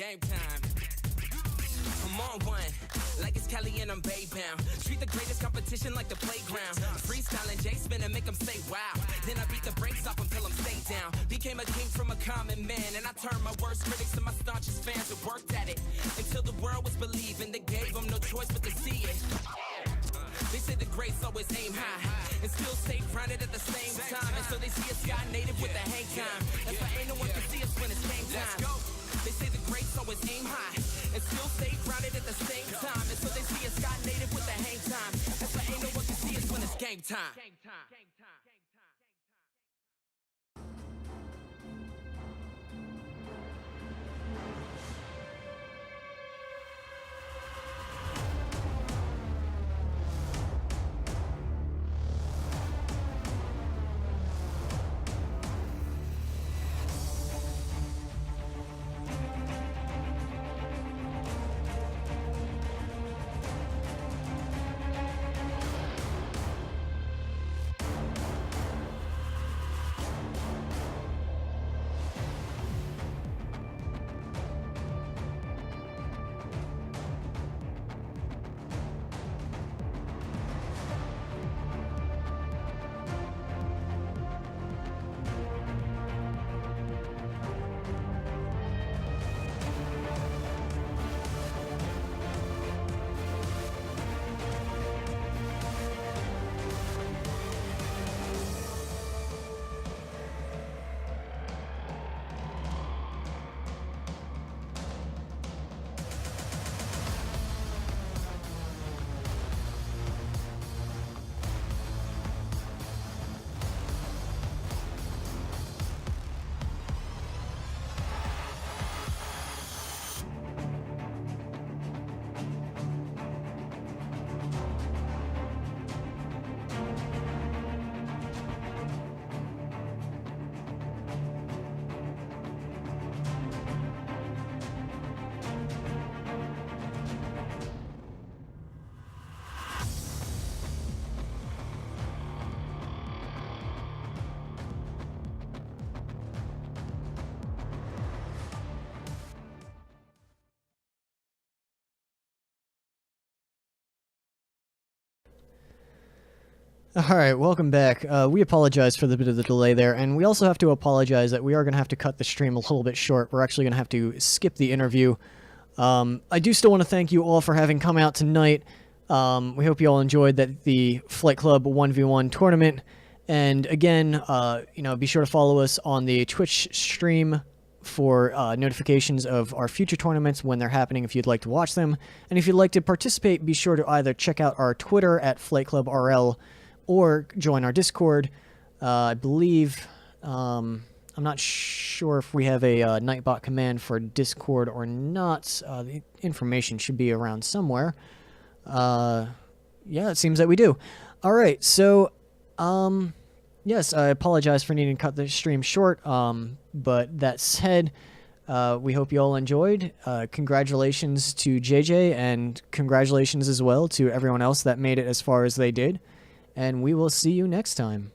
Speaker 4: game time. I'm on one, like it's Kelly and I'm Bay bound. Treat the greatest competition like the playground. Freestyling J spin and make them say wow. Then I beat the brakes off until I'm stay down. Became a king from a common man, and I turned my worst critics to my staunchest fans and worked at it until the world was believing. They gave them no choice but to see it. They say the greats always aim high and still stay grounded at the same time. And so they see a sky native with the hang time. That's why ain't no one can see us when it's game time. They say the greats always aim high and still stay grounded at the same time. And so they see a sky native with the hang time. That's why ain't no one can see us when it's game time.
Speaker 1: Alright, welcome back. We apologize for the bit of the delay there, and we also have to apologize that we are going to have to cut the stream a little bit short. We're actually going to have to skip the interview. I do still want to thank you all for having come out tonight. We hope you all enjoyed the Flight Club 1v1 tournament. And again, be sure to follow us on the Twitch stream for notifications of our future tournaments when they're happening if you'd like to watch them. And if you'd like to participate, be sure to either check out our Twitter at FlightClubRL or join our Discord. I believe, I'm not sure if we have a Nightbot command for Discord or not. The information should be around somewhere. Yeah, it seems that we do. Alright, so, yes, I apologize for needing to cut the stream short, but that said, we hope you all enjoyed. Congratulations to JJ, and congratulations as well to everyone else that made it as far as they did. And we will see you next time.